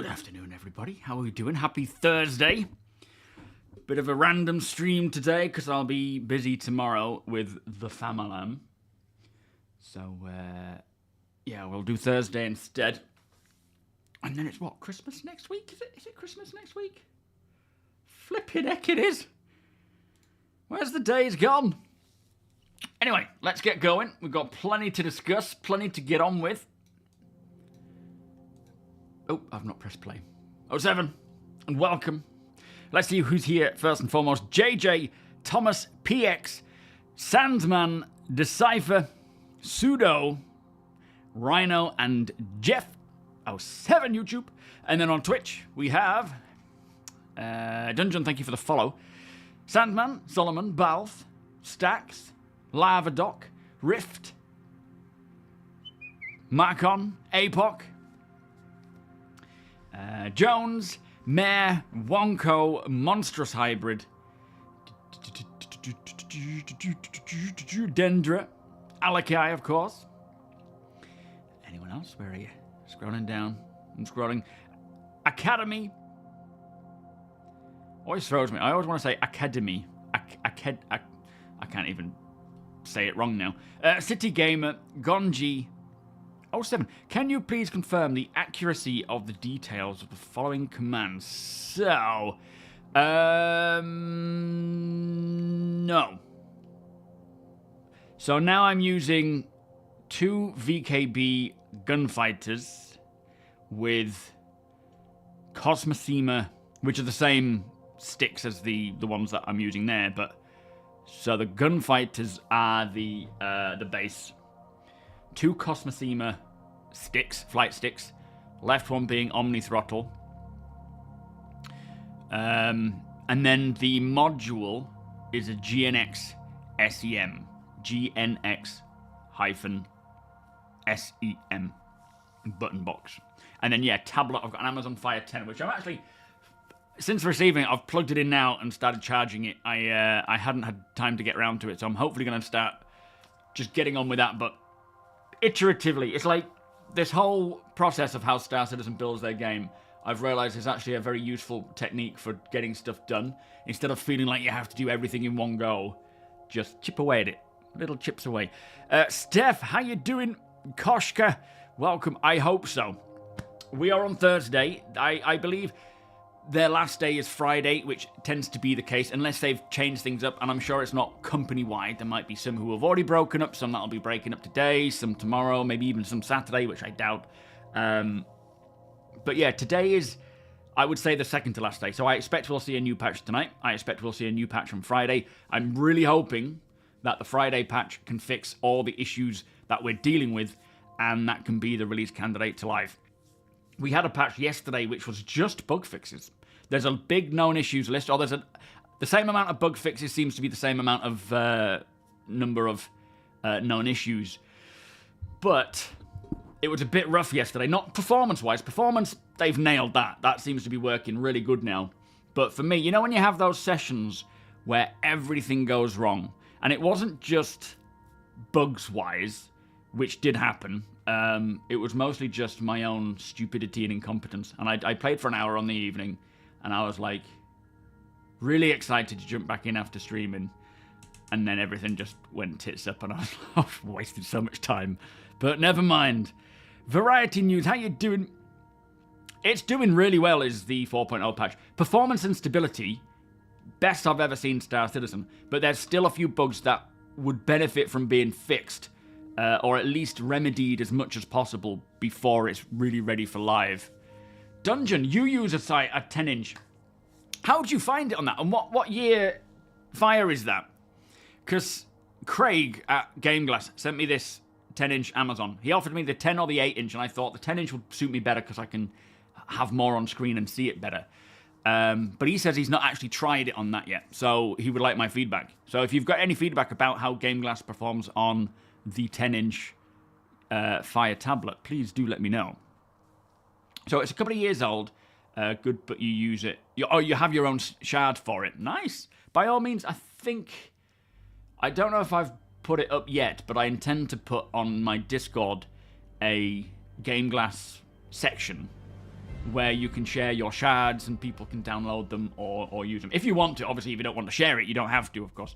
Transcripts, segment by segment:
Good afternoon, everybody. How are we doing? Happy Thursday. Bit of a random stream today because I'll be busy tomorrow with the family. So, yeah, we'll do Thursday instead. And then it's what? Christmas next week? Is it Christmas next week? Flippin' heck it is. Where's the days gone? Anyway, let's get going. We've got plenty to discuss, plenty to get on with. Oh, I've not pressed play. 07, and welcome. Let's see who's here first and foremost. JJ, Thomas, PX, Sandman, Decipher, Pseudo, Rhino, and Geoff 07 YouTube. And then on Twitch, we have Dungeon, thank you for the follow. Sandman, Solomon, Balth, Stacks, Lava Doc, Rift, Marcon, Apoc, Jones, Mare, Wonko, Monstrous Hybrid, Dendra, Alakai, of course. Anyone else? Where are you? Scrolling down. I'm scrolling. Academy. Always throws me. I always want to say Academy. I can't even say it wrong now. City Gamer, Gonji, 07. Can you please confirm the accuracy of the details of the following commands? So, no. So now I'm using 2 VKB gunfighters with Cosmosema, which are the same sticks as the ones that I'm using there, but so the gunfighters are the base. 2 Cosmosema sticks, flight sticks. Left one being Omni Throttle. And then the module is a GNX SEM. GNX hyphen SEM button box. And then, yeah, tablet. I've got an Amazon Fire 10, which I'm actually, since receiving it, I've plugged it in now and started charging it. I hadn't had time to get around to it, so I'm hopefully going to start just getting on with that, but iteratively. It's like this whole process of how Star Citizen builds their game, I've realized is actually a very useful technique for getting stuff done. Instead of feeling like you have to do everything in one go, just chip away at it. Little chips away. Steph, how you doing? Koshka, welcome. I hope so. We are on Thursday. I believe their last day is Friday, which tends to be the case, unless they've changed things up, and I'm sure it's not company-wide. There might be some who have already broken up, some that'll be breaking up today, some tomorrow, maybe even some Saturday, which I doubt. But yeah, today is, I would say, the second to last day, so I expect we'll see a new patch tonight. I expect we'll see a new patch on Friday. I'm really hoping that the Friday patch can fix all the issues that we're dealing with, and that can be the release candidate to live. We had a patch yesterday which was just bug fixes. There's a big known issues list, or the same amount of bug fixes seems to be the same amount of number of known issues. But it was a bit rough yesterday, not performance-wise. Performance, they've nailed that. That seems to be working really good now. But for me, you know when you have those sessions where everything goes wrong, and it wasn't just bugs-wise, which did happen. It was mostly just my own stupidity and incompetence. And I played for an hour on the evening, and I was like, really excited to jump back in after streaming. And then everything just went tits up, and I was wasted so much time. But never mind. Variety News, how you doing? It's doing really well, is the 4.0 patch. Performance and stability, best I've ever seen Star Citizen. But there's still a few bugs that would benefit from being fixed. Or at least remedied as much as possible before it's really ready for live. Dungeon, you use a 10-inch. How did you find it on that? And what year fire is that? Because Craig at GameGlass sent me this 10-inch Amazon. He offered me the 10 or the 8-inch, and I thought the 10-inch would suit me better because I can have more on screen and see it better. But he says he's not actually tried it on that yet, so he would like my feedback. So if you've got any feedback about how GameGlass performs on the 10-inch Fire tablet, please do let me know. So it's a couple of years old. Good, but you use it. You have your own shard for it. Nice. By all means, I don't know if I've put it up yet, but I intend to put on my Discord a GameGlass section where you can share your shards and people can download them or use them. If you want to, obviously, if you don't want to share it, you don't have to, of course.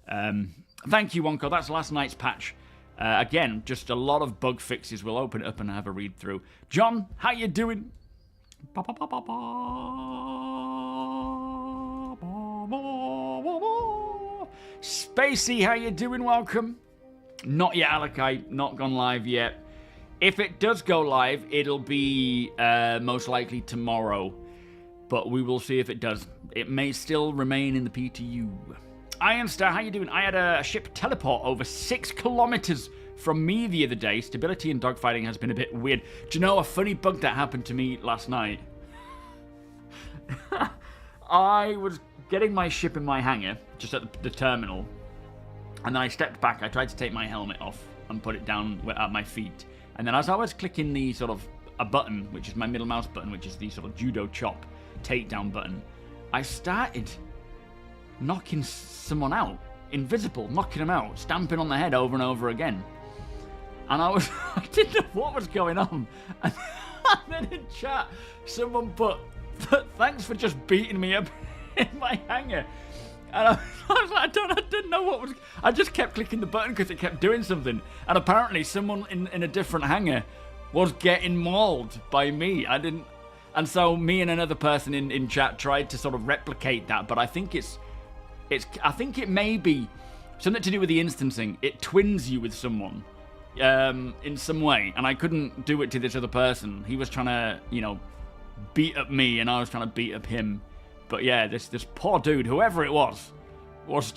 Thank you, Wonko. That's last night's patch. Again, just a lot of bug fixes. We'll open it up and have a read through. John, how you doing? Spacey, how you doing? Welcome. Not yet, Alakai. Not gone live yet. If it does go live, it'll be most likely tomorrow. But we will see if it does. It may still remain in the PTU. Ironstar, how you doing? I had a ship teleport over 6 kilometers from me the other day. Stability in dogfighting has been a bit weird. Do you know a funny bug that happened to me last night? I was getting my ship in my hangar, just at the terminal. And then I stepped back. I tried to take my helmet off and put it down at my feet. And then as I was clicking the sort of a button, which is my middle mouse button, which is the sort of judo chop takedown button, I started knocking someone out, invisible, knocking them out, stamping on the head over and over again. And I didn't know what was going on. And then in chat, someone put, thanks for just beating me up in my hangar. And I was like, I didn't know what was... I just kept clicking the button because it kept doing something. And apparently someone in a different hangar was getting mauled by me. I didn't... And so me and another person in chat tried to sort of replicate that. But I think I think it may be something to do with the instancing. It twins you with someone in some way. And I couldn't do it to this other person. He was trying to, you know, beat up me and I was trying to beat up him. But yeah, this poor dude, whoever it was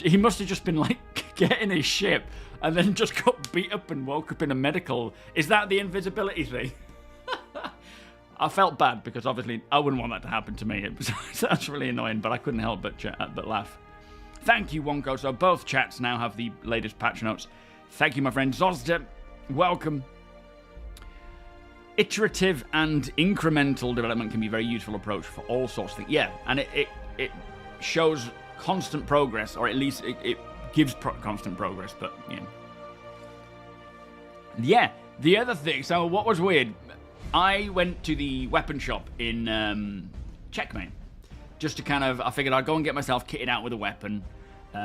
he must have just been like getting his ship and then just got beat up and woke up in a medical. Is that the invisibility thing? I felt bad because obviously I wouldn't want that to happen to me. That's really annoying, but I couldn't help but laugh. Thank you, Wonko. So both chats now have the latest patch notes. Thank you, my friend Zozda. Welcome. Iterative and incremental development can be a very useful approach for all sorts of things. Yeah, and it shows constant progress, or at least it gives constant progress, but yeah. Yeah, the other thing, so what was weird, I went to the weapon shop in Checkmate, just to kind of, I figured I'd go and get myself kitted out with a weapon,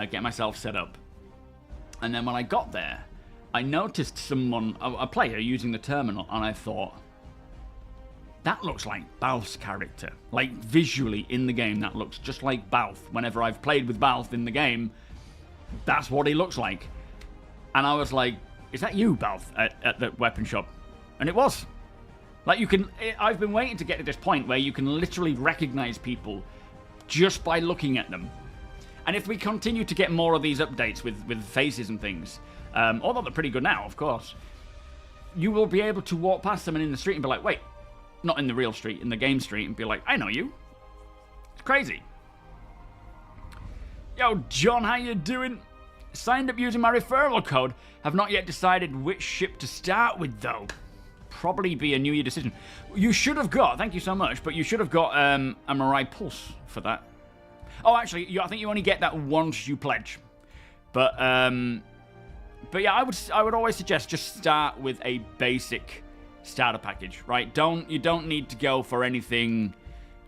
get myself set up. And then when I got there, I noticed someone, a player, using the terminal, and I thought, that looks like Balth's character. Like, visually in the game, that looks just like Balth. Whenever I've played with Balth in the game, that's what he looks like. And I was like, is that you, Balth, at the weapon shop? And it was. Like, you can... I've been waiting to get to this point where you can literally recognize people just by looking at them. And if we continue to get more of these updates with faces and things, although they're pretty good now, of course, you will be able to walk past someone in the street and be like, wait, not in the real street, in the game street, and be like, I know you. It's crazy. Yo, John, how you doing? Signed up using my referral code. Have not yet decided which ship to start with, though. Probably be a New Year decision. You should have got, thank you so much, but you should have got a Mirai Pulse for that. Oh, actually, I think you only get that once you pledge. But yeah, I would always suggest just start with a basic starter package, right? You don't need to go for anything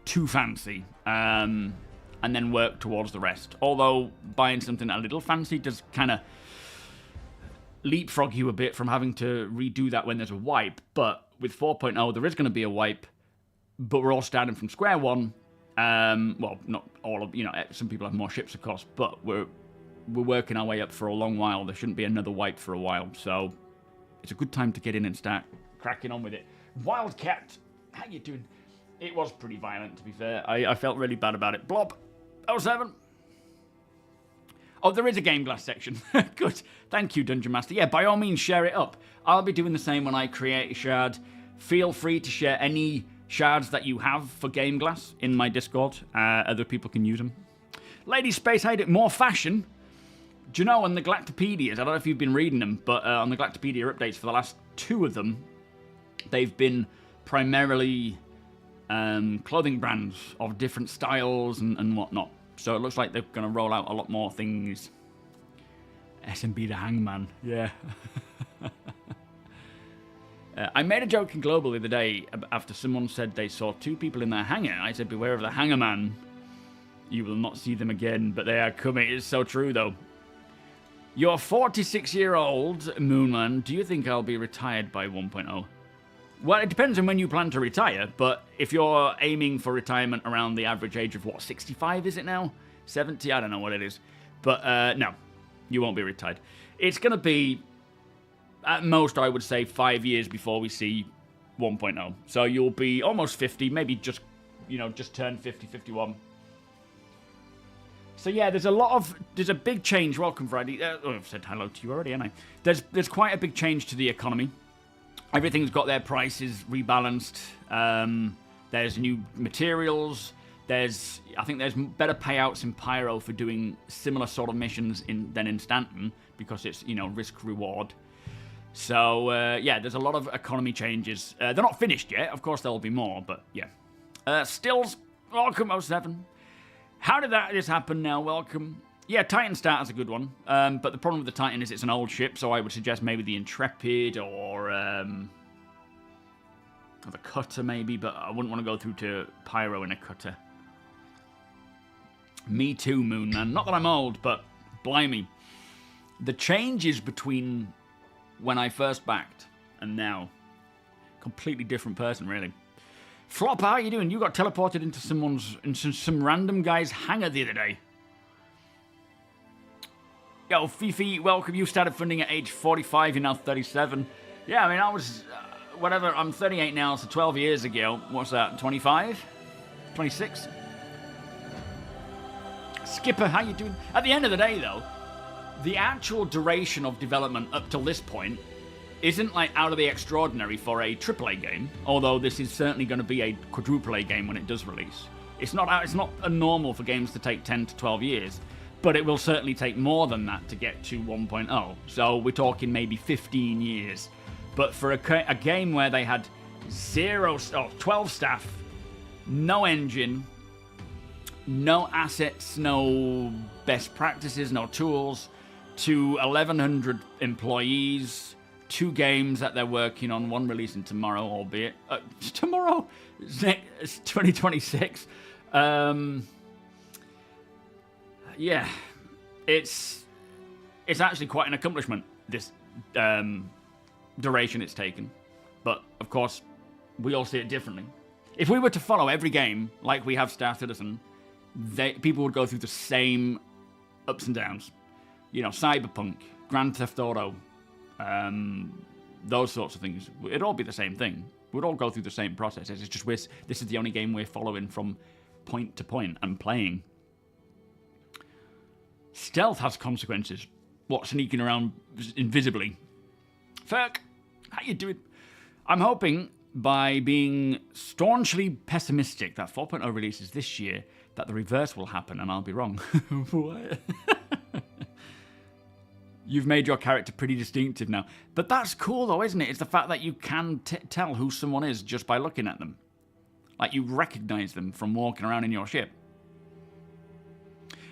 too fancy, and then work towards the rest. Although buying something a little fancy does kind of leapfrog you a bit from having to redo that when there's a wipe. But with 4.0, there is going to be a wipe, but we're all starting from square one. Well, not all of, some people have more ships, of course, but we're working our way up for a long while. There shouldn't be another wipe for a while, so it's a good time to get in and start cracking on with it. Wildcat, how you doing? It was pretty violent, to be fair. I felt really bad about it. Blob 07. Oh, there is a GameGlass section. Good. Thank you, Dungeon Master. Yeah, by all means, share it up. I'll be doing the same when I create a shard. Feel free to share any shards that you have for GameGlass in my Discord. Other people can use them. Lady Space, how you doing? More fashion. Do you know, on the Galactopedias, I don't know if you've been reading them, but on the Galactopedia updates for the last 2 of them, they've been primarily clothing brands of different styles and whatnot. So it looks like they're going to roll out a lot more things. SMB the Hangman, yeah. I made a joke in Global the other day after someone said they saw 2 people in their hangar. I said, beware of the hangar man. You will not see them again, but they are coming. It's so true, though. You're 46-year-old, Moonman. Do you think I'll be retired by 1.0? Well, it depends on when you plan to retire, but if you're aiming for retirement around the average age of, what, 65 is it now? 70? I don't know what it is. But, no, you won't be retired. It's going to be... At most, I would say 5 years before we see 1.0. So you'll be almost 50, maybe just, just turn 50, 51. So yeah, there's a big change. Welcome, Friday. I've said hello to you already, haven't I? There's quite a big change to the economy. Everything's got their prices rebalanced. There's new materials. I think there's better payouts in Pyro for doing similar sort of missions than in Stanton, because it's, risk reward. So, yeah, there's a lot of economy changes. They're not finished yet. Of course, there'll be more, but yeah. Stills, welcome, 07. How did that just happen now? Welcome. Yeah, Titan Starter's a good one. But the problem with the Titan is it's an old ship, so I would suggest maybe the Intrepid or the Cutter, maybe, but I wouldn't want to go through to Pyro in a Cutter. Me too, Moon Man. Not that I'm old, but blimey. The changes between when I first backed and now, completely different person, really. Flop, how are you doing? You got teleported into some random guy's hangar the other day. Yo, Fifi, welcome. You started funding at age 45, you're now 37. Yeah, I mean, I was, whatever, I'm 38 now, so 12 years ago. What's that, 25? 26? Skipper, how you doing? At the end of the day, though, the actual duration of development up till this point isn't like out of the extraordinary for a AAA game, although this is certainly going to be a quadruple A game when it does release. It's not normal for games to take 10 to 12 years, but it will certainly take more than that to get to 1.0. So we're talking maybe 15 years. But for a game where they had 12 staff, no engine, no assets, no best practices, no tools, to 1,100 employees, 2 games that they're working on, one releasing tomorrow, albeit tomorrow, it's 2026. Yeah, it's actually quite an accomplishment, this duration it's taken. But of course, we all see it differently. If we were to follow every game like we have Star Citizen, people would go through the same ups and downs. Cyberpunk, Grand Theft Auto, those sorts of things. It'd all be the same thing. We'd all go through the same processes. It's just this is the only game we're following from point to point and playing. Stealth has consequences. What, sneaking around invisibly? Ferk, how you doing? I'm hoping, by being staunchly pessimistic that 4.0 releases this year, that the reverse will happen and I'll be wrong. What? You've made your character pretty distinctive now. But that's cool, though, isn't it? It's the fact that you can tell who someone is just by looking at them. Like, you recognize them from walking around in your ship.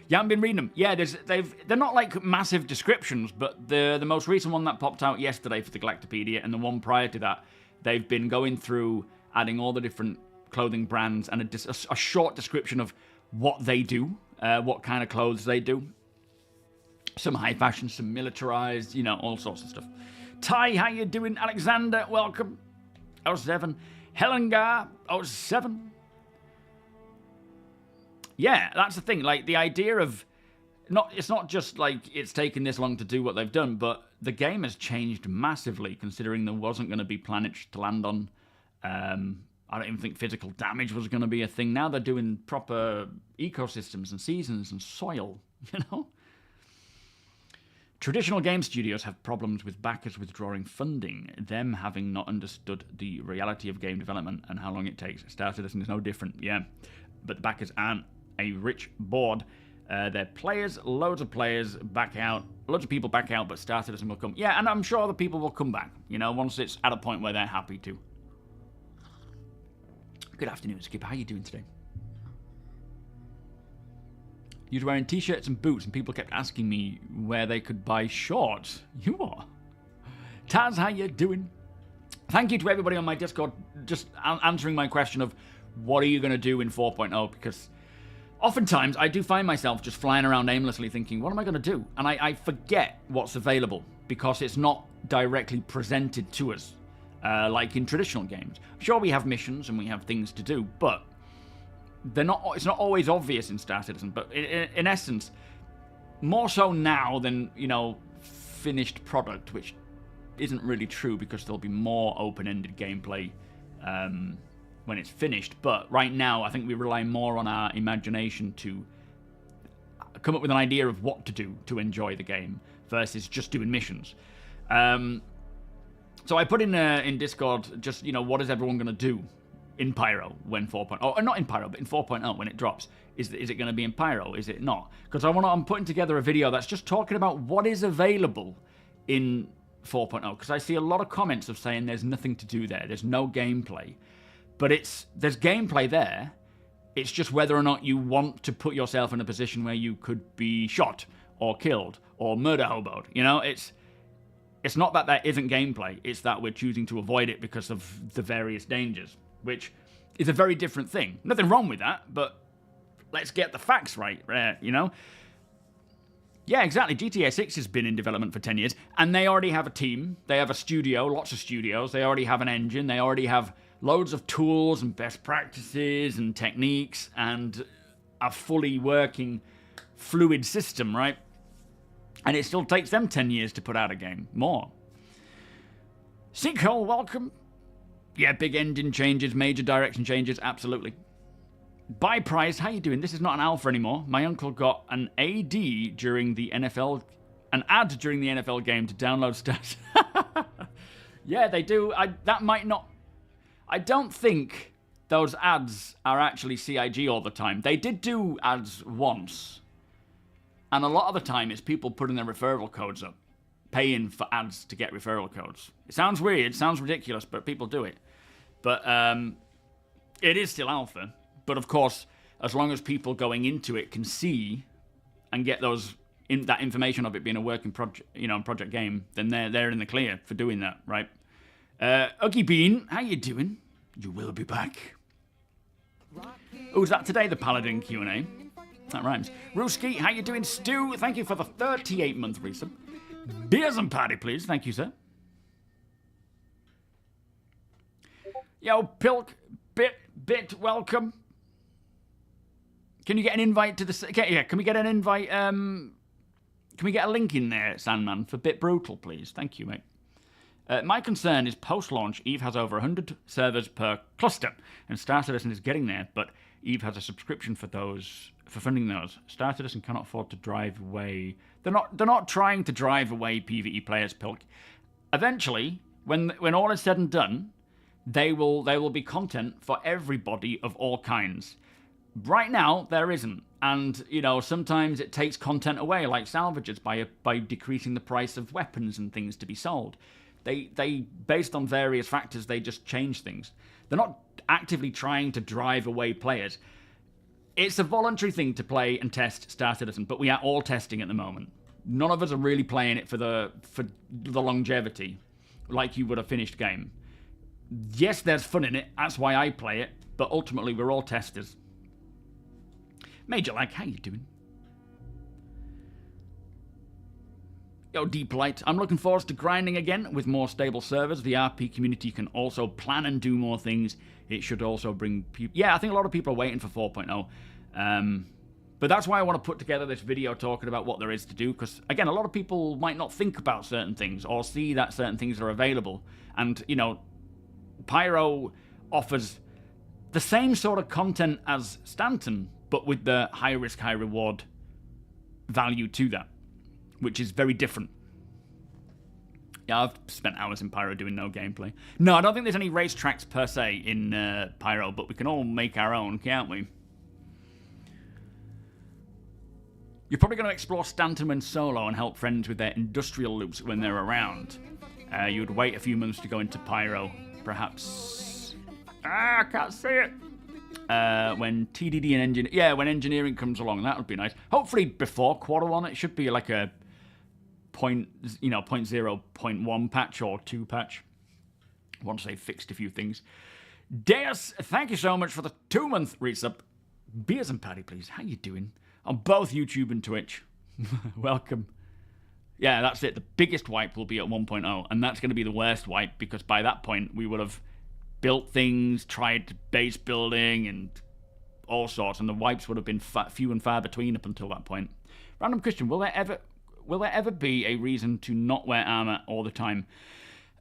You haven't been reading them? Yeah, they're not like massive descriptions, but the most recent one that popped out yesterday for the Galactopedia and the one prior to that, they've been going through adding all the different clothing brands and a short description of what they do, what kind of clothes they do. Some high fashion, some militarized, all sorts of stuff. Ty, how you doing? Alexander, welcome. 07. Helengar, 07. Yeah, that's the thing. Like, the idea of... It's not just like it's taken this long to do what they've done, but the game has changed massively, considering there wasn't going to be planets to land on. I don't even think physical damage was going to be a thing. Now they're doing proper ecosystems and seasons and soil, Traditional game studios have problems with backers withdrawing funding, them having not understood the reality of game development and how long it takes. Star Citizen is no different, yeah. But the backers aren't a rich board. They're players, loads of players back out, loads of people back out, but Star Citizen will come. Yeah, and I'm sure the people will come back, once it's at a point where they're happy to. Good afternoon, Skip. How are you doing today? You were wearing t-shirts and boots, and people kept asking me where they could buy shorts. You are. Taz, how you doing? Thank you to everybody on my Discord just answering my question of what are you going to do in 4.0, because oftentimes I do find myself just flying around aimlessly thinking, what am I going to do? And I forget what's available because it's not directly presented to us like in traditional games. Sure, we have missions and we have things to do, but it's not always obvious in Star Citizen. But in essence, more so now than, finished product, which isn't really true because there'll be more open-ended gameplay when it's finished. But right now, I think we rely more on our imagination to come up with an idea of what to do to enjoy the game versus just doing missions. So I put in Discord just, what is everyone going to do in Pyro when 4.0, or not in Pyro, but in 4.0 when it drops? Is it going to be in Pyro? Is it not? Because I'm putting together a video that's just talking about what is available in 4.0, because I see a lot of comments of saying there's nothing to do there, there's no gameplay. But there's gameplay there, it's just whether or not you want to put yourself in a position where you could be shot, or killed, or murder hoboed. It's not that there isn't gameplay, it's that we're choosing to avoid it because of the various dangers, which is a very different thing. Nothing wrong with that, but let's get the facts right, Yeah, exactly. GTA 6 has been in development for 10 years, and they already have a team. They have a studio, lots of studios. They already have an engine. They already have loads of tools and best practices and techniques and a fully working, fluid system, right? And it still takes them 10 years to put out a game. More. Sinkhole, welcome. Yeah, big engine changes, major direction changes, absolutely. Buy price, how you doing? This is not an alpha anymore. My uncle got an ad during the NFL game to download stats. Yeah, they do. I don't think those ads are actually CIG all the time. They did do ads once. And a lot of the time it's people putting their referral codes up, paying for ads to get referral codes. It sounds weird, sounds ridiculous, but people do it. But it is still alpha. But of course, as long as people going into it can see and get that information of it being a working project game, then they're in the clear for doing that, right? Uggy Bean, how you doing? You will be back. Oh, is that today the Paladin Q&A? That rhymes. Ruski, how you doing? Stu, thank you for the 38-month resub. Beers and party, please. Thank you, sir. Yo, Pilk, bit, welcome. Can you get an invite to the... Yeah, can we get an invite... Can we get a link in there, Sandman, for Bit Brutal, please? Thank you, mate. My concern is post-launch, EVE has over 100 servers per cluster, and Star Citizen is getting there, but EVE has a subscription for funding those. Star Citizen cannot afford to drive away... They're not trying to drive away PvE players, Pilk. Eventually, when all is said and done, they will be content for everybody of all kinds. Right now, there isn't. And, sometimes it takes content away, like salvages, by decreasing the price of weapons and things to be sold. They based on various factors, they just change things. They're not actively trying to drive away players. It's a voluntary thing to play and test Star Citizen, but we are all testing at the moment. None of us are really playing it for the longevity, like you would a finished game. Yes, there's fun in it, that's why I play it, but ultimately we're all testers. Major Lag, how you doing? Yo, Deep Light, I'm looking forward to grinding again with more stable servers. The RP community can also plan and do more things. It should also bring people... Yeah, I think a lot of people are waiting for 4.0. But that's why I want to put together this video talking about what there is to do, because, again, a lot of people might not think about certain things or see that certain things are available. And, Pyro offers the same sort of content as Stanton, but with the high risk, high reward value to that, which is very different. Yeah, I've spent hours in Pyro doing no gameplay. No, I don't think there's any racetracks per se in Pyro, but we can all make our own, can't we? You're probably going to explore Stanton when solo and help friends with their industrial loops when they're around. You would wait a few months to go into Pyro, perhaps... I can't see it! When TDD and engineering... Yeah, when engineering comes along, that would be nice. Hopefully before quarter one, it should be like a 0.0, 0.1 patch or 2 patch. once they've fixed a few things. Deus, thank you so much for the 2-month resub. Beers and Paddy, please. How you doing? On both YouTube and Twitch. Welcome. Yeah, that's it. The biggest wipe will be at 1.0, and that's going to be the worst wipe, because by that point we will have built things, tried base building, and all sorts, and the wipes would have been few and far between up until that point. Random Christian, will there ever be a reason to not wear armor all the time?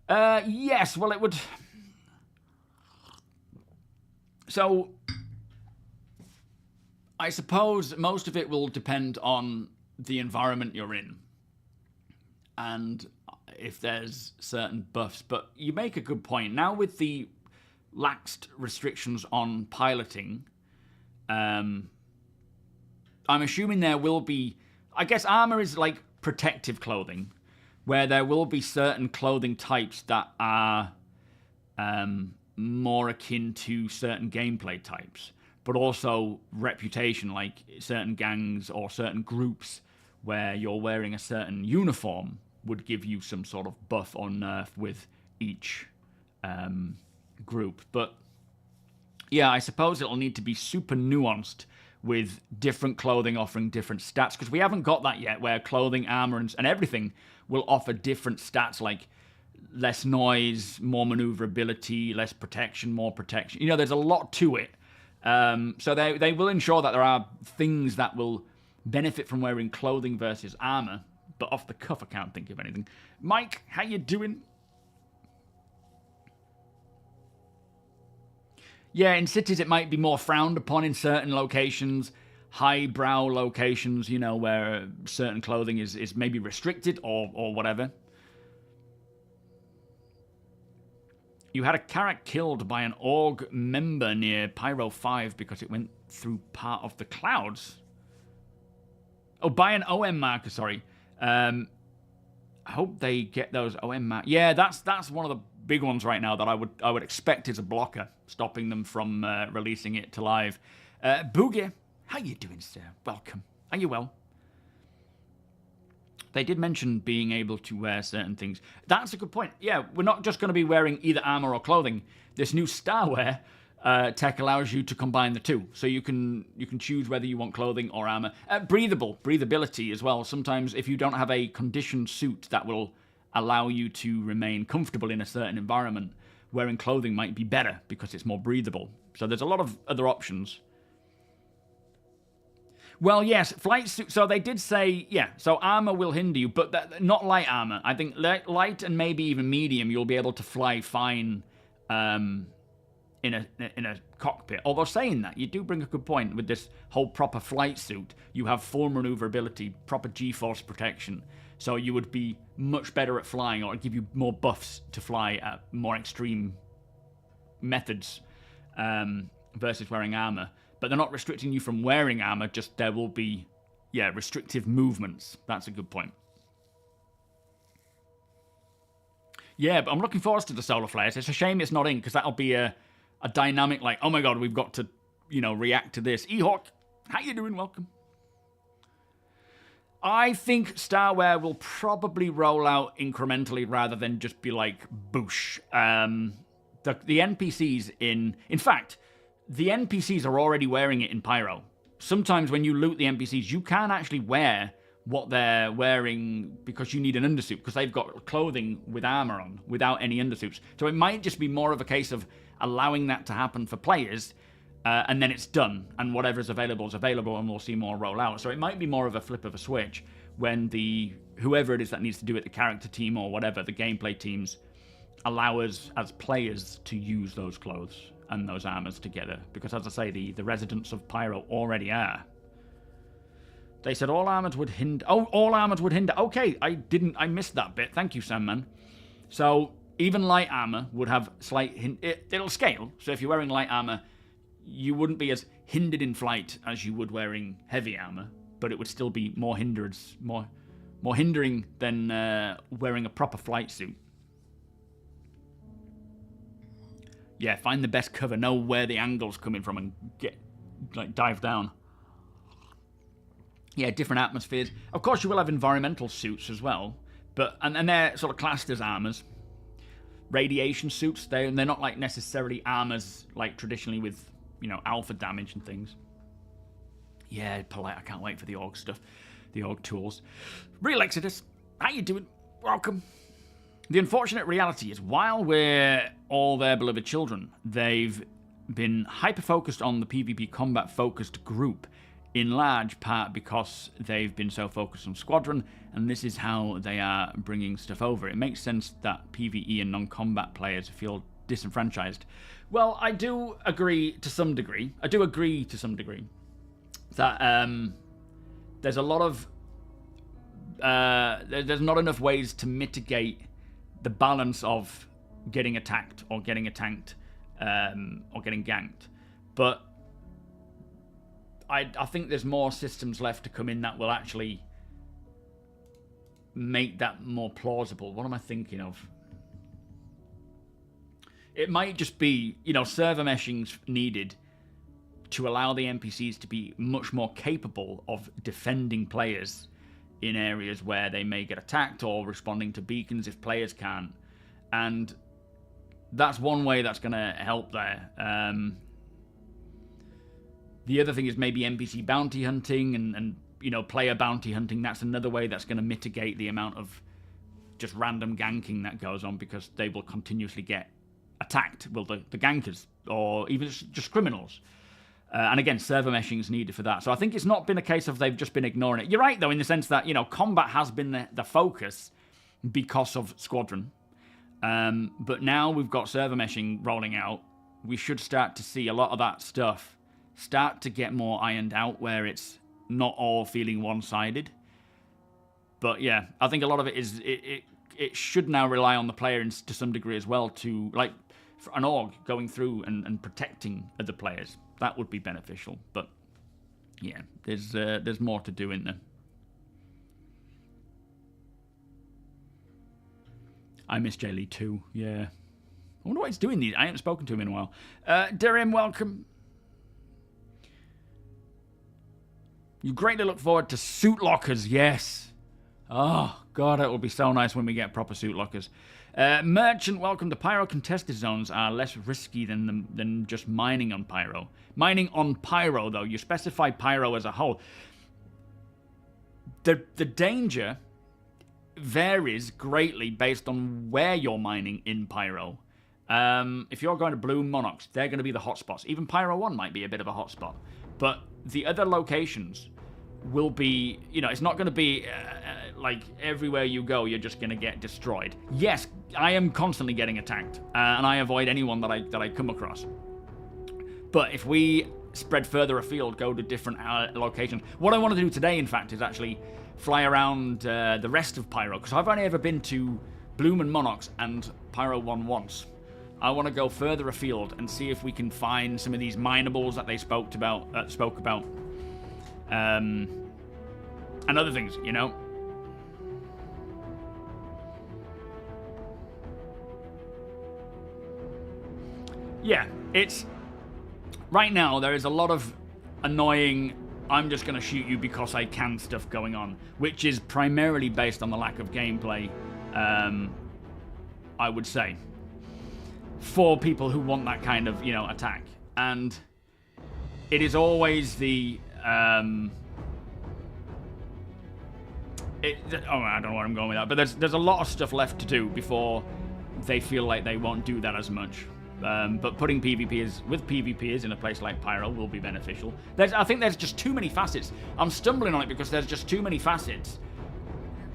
Yes, well, it would... So, I suppose most of it will depend on the environment you're in, and if there's certain buffs. But you make a good point. Now with the laxed restrictions on piloting, I'm assuming there will be... I guess armor is like protective clothing, where there will be certain clothing types that are more akin to certain gameplay types, but also reputation, like certain gangs or certain groups where you're wearing a certain uniform would give you some sort of buff or nerf with each group. But yeah, I suppose it'll need to be super nuanced with different clothing offering different stats, because we haven't got that yet, where clothing, armor, and everything will offer different stats, like less noise, more maneuverability, less protection, more protection. You know, there's a lot to it. So they will ensure that there are things that will benefit from wearing clothing versus armor, but off the cuff I can't think of anything. Mike, how you doing? Yeah, in cities it might be more frowned upon in certain locations, highbrow locations, you know, where certain clothing is maybe restricted or whatever. You had a carrot killed by an org member near Pyro 5 because it went through part of the clouds. Oh, by an OM marker, sorry. I hope they get those OM markers. Yeah, that's one of the big ones right now that I would expect is a blocker, stopping them from releasing it to live. Boogie, how you doing, sir? Welcome. Are you well? They did mention being able to wear certain things. That's a good point. Yeah, we're not just going to be wearing either armor or clothing. This new Starwear tech allows you to combine the two. So you can choose whether you want clothing or armor. Breathability as well. Sometimes if you don't have a conditioned suit that will allow you to remain comfortable in a certain environment, wearing clothing might be better because it's more breathable. So there's a lot of other options. Well, yes, flight suit. So they did say, yeah, so armor will hinder you, but not light armor. I think light and maybe even medium, you'll be able to fly fine in a cockpit. Although saying that, you do bring a good point with this whole proper flight suit. You have full maneuverability, proper G-force protection. So you would be much better at flying, or give you more buffs to fly at more extreme methods versus wearing armor. But they're not restricting you from wearing armor, just there will be, yeah, restrictive movements. That's a good point. Yeah, but I'm looking forward to the solar flares. It's a shame it's not in, because that'll be a dynamic, like, oh my god, we've got to, you know, react to this. E-Hawk, how you doing? Welcome. I think Starwear will probably roll out incrementally rather than just be like, boosh. The NPCs in fact, the NPCs are already wearing it in Pyro. Sometimes when you loot the NPCs, you can actually wear what they're wearing because you need an undersuit, because they've got clothing with armor on without any undersuits. So it might just be more of a case of allowing that to happen for players, and then it's done, and whatever's available is available, and we'll see more roll out. So it might be more of a flip of a switch when whoever it is that needs to do it, the character team or whatever, the gameplay teams, allow us as players to use those clothes and those armors together, because as I say, the residents of Pyro already are. They said all armors would hinder. Oh, all armors would hinder. Okay, I missed that bit. Thank you, Sandman. So even light armor would have slight it'll scale. So if you're wearing light armor, you wouldn't be as hindered in flight as you would wearing heavy armor, but it would still be more hindering than wearing a proper flight suit. Yeah, find the best cover, know where the angle's coming from, and dive down. Yeah, different atmospheres. Of course, you will have environmental suits as well, but and they're sort of classed as armors. radiation suits. They're not like necessarily armors like traditionally with, you know, alpha damage and things. Yeah, polite. I can't wait for the org stuff, the org tools. Real Exodus, how you doing? Welcome. The unfortunate reality is, while we're all their beloved children, they've been hyper-focused on the PvP combat-focused group, in large part because they've been so focused on Squadron, and this is how they are bringing stuff over. It makes sense that PvE and non-combat players feel disenfranchised. Well, I do agree to some degree. That there's a lot of... there's not enough ways to mitigate the balance of getting attacked or getting tanked or getting ganked. But I think there's more systems left to come in that will actually make that more plausible. What am I thinking of? It might just be, you know, server meshing's needed to allow the NPCs to be much more capable of defending players in areas where they may get attacked or responding to beacons if players can't. And that's one way that's going to help there. The other thing is maybe NPC bounty hunting and you know, player bounty hunting. That's another way that's going to mitigate the amount of just random ganking that goes on, because they will continuously get attacked, well, the gankers, or even just criminals. And again, server meshing is needed for that. So I think it's not been a case of they've just been ignoring it. You're right, though, in the sense that, you know, combat has been the focus because of Squadron. But now we've got server meshing rolling out. We should start to see a lot of that stuff start to get more ironed out, where it's not all feeling one-sided. But yeah, I think a lot of it is... It should now rely on the player to some degree as well to, like, for an org going through and protecting other players. That would be beneficial, but yeah, there's more to do in there. I miss Jay Lee too, yeah. I wonder what he's doing these. I haven't spoken to him in a while. Darian, welcome. You greatly look forward to suit lockers, yes. Oh, God, it will be so nice when we get proper suit lockers. Merchant, welcome. The Pyro contested zones are less risky than just mining on Pyro. Mining on Pyro, though, you specify Pyro as a whole. The danger varies greatly based on where you're mining in Pyro. If you're going to Blue Monarchs, they're going to be the hotspots. Even Pyro 1 might be a bit of a hotspot. But the other locations will be, you know, it's not going to be like everywhere you go, you're just going to get destroyed. Yes, I am constantly getting attacked, and I avoid anyone that I come across. But if we spread further afield, go to different locations. What I want to do today, in fact, is actually fly around the rest of Pyro, because I've only ever been to Bloom and Monarchs and Pyro 1 once. I want to go further afield and see if we can find some of these minables that they spoke about, and other things, you know. Yeah, it's... Right now, there is a lot of annoying, I'm just going to shoot you because I can stuff going on, which is primarily based on the lack of gameplay, I would say, for people who want that kind of, you know, attack. And it is always the... I don't know where I'm going with that, but there's a lot of stuff left to do before they feel like they won't do that as much. But putting PvPers in a place like Pyro will be beneficial. I think there's just too many facets. I'm stumbling on it because there's just too many facets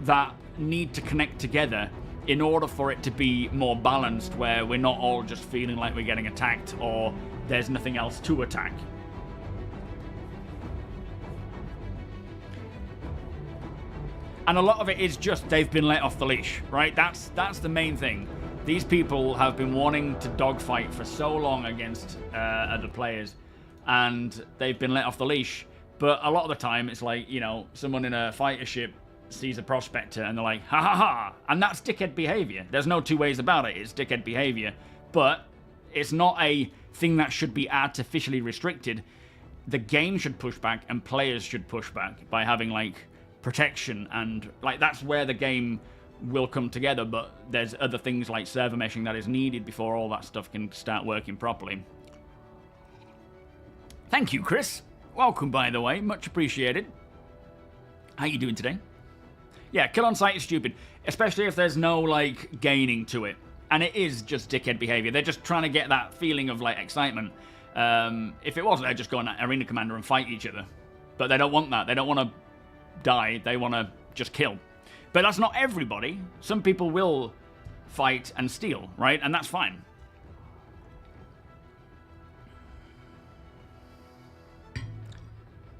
that need to connect together in order for it to be more balanced, where we're not all just feeling like we're getting attacked or there's nothing else to attack. And a lot of it is just they've been let off the leash, right? That's the main thing. These people have been wanting to dogfight for so long against other players, and they've been let off the leash. But a lot of the time, it's like, you know, someone in a fighter ship sees a prospector, and they're like, ha ha ha! And that's dickhead behavior. There's no two ways about it. It's dickhead behavior. But it's not a thing that should be artificially restricted. The game should push back, and players should push back by having, like, protection, and, like, that's where the game will come together, but there's other things like server meshing that is needed before all that stuff can start working properly. Thank you, Chris. Welcome, by the way. Much appreciated. How you doing today? Yeah, kill on sight is stupid, especially if there's no, like, gaining to it. And it is just dickhead behavior. They're just trying to get that feeling of, like, excitement. If it wasn't, they'd just go on Arena Commander and fight each other. But they don't want that. They don't want to die. They want to just kill. But that's not everybody. Some people will fight and steal, right? And that's fine.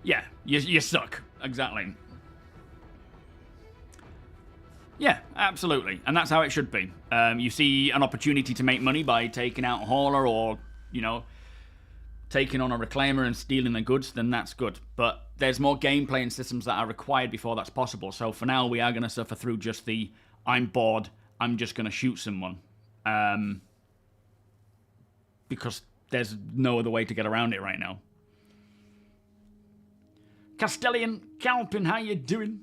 Yeah, you suck. Exactly. Yeah, absolutely. And that's how it should be. You see an opportunity to make money by taking out a hauler or, you know, taking on a reclaimer and stealing the goods, then that's good. But there's more gameplay and systems that are required before that's possible. So for now, we are going to suffer through just the, I'm bored, I'm just going to shoot someone. Because there's no other way to get around it right now. Castellian Calpin, how you doing?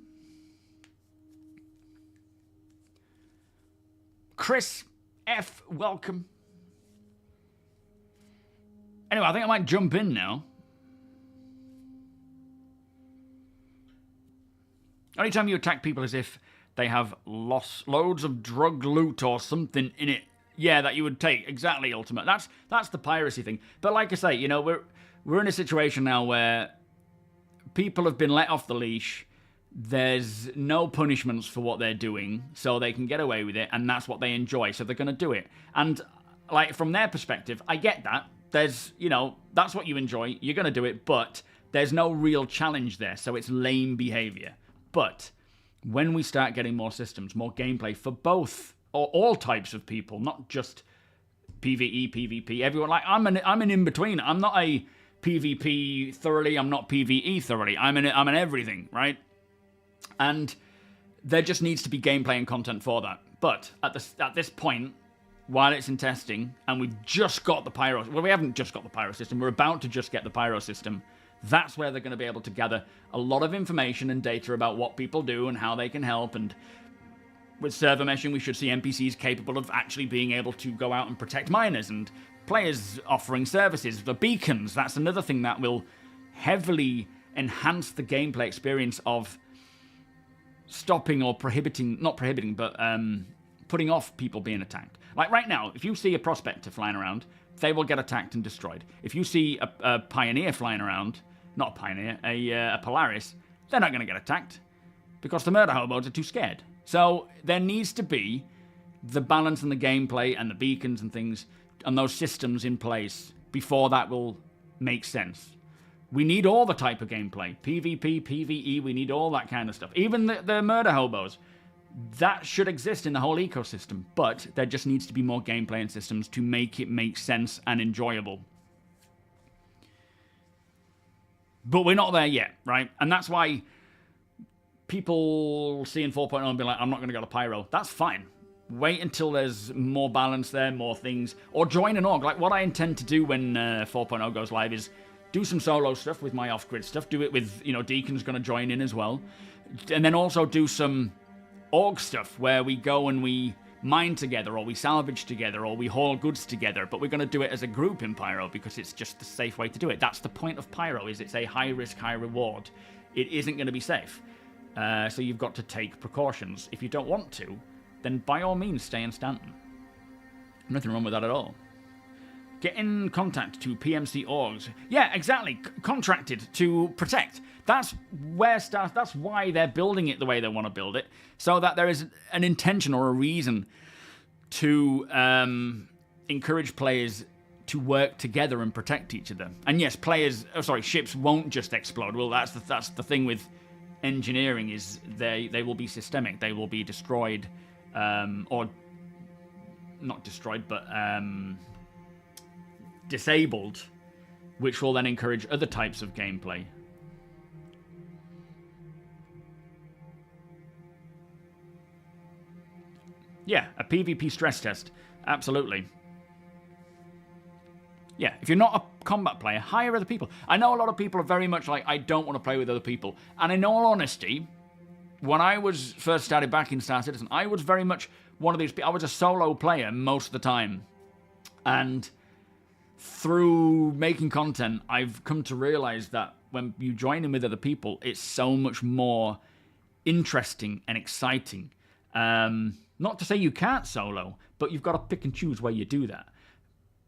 Chris F, welcome. Anyway, I think I might jump in now. Only time you attack people is if they have lost loads of drug loot or something in it. Yeah, that you would take. Exactly, Ultimate. That's the piracy thing. But like I say, you know, we're in a situation now where people have been let off the leash. There's no punishments for what they're doing, so they can get away with it, and that's what they enjoy, so they're going to do it. And, like, from their perspective, I get that. There's, you know, that's what you enjoy, you're going to do it, but there's no real challenge there, so it's lame behavior. But when we start getting more systems, more gameplay for both, or all types of people, not just PvE, PvP, everyone, like, I'm an in-between. I'm not a PvP thoroughly, I'm not PvE thoroughly. I'm an everything, right? And there just needs to be gameplay and content for that. But at this point, while it's in testing, and we've just got the Pyro... Well, we haven't just got the Pyro system. We're about to just get the Pyro system. That's where they're going to be able to gather a lot of information and data about what people do and how they can help. And with server meshing, we should see NPCs capable of actually being able to go out and protect miners, and players offering services. The beacons, that's another thing that will heavily enhance the gameplay experience of stopping or prohibiting, not prohibiting, but putting off people being attacked. Like right now, if you see a prospector flying around, they will get attacked and destroyed. If you see a pioneer flying around, not a pioneer, a Polaris, they're not going to get attacked because the murder hobos are too scared. So there needs to be the balance and the gameplay and the beacons and things and those systems in place before that will make sense. We need all the type of gameplay. PvP, PvE, we need all that kind of stuff. Even the murder hobos. That should exist in the whole ecosystem. But there just needs to be more gameplay and systems to make it make sense and enjoyable. But we're not there yet, right? And that's why people seeing 4.0 and be like, I'm not going to go to Pyro. That's fine. Wait until there's more balance there, more things. Or join an org. Like what I intend to do when 4.0 goes live is do some solo stuff with my off-grid stuff. Do it with, you know, Deacon's going to join in as well. And then also do some org stuff where we go and we mine together, or we salvage together, or we haul goods together. But we're going to do it as a group in Pyro because it's just the safe way to do it. That's the point of Pyro, is it's a high-risk, high-reward. It isn't going to be safe. So you've got to take precautions. If you don't want to, then by all means stay in Stanton. Nothing wrong with that at all. Get in contact to PMC orgs. Yeah, exactly. Contracted to protect. That's where that's why they're building it the way they want to build it, so that there is an intention or a reason to encourage players to work together and protect each other. And yes, ships won't just explode. Well, that's the thing with engineering, is they will be systemic. They will be destroyed, or not destroyed, but disabled, which will then encourage other types of gameplay. Yeah, a PvP stress test. Absolutely. Yeah, if you're not a combat player, hire other people. I know a lot of people are very much like, I don't want to play with other people. And in all honesty, when I was first started back in Star Citizen, I was very much one of these people. I was a solo player most of the time. And through making content, I've come to realize that when you join in with other people, it's so much more interesting and exciting. Not to say you can't solo, but you've got to pick and choose where you do that.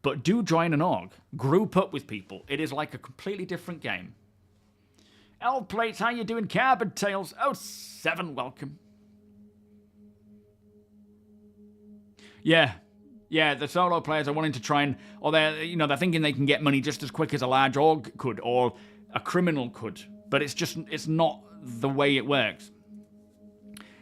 But do join an org. Group up with people. It is like a completely different game. L-Plates, how you doing? Carbon Tails. Oh, 7, welcome. Yeah, the solo players are wanting to try and, or they're thinking they can get money just as quick as a large org could, or a criminal could. But it's not the way it works.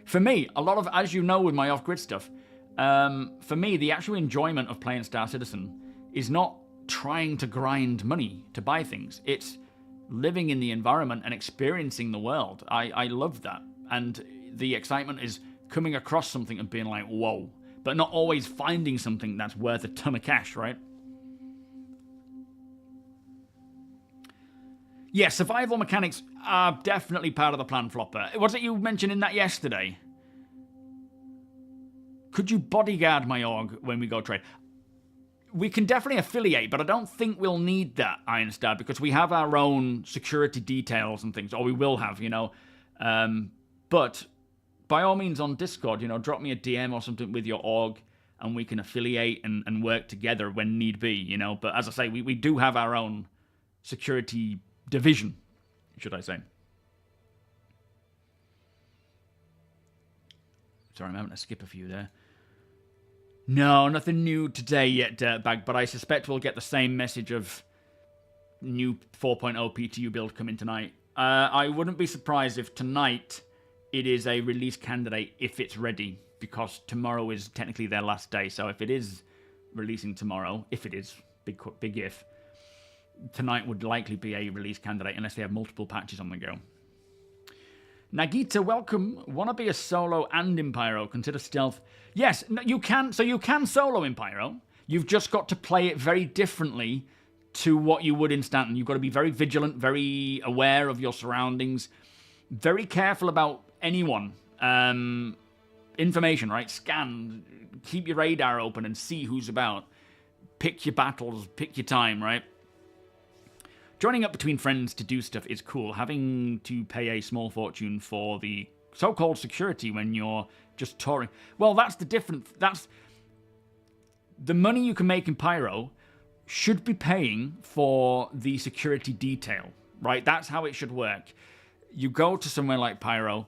For me, a lot of, as you know with my off-grid stuff, for me, the actual enjoyment of playing Star Citizen is not trying to grind money to buy things. It's living in the environment and experiencing the world. I love that. And the excitement is coming across something and being like, whoa. But not always finding something that's worth a ton of cash, right? Yeah, survival mechanics are definitely part of the plan, Flopper. Wasn't you mentioning that yesterday? Could you bodyguard my org when we go trade? We can definitely affiliate, but I don't think we'll need that, Ironstar, because we have our own security details and things, or we will have, But by all means on Discord, drop me a DM or something with your org, and we can affiliate and work together when need be, But as I say, we do have our own security division, should I say. Sorry, I'm having to skip a few there. No, nothing new today yet, Dirtbag, but I suspect we'll get the same message of new 4.0 PTU build coming tonight. I wouldn't be surprised if tonight it is a release candidate if it's ready, because tomorrow is technically their last day. So if it is releasing tomorrow, if it is, big if, tonight would likely be a release candidate unless they have multiple patches on the go. Nagita, welcome. Want to be a solo and in Pyro? Consider stealth. Yes, you can. So you can solo in Pyro. You've just got to play it very differently to what you would in Stanton. You've got to be very vigilant, very aware of your surroundings, very careful about anyone. Information, right? Scan, keep your radar open and see who's about. Pick your battles, pick your time, right? Joining up between friends to do stuff is cool. Having to pay a small fortune for the so-called security when you're just touring. Well, that's the difference. That's the money you can make in Pyro should be paying for the security detail, right? That's how it should work. You go to somewhere like Pyro,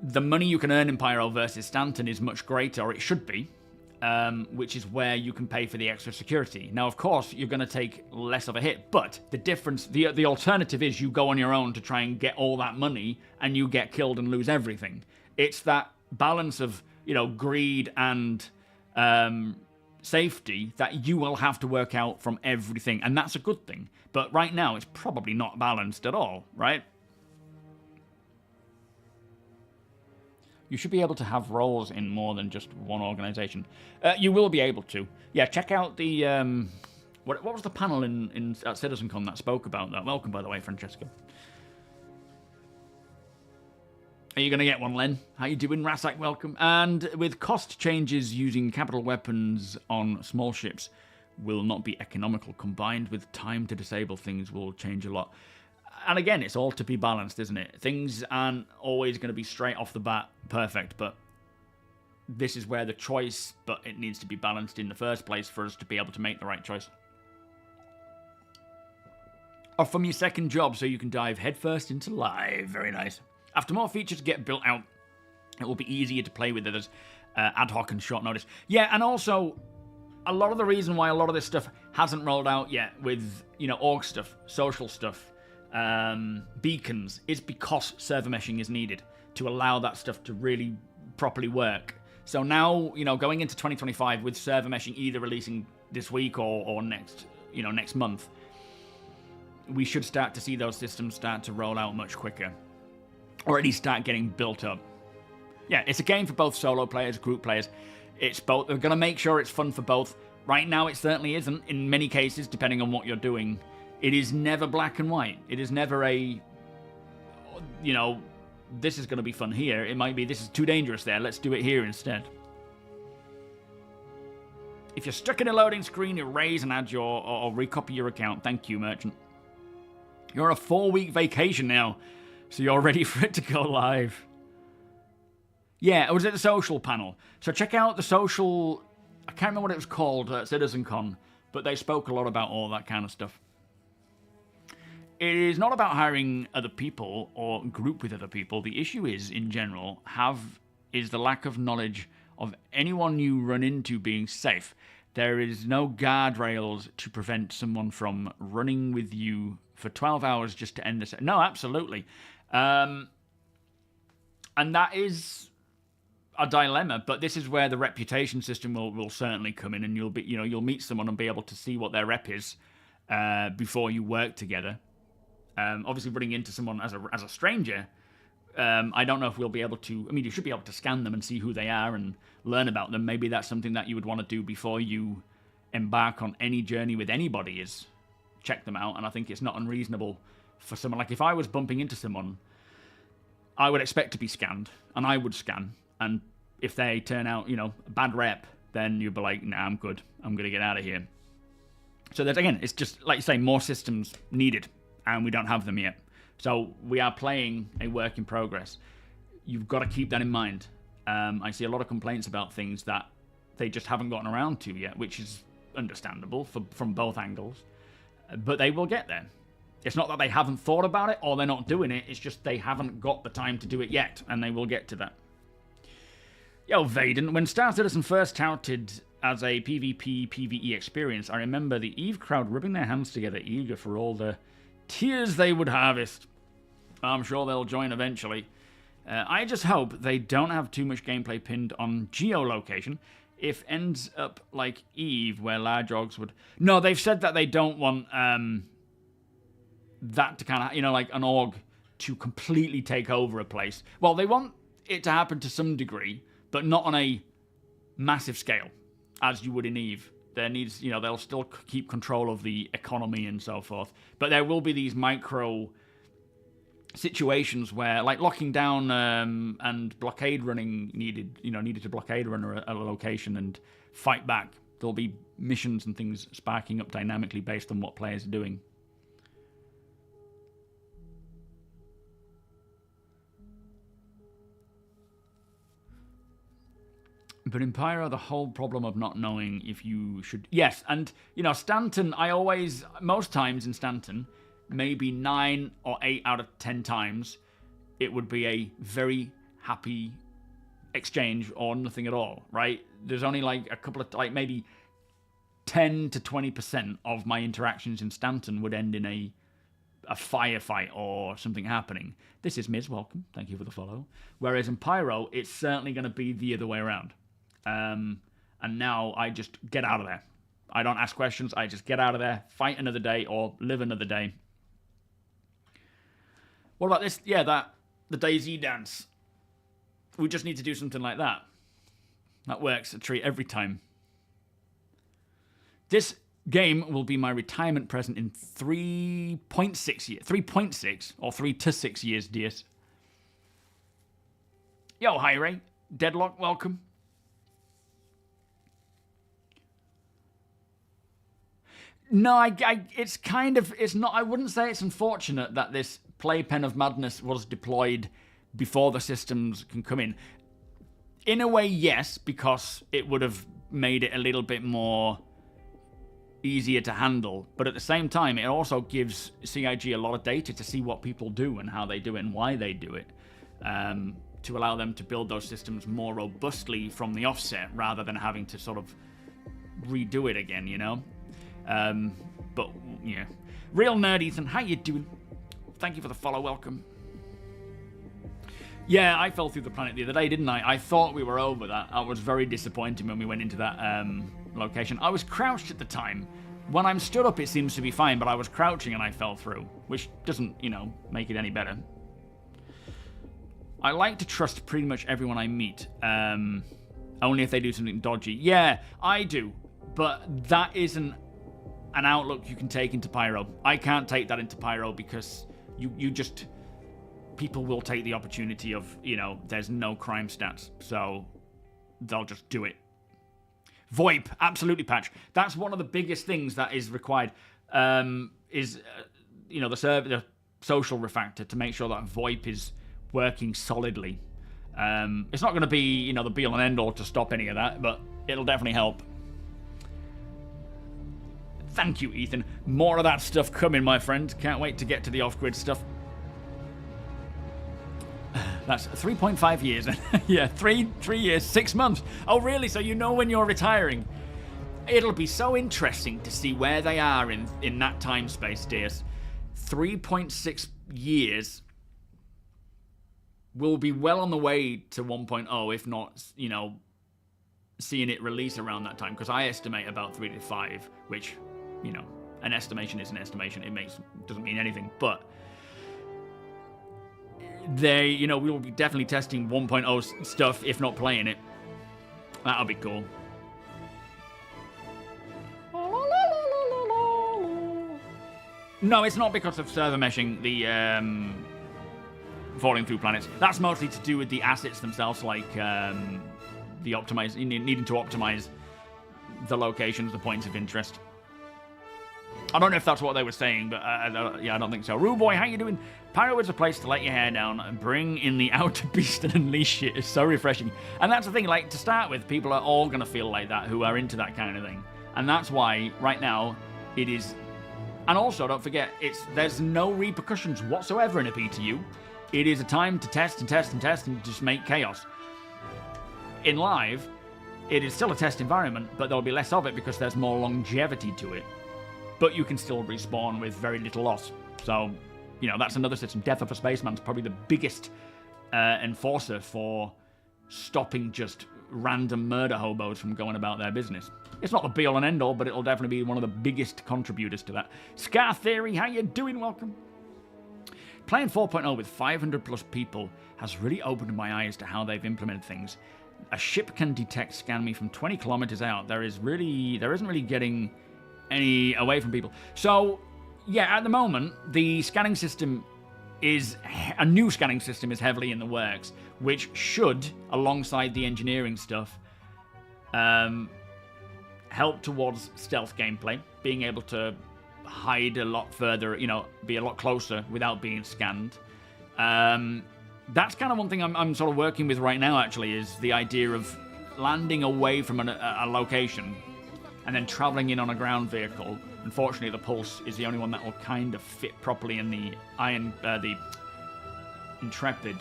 the money you can earn in Pyro versus Stanton is much greater, or it should be. Which is where you can pay for the extra security. Now, of course, you're going to take less of a hit, but the difference, the alternative is you go on your own to try and get all that money, and you get killed and lose everything. It's that balance of, greed and safety that you will have to work out from everything, and that's a good thing. But right now, it's probably not balanced at all, right? You should be able to have roles in more than just one organization. You will be able to. Yeah, check out the... what was the panel at CitizenCon that spoke about that? Welcome, by the way, Francesca. Are you going to get one, Len? How you doing, Rasak? Welcome. And with cost changes, using capital weapons on small ships will not be economical. Combined with time to disable things will change a lot. And again, it's all to be balanced, isn't it? Things aren't always going to be straight off the bat perfect, but this is where the choice, but it needs to be balanced in the first place for us to be able to make the right choice. Or from your second job so you can dive headfirst into live. Very nice. After more features get built out, it will be easier to play with others ad hoc and short notice. Yeah, and also, a lot of the reason why a lot of this stuff hasn't rolled out yet with, org stuff, social stuff, beacons, is because server meshing is needed to allow that stuff to really properly work. So now, going into 2025 with server meshing either releasing this week or next, next month, we should start to see those systems start to roll out much quicker, or at least start getting built up. Yeah, it's a game for both solo players, group players. It's both. We're going to make sure it's fun for both. Right now, it certainly isn't. In many cases, depending on what you're doing, it is never black and white. It is never a, this is going to be fun here. It might be this is too dangerous there. Let's do it here instead. If you're stuck in a loading screen, erase and add your or recopy your account. Thank you, merchant. You're on a 4-week vacation now, so you're ready for it to go live. Yeah, it was at the social panel. So check out the social... I can't remember what it was called, CitizenCon, but they spoke a lot about all that kind of stuff. It is not about hiring other people or group with other people. The issue is, in general, is the lack of knowledge of anyone you run into being safe. There is no guardrails to prevent someone from running with you for 12 hours just to end this. No, absolutely. And that is a dilemma, but this is where the reputation system will certainly come in, and you'll meet someone and be able to see what their rep is before you work together. Obviously, running into someone as a stranger, I don't know if we'll be able to... I mean, you should be able to scan them and see who they are and learn about them. Maybe that's something that you would want to do before you embark on any journey with anybody, is check them out. And I think it's not unreasonable for someone... Like, if I was bumping into someone, I would expect to be scanned, and I would scan. And if they turn out, a bad rep, then you'd be like, nah, I'm good. I'm going to get out of here. So that, again, it's just, like you say, more systems needed, and we don't have them yet. So we are playing a work in progress. You've got to keep that in mind. I see a lot of complaints about things that they just haven't gotten around to yet, which is understandable from both angles. But they will get there. It's not that they haven't thought about it or they're not doing it. It's just they haven't got the time to do it yet, and they will get to that. Yo, Vaden, when Star Citizen first touted as a PvP, PvE experience, I remember the EVE crowd rubbing their hands together, eager for all the tears they would harvest. I'm sure they'll join eventually. I just hope they don't have too much gameplay pinned on geolocation. If ends up like EVE, where large orgs would... No, they've said that they don't want that to kind of, like an org to completely take over a place. Well, they want it to happen to some degree, but not on a massive scale, as you would in EVE. There needs, they'll still keep control of the economy and so forth. But there will be these micro situations where, like locking down and blockade running needed to blockade run a location and fight back. There'll be missions and things sparking up dynamically based on what players are doing. But in Pyro, the whole problem of not knowing if you should... Yes, and, Stanton, most times in Stanton, maybe 9 or 8 out of 10 times, it would be a very happy exchange or nothing at all, right? There's only, a couple of... maybe 10 to 20% of my interactions in Stanton would end in a firefight or something happening. This is Miz, welcome. Thank you for the follow. Whereas in Pyro, it's certainly going to be the other way around. And now I just get out of there. I don't ask questions. I just get out of there, fight another day, or live another day. What about this? Yeah, the DayZ dance. We just need to do something like that. That works a treat every time. This game will be my retirement present in 3.6 years. 3.6 or 3 to 6 years, dears. Yo, hi Ray. Deadlock, welcome. No, it's not, I wouldn't say it's unfortunate that this playpen of madness was deployed before the systems can come in. In a way, yes, because it would have made it a little bit more easier to handle. But at the same time, it also gives CIG a lot of data to see what people do and how they do it and why they do it. To allow them to build those systems more robustly from the offset rather than having to sort of redo it again, But, yeah. Real Nerd Ethan, how you doing? Thank you for the follow, welcome. Yeah, I fell through the planet the other day, didn't I? I thought we were over that. I was very disappointed when we went into that location. I was crouched at the time. When I'm stood up, it seems to be fine, but I was crouching and I fell through, which doesn't, make it any better. I like to trust pretty much everyone I meet, only if they do something dodgy. Yeah, I do, but that isn't an outlook you can take into Pyro. I can't take that into Pyro because you just... people will take the opportunity of, you know, there's no crime stats, so they'll just do it. VoIP, absolutely, patch. That's one of the biggest things that is required, you know, the social refactor to make sure that VoIP is working solidly. It's not going to be, you know, the be-all and end-all to stop any of that, but it'll definitely help. Thank you, Ethan. More of that stuff coming, my friend. Can't wait to get to the off-grid stuff. That's 3.5 years. Yeah, 3 years, 6 months. Oh, really? So you know when you're retiring? It'll be so interesting to see where they are in that time space, dears. 3.6 years. We'll be well on the way to 1.0, if not, you know, seeing it release around that time. Because I estimate about 3 to 5, which, you know, an estimation is an estimation. It doesn't mean anything, but they, you know, we will be definitely testing 1.0 stuff, if not playing it. That'll be cool. No, it's not because of server meshing, the falling through planets. That's mostly to do with the assets themselves, like the needing to optimize the locations, the points of interest. I don't know if that's what they were saying, but yeah, I don't think so. Rue Boy, how you doing? Pyro is a place to let your hair down and bring in the outer beast and unleash it. It's so refreshing. And that's the thing, like, to start with, people are all going to feel like that who are into that kind of thing. And that's why, right now, it is... And also, don't forget, there's no repercussions whatsoever in a PTU. It is a time to test and test and test and just make chaos. In live, it is still a test environment, but there'll be less of it because there's more longevity to it. But you can still respawn with very little loss. So, you know, that's another system. Death of a Spaceman's probably the biggest enforcer for stopping just random murder hobos from going about their business. It's not the be-all and end-all, but it'll definitely be one of the biggest contributors to that. Scar Theory, how you doing? Welcome. Playing 4.0 with 500 plus people has really opened my eyes to how they've implemented things. A ship can detect scan me from 20 kilometers out. There isn't really getting any away from people. So, yeah, at the moment, the scanning system is... A new scanning system is heavily in the works, which should, alongside the engineering stuff, help towards stealth gameplay, being able to hide a lot further, you know, be a lot closer without being scanned. That's kind of one thing I'm sort of working with right now, actually, is the idea of landing away from a location and then traveling in on a ground vehicle. Unfortunately, the Pulse is the only one that will kind of fit properly in the the Intrepid,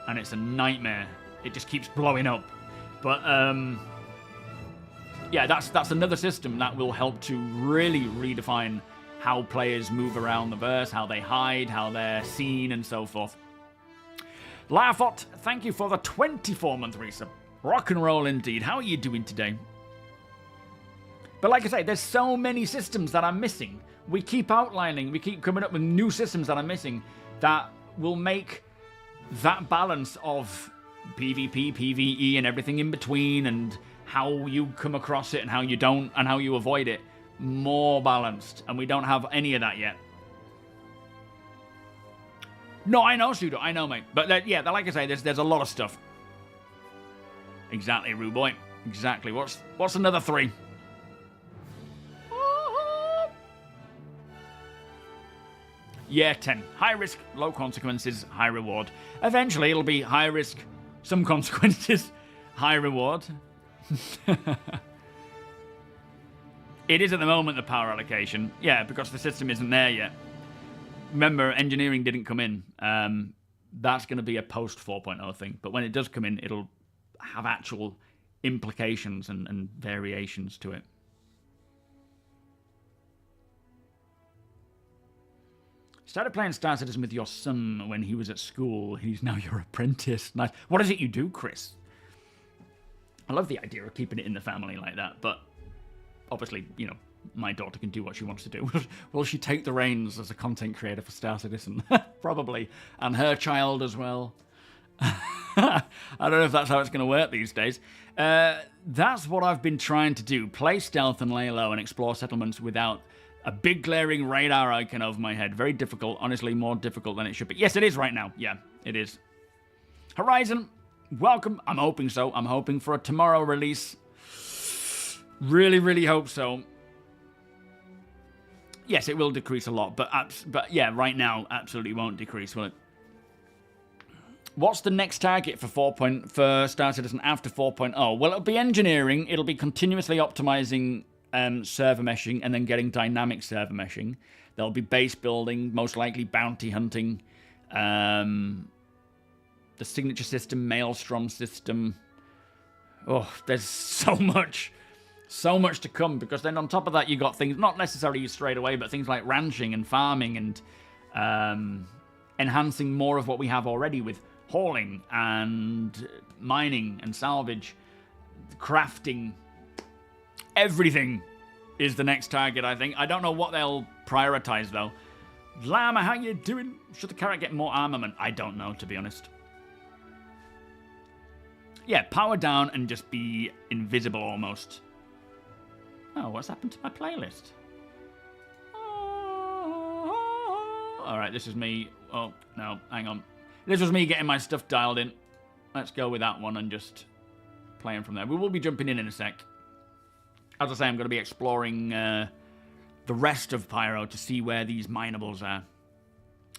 and it's a nightmare. It just keeps blowing up. But yeah, that's another system that will help to really redefine how players move around the verse, how they hide, how they're seen, and so forth. Laughat, thank you for the 24-month resub. Rock and roll indeed. How are you doing today? But like I say, there's so many systems that are missing. We keep outlining, we keep coming up with new systems that are missing that will make that balance of PvP, PvE, and everything in between, and how you come across it and how you don't, and how you avoid it, more balanced. And we don't have any of that yet. No, I know, Sudo. I know, mate. But yeah, like I say, there's a lot of stuff. Exactly, Rue Boy. Exactly. What's another 3? Yeah, 10. High risk, low consequences, high reward. Eventually, it'll be high risk, some consequences, high reward. It is at the moment the power allocation. Yeah, because the system isn't there yet. Remember, engineering didn't come in. That's going to be a post 4.0 thing. But when it does come in, it'll have actual implications and variations to it. Started playing StarCitizen with your son when he was at school. He's now your apprentice. Nice. What is it you do, Chris? I love the idea of keeping it in the family like that, but obviously, you know, my daughter can do what she wants to do. Will she take the reins as a content creator for StarCitizen? Probably. And her child as well. I don't know if that's how it's going to work these days. That's what I've been trying to do. Play stealth and lay low and explore settlements without A big glaring radar icon over my head. Very difficult. Honestly, more difficult than it should be. Yes, it is right now. Yeah, it is. Horizon, welcome. I'm hoping so. I'm hoping for a tomorrow release. Really, really hope so. Yes, it will decrease a lot, but yeah, right now, absolutely won't decrease, will it? What's the next target for for Star Citizen after 4.0? Well, it'll be engineering. It'll be continuously optimizing server meshing and then getting dynamic server meshing. There'll be base building, most likely bounty hunting, the signature system, maelstrom system. Oh, there's so much to come, because then on top of that you got things, not necessarily straight away, but things like ranching and farming and enhancing more of what we have already with hauling and mining and salvage, crafting. Everything is the next target, I think. I don't know what they'll prioritize, though. Llama, how you doing? Should the carrot get more armament? I don't know, to be honest. Yeah, power down and just be invisible almost. Oh, what's happened to my playlist? Alright, this is me. Oh, no, hang on. This was me getting my stuff dialed in. Let's go with that one and just playing from there. We will be jumping in a sec. As I say, I'm going to be exploring the rest of Pyro to see where these minables are.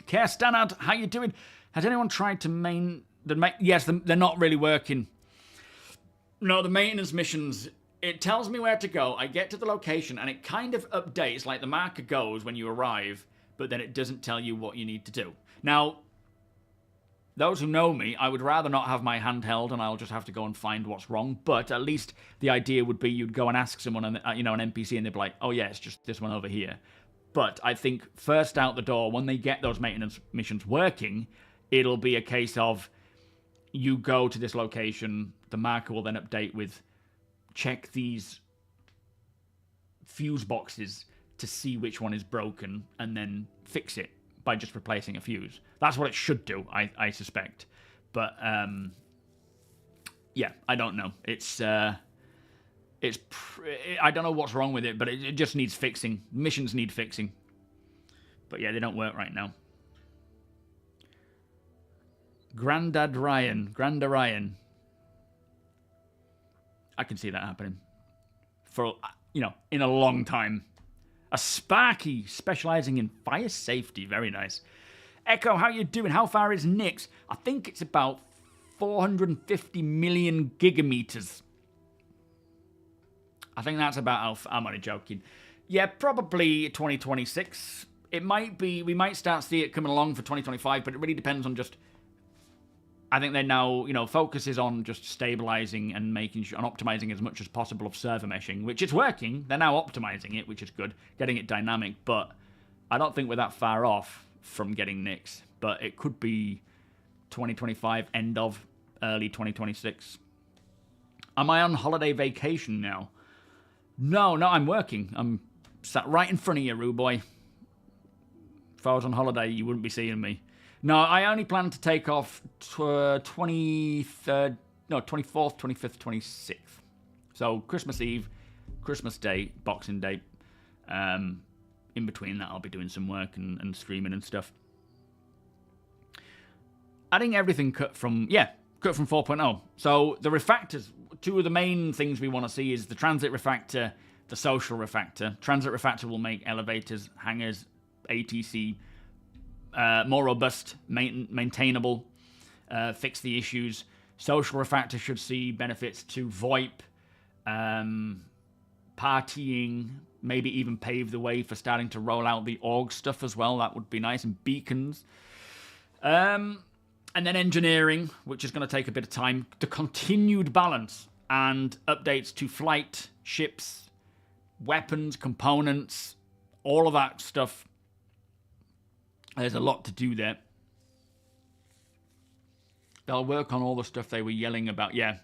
Care Stanad, how you doing? Has anyone tried to yes, they're not really working. No, the maintenance missions, it tells me where to go. I get to the location and it kind of updates, like the marker goes when you arrive, but then it doesn't tell you what you need to do. Now, those who know me, I would rather not have my hand held and I'll just have to go and find what's wrong. But at least the idea would be you'd go and ask someone, an NPC, and they'd be like, oh yeah, it's just this one over here. But I think first out the door, when they get those maintenance missions working, it'll be a case of you go to this location, the marker will then update with check these fuse boxes to see which one is broken and then fix it by just replacing a fuse. That's what it should do, I suspect. But, yeah, I don't know. I don't know what's wrong with it, but it just needs fixing. Missions need fixing. But yeah, they don't work right now. Grandad Ryan. I can see that happening. For, in a long time. A Sparky, specializing in fire safety. Very nice. Echo, how you doing? How far is Nyx? I think it's about 450 million gigameters. I think that's about how... I'm only joking. Yeah, probably 2026. It might be... We might start to see it coming along for 2025, but it really depends on just... I think they're now, focus is on just stabilizing and making sure, and optimizing as much as possible of server meshing, which is working. They're now optimizing it, which is good, getting it dynamic, but I don't think we're that far off from getting Nyx, but it could be 2025, end of, early 2026. Am I on holiday vacation now? No, I'm working. I'm sat right in front of you, Roo Boy. If I was on holiday, you wouldn't be seeing me. No, I only plan to take off 24th, 25th, 26th. So Christmas Eve, Christmas Day, Boxing Day. In between that, I'll be doing some work and streaming and stuff. Adding everything cut from 4.0. So the refactors, two of the main things we want to see is the transit refactor, the social refactor. Transit refactor will make elevators, hangars, ATC more robust, maintainable, fix the issues. Social refactor should see benefits to VoIP, partying, maybe even pave the way for starting to roll out the org stuff as well. That would be nice. And beacons. And then engineering, which is going to take a bit of time. The continued balance and updates to flight, ships, weapons, components, all of that stuff. There's a lot to do there. They'll work on all the stuff they were yelling about. Yeah.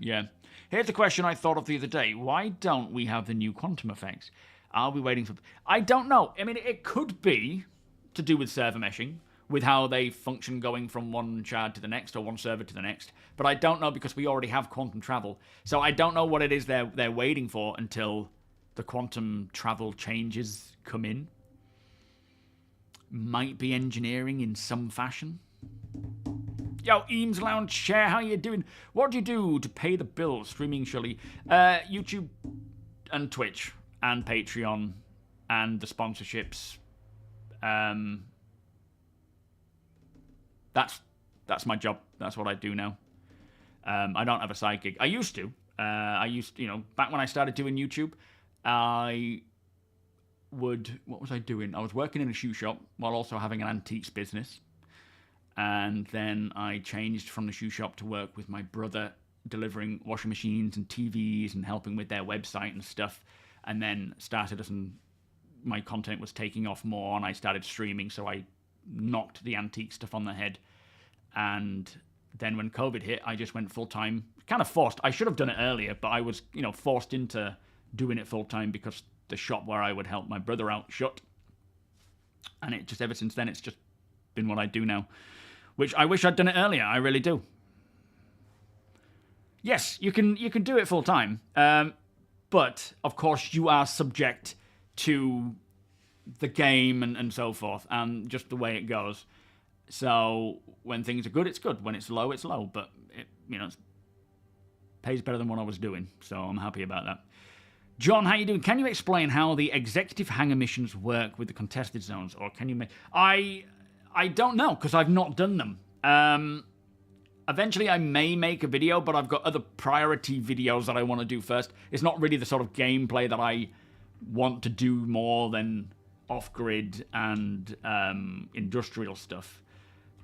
Here's a question I thought of the other day. Why don't we have the new quantum effects? Are we waiting for... I don't know. I mean, it could be to do with server meshing, with how they function going from one shard to the next or one server to the next. But I don't know because we already have quantum travel. So I don't know what it is they're waiting for until the quantum travel changes come in. might be engineering in some fashion. Yo, Eames Lounge Chair, how you doing? What do you do to pay the bills? Streaming, surely. YouTube and Twitch and Patreon and the sponsorships. That's my job. That's what I do now. I don't have a side gig. I used to. Back when I started doing YouTube, what was I doing? I was working in a shoe shop while also having an antiques business. And then I changed from the shoe shop to work with my brother, delivering washing machines and TVs and helping with their website and stuff. And then started as my content was taking off more, and I started streaming, so I knocked the antique stuff on the head. And then when COVID hit, I just went full-time. Kind of forced. I should have done it earlier, but I was, forced into doing it full-time because the shop where I would help my brother out shut. And it just, ever since then, it's just been what I do now. Which I wish I'd done it earlier. I really do. Yes, you can do it full-time. But, of course, you are subject to the game and so forth, and just the way it goes. So when things are good, it's good. When it's low, it's low. But it pays better than what I was doing, so I'm happy about that. John, how you doing? Can you explain how the executive hangar missions work with the contested zones, or can you make? I don't know because I've not done them. Eventually, I may make a video, but I've got other priority videos that I want to do first. It's not really the sort of gameplay that I want to do more than off-grid and industrial stuff.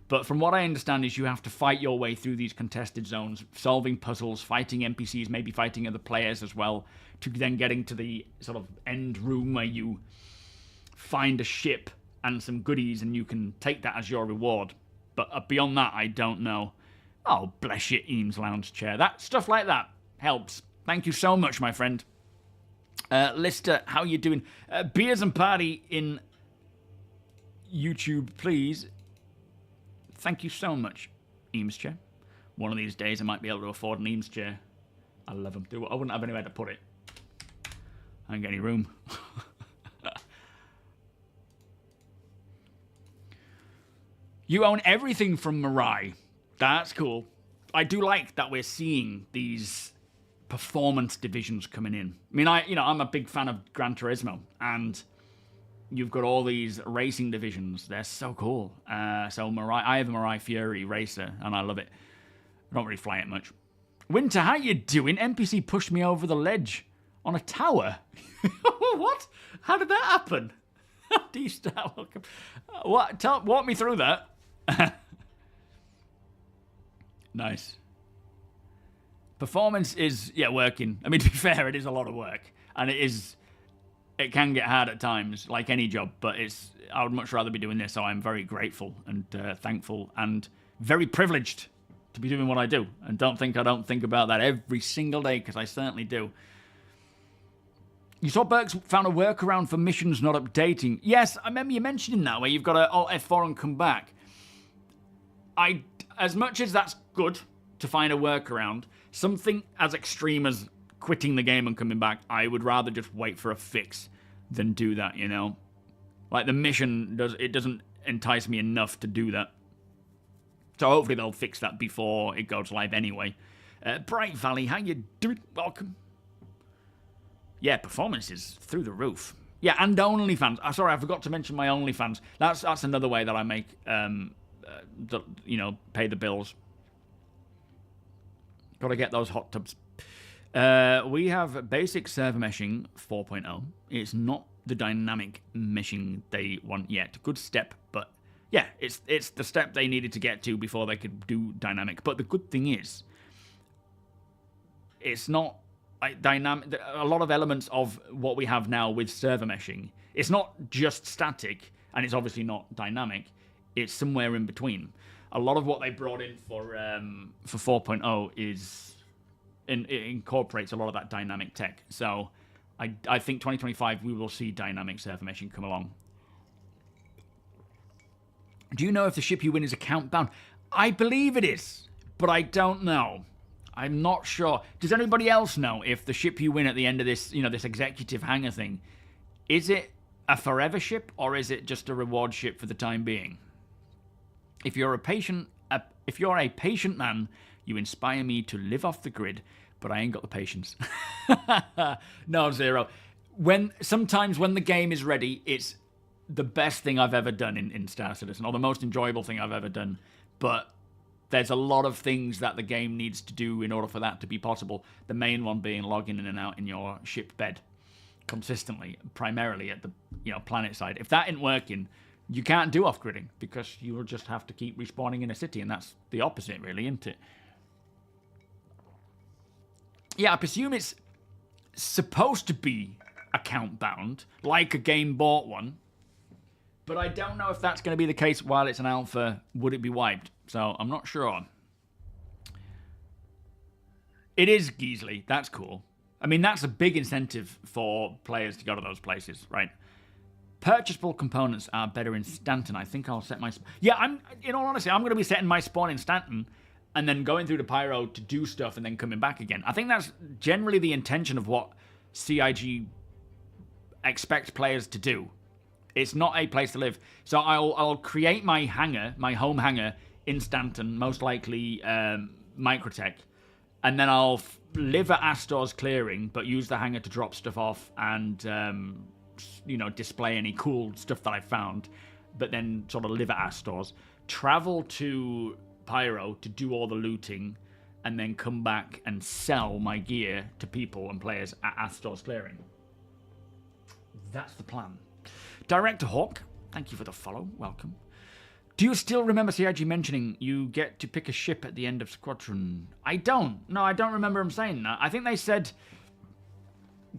But from what I understand is you have to fight your way through these contested zones, solving puzzles, fighting NPCs, maybe fighting other players as well, to then getting to the sort of end room where you find a ship and some goodies and you can take that as your reward. But beyond that, I don't know. Oh, bless you, Eames Lounge Chair. That stuff like that helps. Thank you so much, my friend. Lister, how you doing? Beers and party in YouTube, please. Thank you so much, Eames Chair. One of these days I might be able to afford an Eames Chair. I love them. I wouldn't have anywhere to put it. I ain't got any room. You own everything from Mirai. That's cool. I do like that we're seeing these performance divisions coming in. I mean, I'm a big fan of Gran Turismo, and you've got all these racing divisions. They're so cool. So Mirai, I have a Mirai Fury racer, and I love it. I don't really fly it much. Winter, how you doing? NPC pushed me over the ledge on a tower. What? How did that happen? D-Star, welcome. What? Walk me through that. Nice. Performance is, working. I mean, to be fair, it is a lot of work. And it can get hard at times, like any job, but I would much rather be doing this, so I'm very grateful and thankful and very privileged to be doing what I do. And don't think I don't think about that every single day, because I certainly do. You saw Burks found a workaround for missions not updating. Yes, I remember you mentioning that, where you've got to Alt F4 and come back. As much as that's good to find a workaround, something as extreme as quitting the game and coming back, I would rather just wait for a fix than do that, Like, the mission, doesn't entice me enough to do that. So hopefully they'll fix that before it goes live anyway. Bright Valley, how you doing? Welcome. Yeah, performance is through the roof. Yeah, and OnlyFans. Sorry, I forgot to mention my OnlyFans. That's another way that I make, pay the bills. Got to get those hot tubs. We have basic server meshing 4.0. It's not the dynamic meshing they want yet. Good step, but yeah, it's the step they needed to get to before they could do dynamic. But the good thing is, it's not dynamic. A lot of elements of what we have now with server meshing, it's not just static, and it's obviously not dynamic. It's somewhere in between. A lot of what they brought in for 4.0 is it incorporates a lot of that dynamic tech. So I think 2025 we will see dynamic server meshing come along. Do you know if the ship you win is account bound? I believe it is, but I don't know. I'm not sure. Does anybody else know if the ship you win at the end of this, this executive hangar thing, is it a forever ship, or is it just a reward ship for the time being? If you're a patient man, you inspire me to live off the grid, but I ain't got the patience. No, Zero. Sometimes when the game is ready, it's the best thing I've ever done in Star Citizen, or the most enjoyable thing I've ever done. But there's a lot of things that the game needs to do in order for that to be possible. The main one being logging in and out in your ship bed consistently, primarily at the planet side. If that ain't working, you can't do off-gridding, because you will just have to keep respawning in a city, and that's the opposite, really, isn't it? Yeah, I presume it's supposed to be account-bound, like a game bought one, but I don't know if that's going to be the case while it's an alpha. Would it be wiped? So I'm not sure. It is Geasley. That's cool. I mean, that's a big incentive for players to go to those places, right? Purchasable components are better in Stanton. I think I'll set my... Yeah, in all honesty, I'm going to be setting my spawn in Stanton and then going through to Pyro to do stuff and then coming back again. I think that's generally the intention of what CIG expects players to do. It's not a place to live. So I'll create my hangar, my home hangar in Stanton, most likely Microtech, and then I'll live at Astor's clearing, but use the hangar to drop stuff off and display any cool stuff that I found, but then sort of live at Astor's, travel to Pyro to do all the looting, and then come back and sell my gear to people and players at Astor's clearing. That's the plan. Director Hawk, thank you for the follow. Welcome. Do you still remember CIG mentioning you get to pick a ship at the end of Squadron? I don't. No, I don't remember them saying that. I think they said,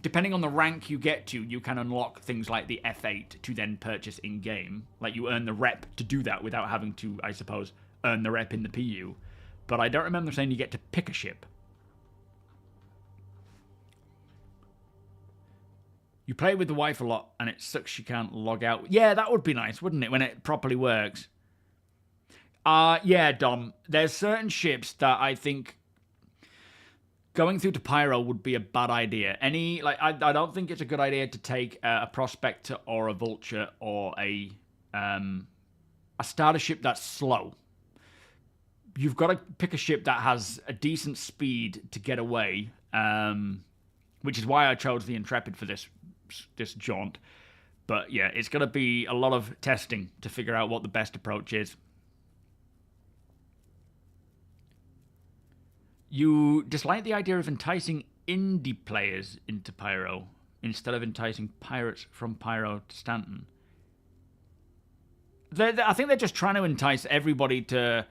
depending on the rank you get to, you can unlock things like the F8 to then purchase in-game. Like, you earn the rep to do that without having to, I suppose, earn the rep in the PU. But I don't remember saying you get to pick a ship. You play with the wife a lot, and it sucks she can't log out. Yeah, that would be nice, wouldn't it, when it properly works? Yeah, Dom. There's certain ships that I think going through to Pyro would be a bad idea. I don't think it's a good idea to take a Prospector or a Vulture or a starter ship that's slow. You've got to pick a ship that has a decent speed to get away, which is why I chose the Intrepid for this jaunt. But yeah, it's going to be a lot of testing to figure out what the best approach is. You dislike the idea of enticing indie players into Pyro instead of enticing pirates from Pyro to Stanton. I think they're just trying to entice everybody to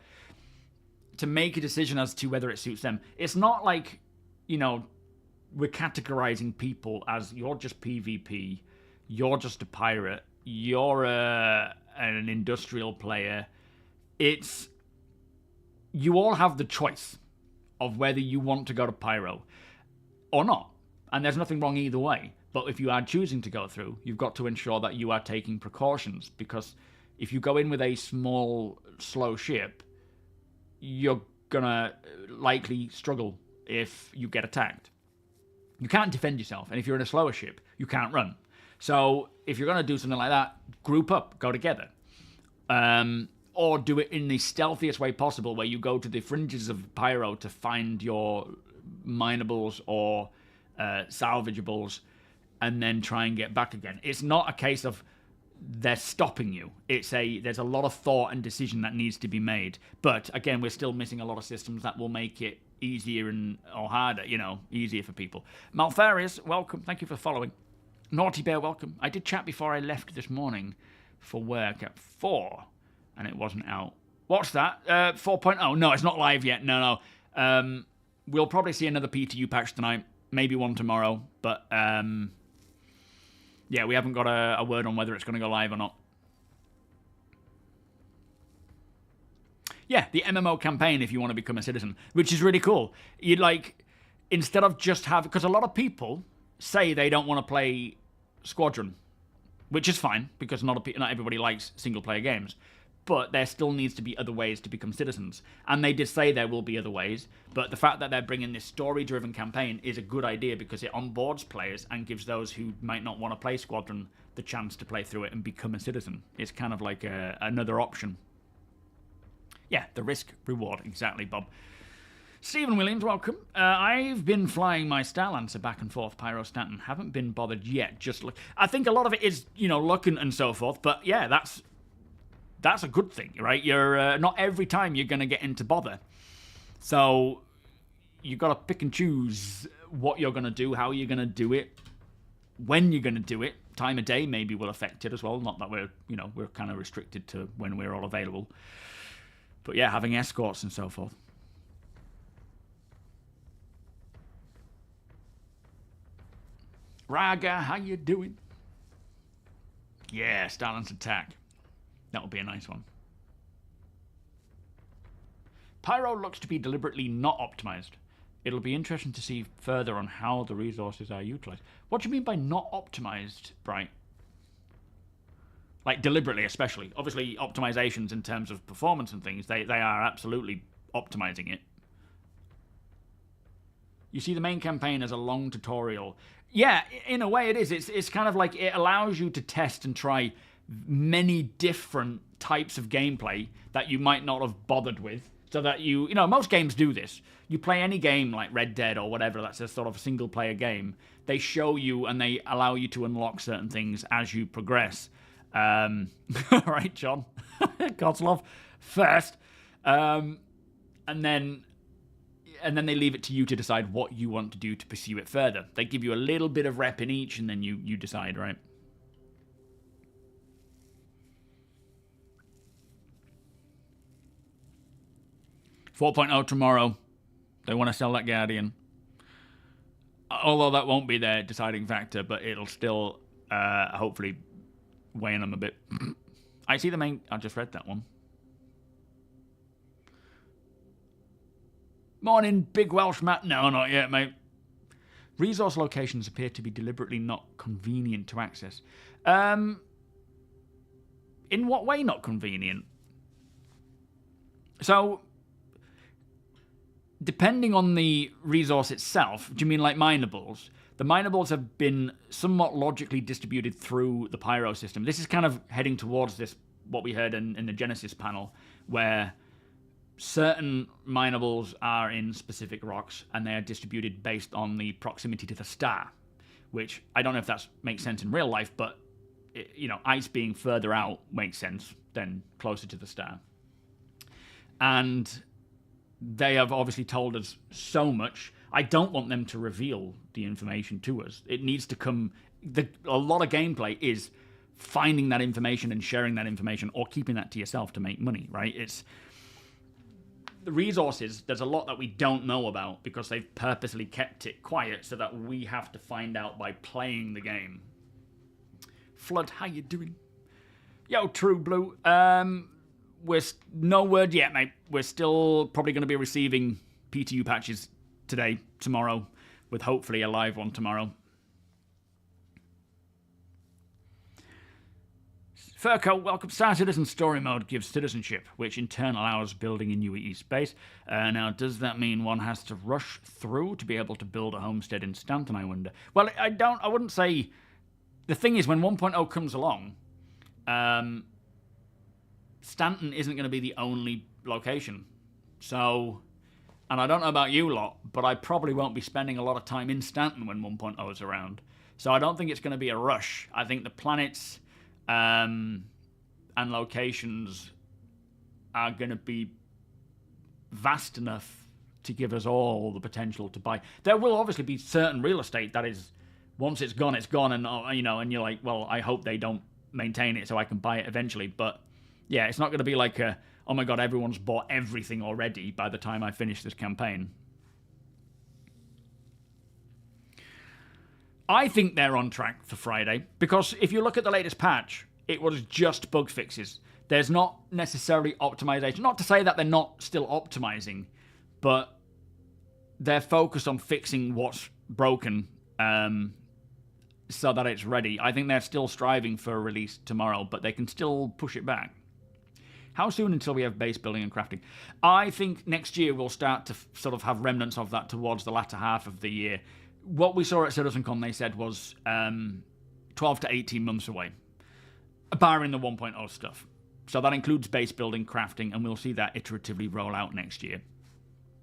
make a decision as to whether it suits them. It's not like, we're categorizing people as you're just PvP, you're just a pirate, you're an industrial player. It's, you all have the choice of whether you want to go to Pyro or not. And there's nothing wrong either way. But if you are choosing to go through, you've got to ensure that you are taking precautions, because if you go in with a small, slow ship, you're gonna likely struggle if you get attacked. You can't defend yourself, and if you're in a slower ship, you can't run. So if you're gonna do something like that, group up, go together. Or do it in the stealthiest way possible, where you go to the fringes of Pyro to find your minables or salvageables, and then try and get back again. It's not a case of they're stopping you. There's a lot of thought and decision that needs to be made. But again, we're still missing a lot of systems that will make it easier or harder, easier for people. Malfarius, welcome. Thank you for following. Naughty Bear, welcome. I did chat before I left this morning for work at 4, and it wasn't out. What's that? 4.0? No, it's not live yet. No. We'll probably see another PTU patch tonight, maybe one tomorrow, but yeah, we haven't got a word on whether it's going to go live or not. Yeah, the MMO campaign if you want to become a citizen, which is really cool. You'd instead of just because a lot of people say they don't want to play Squadron, which is fine, because not everybody likes single-player games. But there still needs to be other ways to become citizens. And they did say there will be other ways, but the fact that they're bringing this story-driven campaign is a good idea, because it onboards players and gives those who might not want to play Squadron the chance to play through it and become a citizen. It's kind of like another option. Yeah, the risk reward, exactly, Bob. Stephen Williams, welcome. I've been flying my Starlancer back and forth, Pyro Stanton. Haven't been bothered yet. Just look. I think a lot of it is, luck and so forth. But yeah, that's a good thing, right? You're not every time you're going to get into bother. So you got to pick and choose what you're going to do, how you're going to do it, when you're going to do it. Time of day maybe will affect it as well. Not that we're kind of restricted to when we're all available. But yeah, having escorts and so forth. Raga, how you doing? Yeah, Starland's attack. That would be a nice one. Pyro looks to be deliberately not optimized. It'll be interesting to see further on how the resources are utilized. What do you mean by not optimized, Bright? Like deliberately, especially. Obviously, optimizations in terms of performance and things, they are absolutely optimizing it. You see the main campaign as a long tutorial. Yeah, in a way it is. It's kind of like it allows you to test and try many different types of gameplay that you might not have bothered with. So that most games do this. You play any game like Red Dead or whatever, that's a sort of single player game. They show you and they allow you to unlock certain things as you progress. Right, John? God's love first. And then they leave it to you to decide what you want to do to pursue it further. They give you a little bit of rep in each, and then you decide, right? .4 tomorrow. They want to sell that Guardian. Although that won't be their deciding factor, but it'll still hopefully weigh on them a bit. I see the main... I just read that one. Morning, Big Welsh Matt. No, not yet, mate. Resource locations appear to be deliberately not convenient to access. In what way not convenient? So, depending on the resource itself, do you mean like minables? The minables have been somewhat logically distributed through the Pyro system. This is kind of heading towards this, what we heard in the Genesis panel, where certain minables are in specific rocks, and they are distributed based on the proximity to the star, which I don't know if that makes sense in real life, but ice being further out makes sense than closer to the star. And they have obviously told us so much. I don't want them to reveal the information to us. It needs to come... a lot of gameplay is finding that information and sharing that information, or keeping that to yourself to make money, right? It's... the resources, there's a lot that we don't know about because they've purposely kept it quiet so that we have to find out by playing the game. Flood, how you doing? Yo, True Blue. We're no word yet, mate. We're still probably going to be receiving PTU patches today, tomorrow, with hopefully a live one tomorrow. Furco, welcome. Star Citizen Story Mode gives citizenship, which in turn allows building in UEE space. Now, does that mean one has to rush through to be able to build a homestead in Stanton, I wonder? Well, I wouldn't say... The thing is, when 1.0 comes along, Stanton isn't going to be the only location. So, and I don't know about you lot, but I probably won't be spending a lot of time in Stanton when 1.0 is around. So I don't think it's going to be a rush. I think the planets... and locations are going to be vast enough to give us all the potential to buy. There will obviously be certain real estate that is, once it's gone, and and you're like, well, I hope they don't maintain it so I can buy it eventually. But yeah, it's not going to be like oh my god, everyone's bought everything already by the time I finish this campaign. I think they're on track for Friday, because if you look at the latest patch, it was just bug fixes. There's not necessarily optimization. Not to say that they're not still optimizing, but they're focused on fixing what's broken so that it's ready. I think they're still striving for a release tomorrow, but they can still push it back. How soon until we have base building and crafting? I think next year we'll start to sort of have remnants of that towards the latter half of the year. What we saw at CitizenCon, they said, was 20 12 to 18 months away, barring the 1.0 stuff. So that includes base building, crafting, and we'll see that iteratively roll out next year.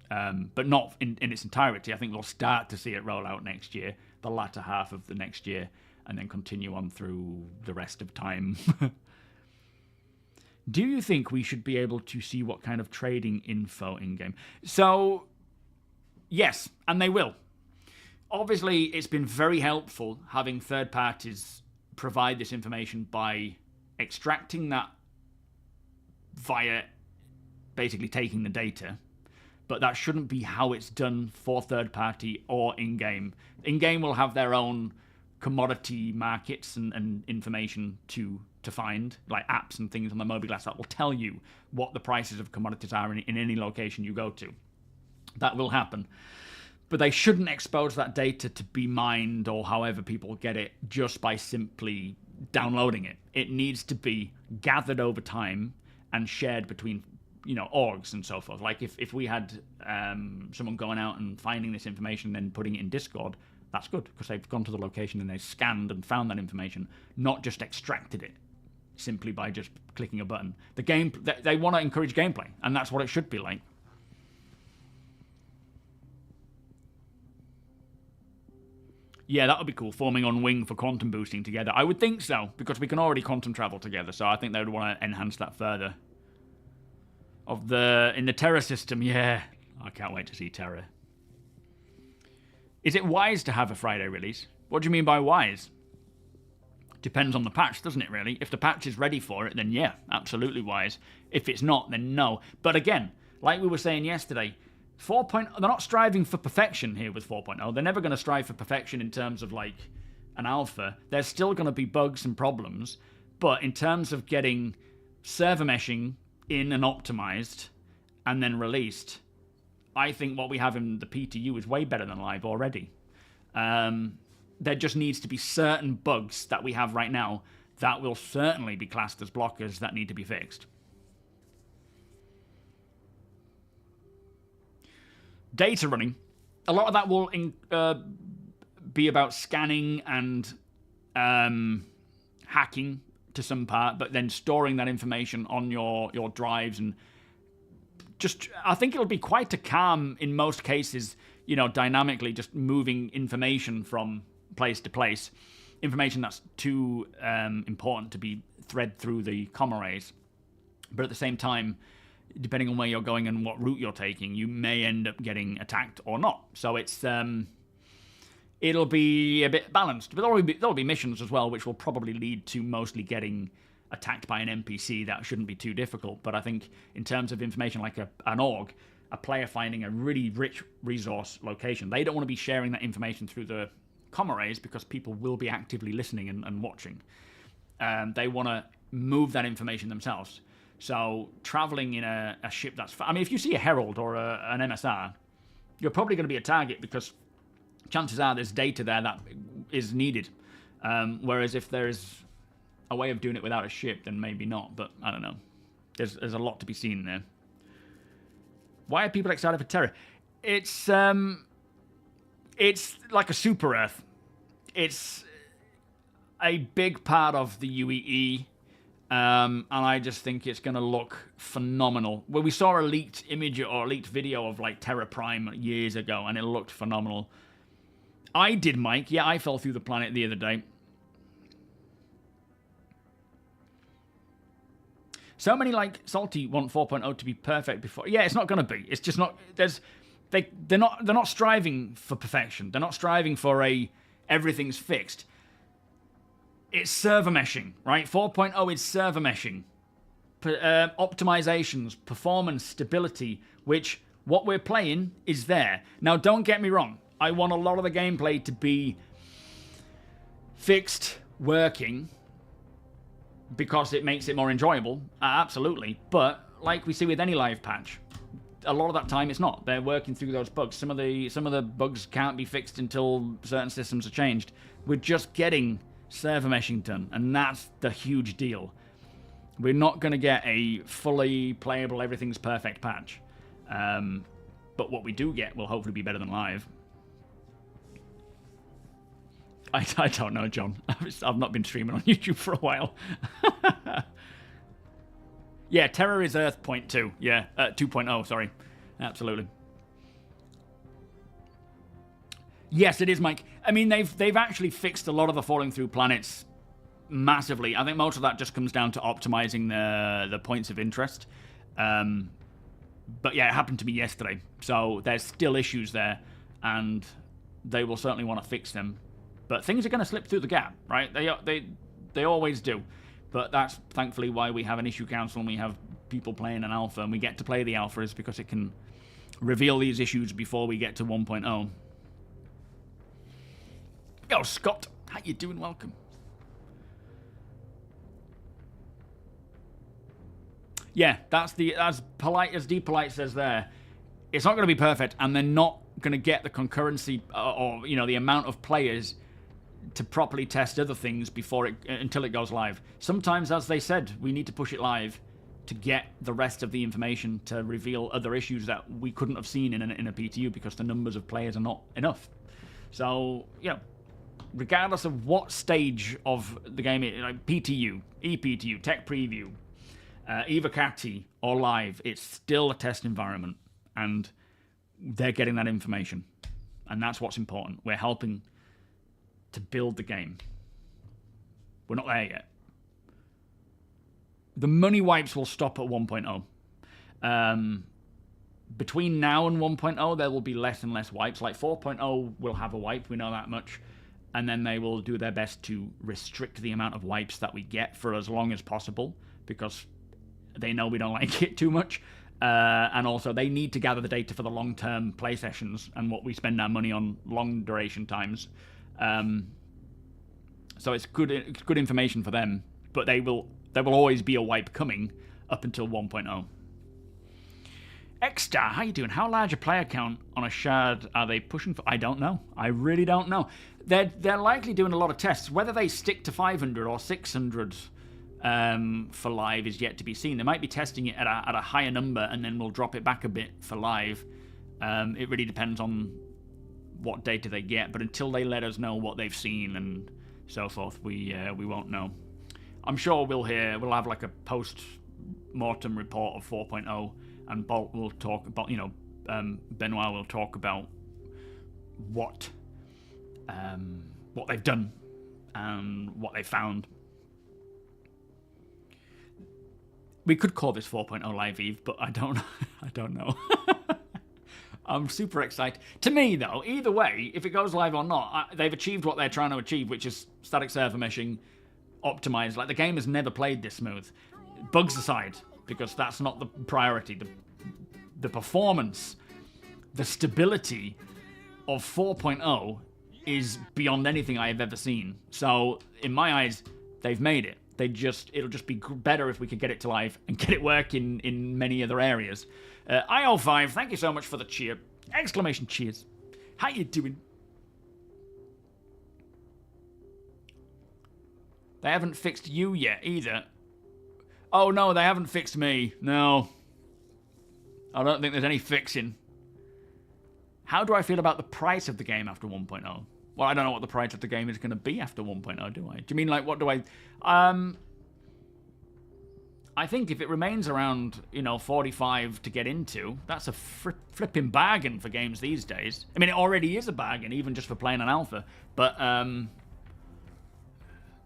But not in its entirety. I think we'll start to see it roll out next year, the latter half of the next year, and then continue on through the rest of time. Do you think we should be able to see what kind of trading info in-game? So, yes, and they will. Obviously, it's been very helpful having third parties provide this information by extracting that via basically taking the data. But that shouldn't be how it's done for third party or in-game. In-game will have their own commodity markets and information to find, like apps and things on the MobiGlass that will tell you what the prices of commodities are in any location you go to. That will happen. But they shouldn't expose that data to be mined or however people get it just by simply downloading it. It needs to be gathered over time and shared between, orgs and so forth. Like if we had someone going out and finding this information and then putting it in Discord, that's good because they've gone to the location and they've scanned and found that information, not just extracted it simply by just clicking a button. The game, they want to encourage gameplay, and that's what it should be like. Yeah, that would be cool, forming on wing for quantum boosting together. I would think so, because we can already quantum travel together, so I think they would want to enhance that further. In the Terra system, yeah. I can't wait to see Terra. Is it wise to have a Friday release? What do you mean by wise? Depends on the patch, doesn't it, really? If the patch is ready for it, then yeah, absolutely wise. If it's not, then no. But again, like we were saying yesterday, 4.0, they're not striving for perfection here with 4.0. They're never going to strive for perfection in terms of, like, an alpha. There's still going to be bugs and problems. But in terms of getting server meshing in and optimized and then released, I think what we have in the PTU is way better than live already. There just needs to be certain bugs that we have right now that will certainly be classed as blockers that need to be fixed. Data running, a lot of that will be about scanning and hacking to some part, but then storing that information on your drives and just, I think it'll be quite a calm in most cases, dynamically just moving information from place to place, information that's too important to be thread through the comm arrays. But at the same time, depending on where you're going and what route you're taking, you may end up getting attacked or not. So it's it'll be a bit balanced. But there'll be missions as well, which will probably lead to mostly getting attacked by an NPC. That shouldn't be too difficult. But I think in terms of information like an org, a player finding a really rich resource location, they don't want to be sharing that information through the comm arrays because people will be actively listening and watching. They want to move that information themselves. So traveling in a ship that's... I mean, if you see a Herald or an MSR, you're probably going to be a target because chances are there's data there that is needed. Whereas if there's a way of doing it without a ship, then maybe not. But I don't know. There's a lot to be seen there. Why are people excited for Terra? It's like a super Earth. It's a big part of the UEE. And I just think it's going to look phenomenal. Well, we saw a leaked image or a leaked video of like Terra Prime years ago, and it looked phenomenal. I did, Mike. Yeah, I fell through the planet the other day. So many like Salty want 4.0 to be perfect before. Yeah, it's not going to be. It's just not. They're not striving for perfection. They're not striving for everything's fixed. It's server meshing, right? 4.0 is server meshing. Optimizations, performance, stability, which what we're playing is there. Now, don't get me wrong. I want a lot of the gameplay to be fixed, working, because it makes it more enjoyable. Absolutely. But like we see with any live patch, a lot of that time it's not. They're working through those bugs. Some of the bugs can't be fixed until certain systems are changed. We're just getting server meshing done, and that's the huge deal. We're not going to get a fully playable, everything's perfect patch. But what we do get will hopefully be better than live. I don't know, John. I've not been streaming on YouTube for a while. Yeah, Terror is Earth point 2. Yeah, 2.0, sorry. Absolutely. Yes, it is, Mike. I mean, they've actually fixed a lot of the falling through planets massively. I think most of that just comes down to optimizing the points of interest. But yeah, it happened to me yesterday. So there's still issues there, and they will certainly want to fix them. But things are going to slip through the gap, right? They always do. But that's thankfully why we have an issue council and we have people playing an alpha, and we get to play the alpha is because it can reveal these issues before we get to 1.0. Yo, Scott, how you doing? Welcome. Yeah, that's as polite as D Polite says there. It's not going to be perfect, and they're not going to get the concurrency or the amount of players to properly test other things until it goes live. Sometimes, as they said, we need to push it live to get the rest of the information to reveal other issues that we couldn't have seen in a PTU because the numbers of players are not enough. So, regardless of what stage of the game, like PTU, ePTU, Tech Preview, Evocati, or Live, it's still a test environment, and they're getting that information. And that's what's important. We're helping to build the game. We're not there yet. The money wipes will stop at 1.0. Between now and 1.0, there will be less and less wipes. Like 4.0 will have a wipe, we know that much. And then they will do their best to restrict the amount of wipes that we get for as long as possible, because they know we don't like it too much. And also, they need to gather the data for the long-term play sessions and what we spend our money on long duration times. So it's good information for them, but there will always be a wipe coming up until 1.0. X-Star, how you doing? How large a player count on a shard are they pushing for? I don't know. I really don't know. They're likely doing a lot of tests. Whether they stick to 500 or 600 for live is yet to be seen. They might be testing it at a higher number, and then we'll drop it back a bit for live. It really depends on what data they get, but until they let us know what they've seen and so forth, we won't know. I'm sure we'll have like a post-mortem report of 4.0, and Bolt will talk about, Benoit will talk about what they've done and what they found. We could call this 4.0 Live Eve, but I don't know. I'm super excited. To me, though, either way, if it goes live or not, they've achieved what they're trying to achieve, which is static server meshing, optimized. Like, the game has never played this smooth. Bugs aside, because that's not the priority. The performance, the stability of 4.0 is beyond anything I have ever seen. So, in my eyes, they've made it. It'll just be better if we could get it to live and get it working in many other areas. IO5, thank you so much for the cheer. Exclamation cheers. How you doing? They haven't fixed you yet either. Oh no, they haven't fixed me. No. I don't think there's any fixing. How do I feel about the price of the game after 1.0? Well, I don't know what the price of the game is going to be after 1.0, do I? Do you mean, like, what do I... I think if it remains around, 45 to get into, that's a flipping bargain for games these days. I mean, it already is a bargain, even just for playing an alpha. But,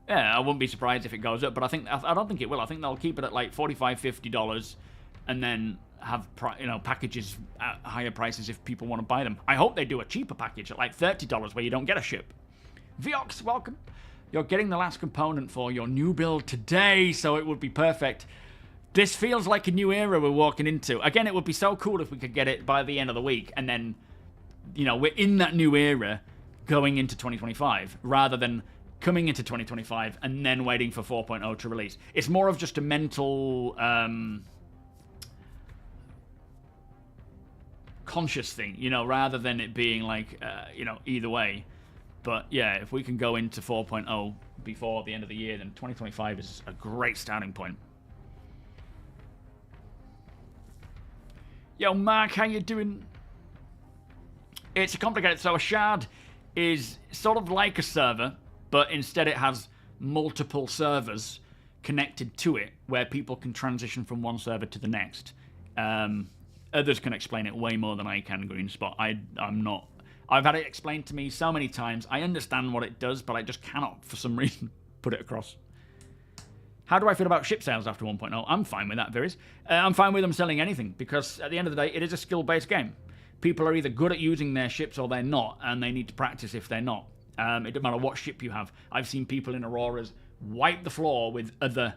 yeah, I wouldn't be surprised if it goes up. But I don't think it will. I think they'll keep it at, like, $45, $50, and then have, packages at higher prices if people want to buy them. I hope they do a cheaper package at, like, $30 where you don't get a ship. Viox, welcome. You're getting the last component for your new build today, so it would be perfect. This feels like a new era we're walking into. Again, it would be so cool if we could get it by the end of the week, and then, we're in that new era going into 2025, rather than coming into 2025 and then waiting for 4.0 to release. It's more of just a mental, conscious thing, rather than it being like, either way. But yeah, if we can go into 4.0 before the end of the year, then 2025 is a great starting point. Yo, Mark, how you doing? It's complicated. So a shard is sort of like a server, but instead it has multiple servers connected to it where people can transition from one server to the next. Others can explain it way more than I can, Greenspot. I'm not... I've had it explained to me so many times. I understand what it does, but I just cannot, for some reason, put it across. How do I feel about ship sales after 1.0? I'm fine with that, Viris. I'm fine with them selling anything, because at the end of the day, it is a skill-based game. People are either good at using their ships or they're not, and they need to practice if they're not. It doesn't matter what ship you have. I've seen people in Auroras wipe the floor with other,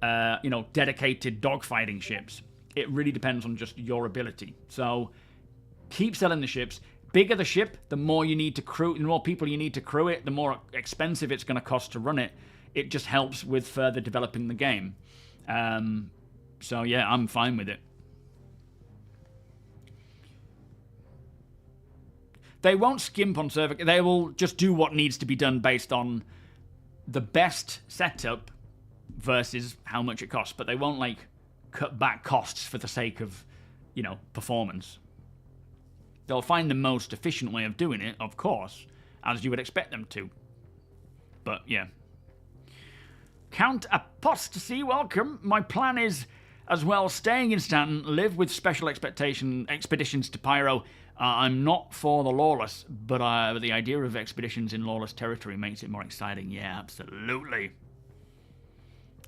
dedicated dogfighting ships. It really depends on just your ability. So, keep selling the ships. Bigger the ship, the more you need to crew, the more people you need to crew it, the more expensive it's going to cost to run it. It just helps with further developing the game. So yeah, I'm fine with it. They won't skimp on server. They will just do what needs to be done based on the best setup versus how much it costs. But they won't like cut back costs for the sake of, performance. They'll find the most efficient way of doing it, of course, as you would expect them to. But, yeah. Count Apostasy, welcome. My plan is, as well, staying in Stanton, live with special expeditions to Pyro. I'm not for the lawless, but the idea of expeditions in lawless territory makes it more exciting. Yeah, absolutely.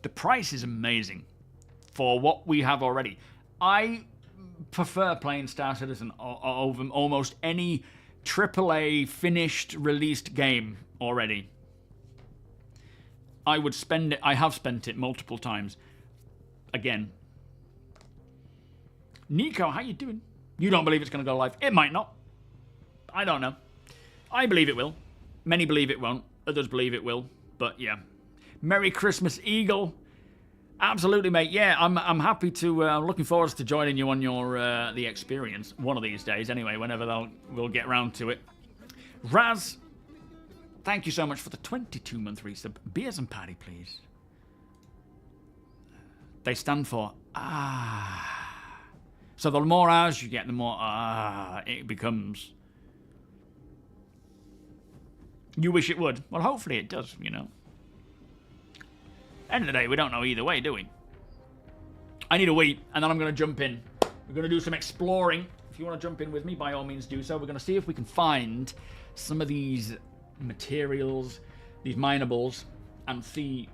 The price is amazing for what we have already. I prefer playing Star Citizen over almost any AAA finished released game already. I would spend it. I have spent it multiple times. Again, Nico, how you doing? You don't believe it's going to go live? It might not. I don't know. I believe it will. Many believe it won't. Others believe it will. But yeah, Merry Christmas, Eagle. Absolutely, mate. Yeah, I'm happy to. Looking forward to joining you on your the experience one of these days. Anyway, whenever we'll get round to it. Raz, thank you so much for the 22-month resub. Beers and Paddy, please. They stand for So the more hours you get, the more it becomes. You wish it would. Well, hopefully it does. End of the day, we don't know either way, do we? I need a wee, and then I'm going to jump in. We're going to do some exploring. If you want to jump in with me, by all means do so. We're going to see if we can find some of these materials, these minables, and see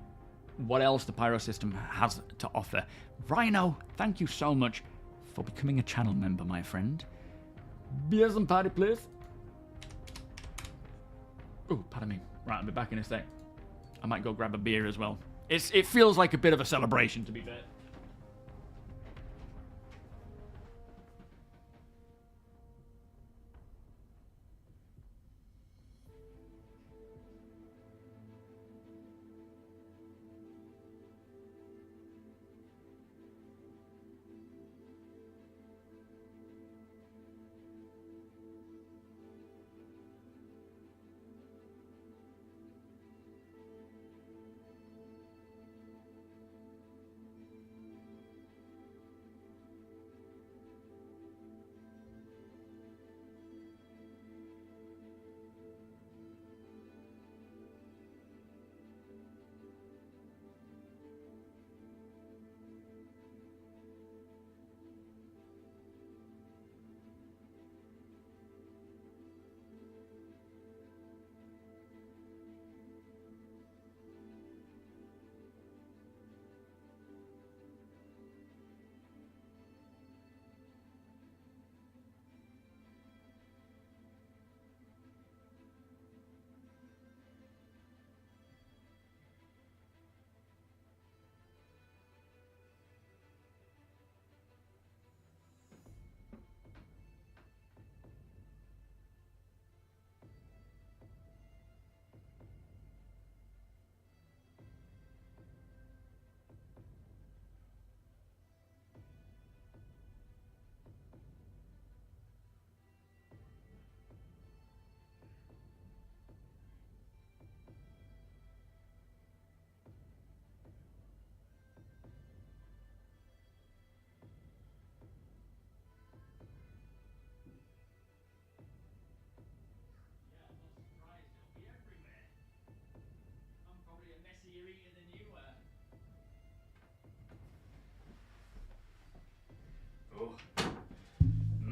what else the Pyro system has to offer. Rhino, thank you so much for becoming a channel member, my friend. Beers and party, please. Oh, pardon me. Right, I'll be back in a sec. I might go grab a beer as well. It feels like a bit of a celebration, to be fair.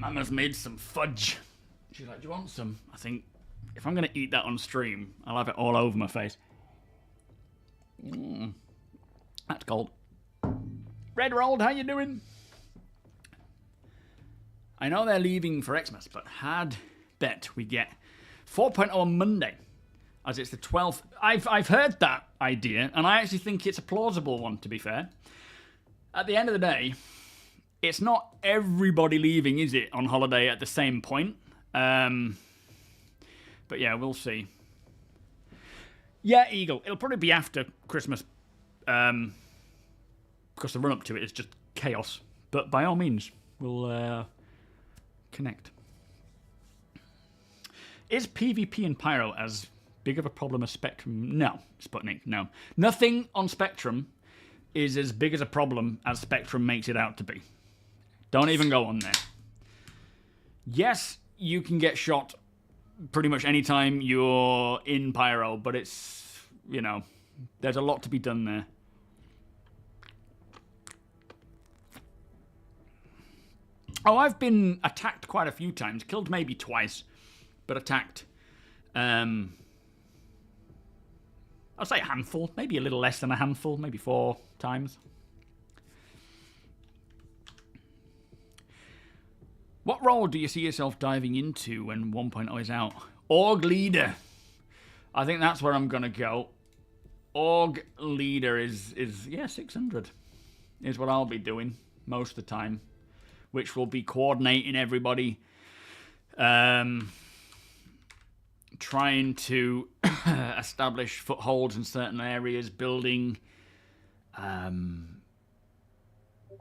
Mama's made some fudge. She's like, do you want some? I think if I'm going to eat that on stream, I'll have it all over my face. That's cold. Red Rolled, how you doing? I know they're leaving for Xmas, but hard bet we get 4.0 on Monday, as it's the 12th. I've heard that idea, and I actually think it's a plausible one, to be fair. At the end of the day, it's not everybody leaving, is it, on holiday at the same point? But yeah, we'll see. Yeah, Eagle. It'll probably be after Christmas, because the run-up to it is just chaos. But by all means, we'll connect. Is PvP in Pyro as big of a problem as Spectrum? No, Sputnik, no. Nothing on Spectrum is as big as a problem as Spectrum makes it out to be. Don't even go on there. Yes, you can get shot pretty much anytime you're in Pyro, but it's, you know, there's a lot to be done there. Oh, I've been attacked quite a few times. Killed maybe twice, but attacked. I'd say a handful. Maybe a little less than a handful. Maybe 4 times. What role do you see yourself diving into when 1.0 is out? Org Leader. I think that's where I'm going to go. Org Leader is yeah, 600. Is what I'll be doing most of the time. Which will be coordinating everybody. Trying to establish footholds in certain areas. Building.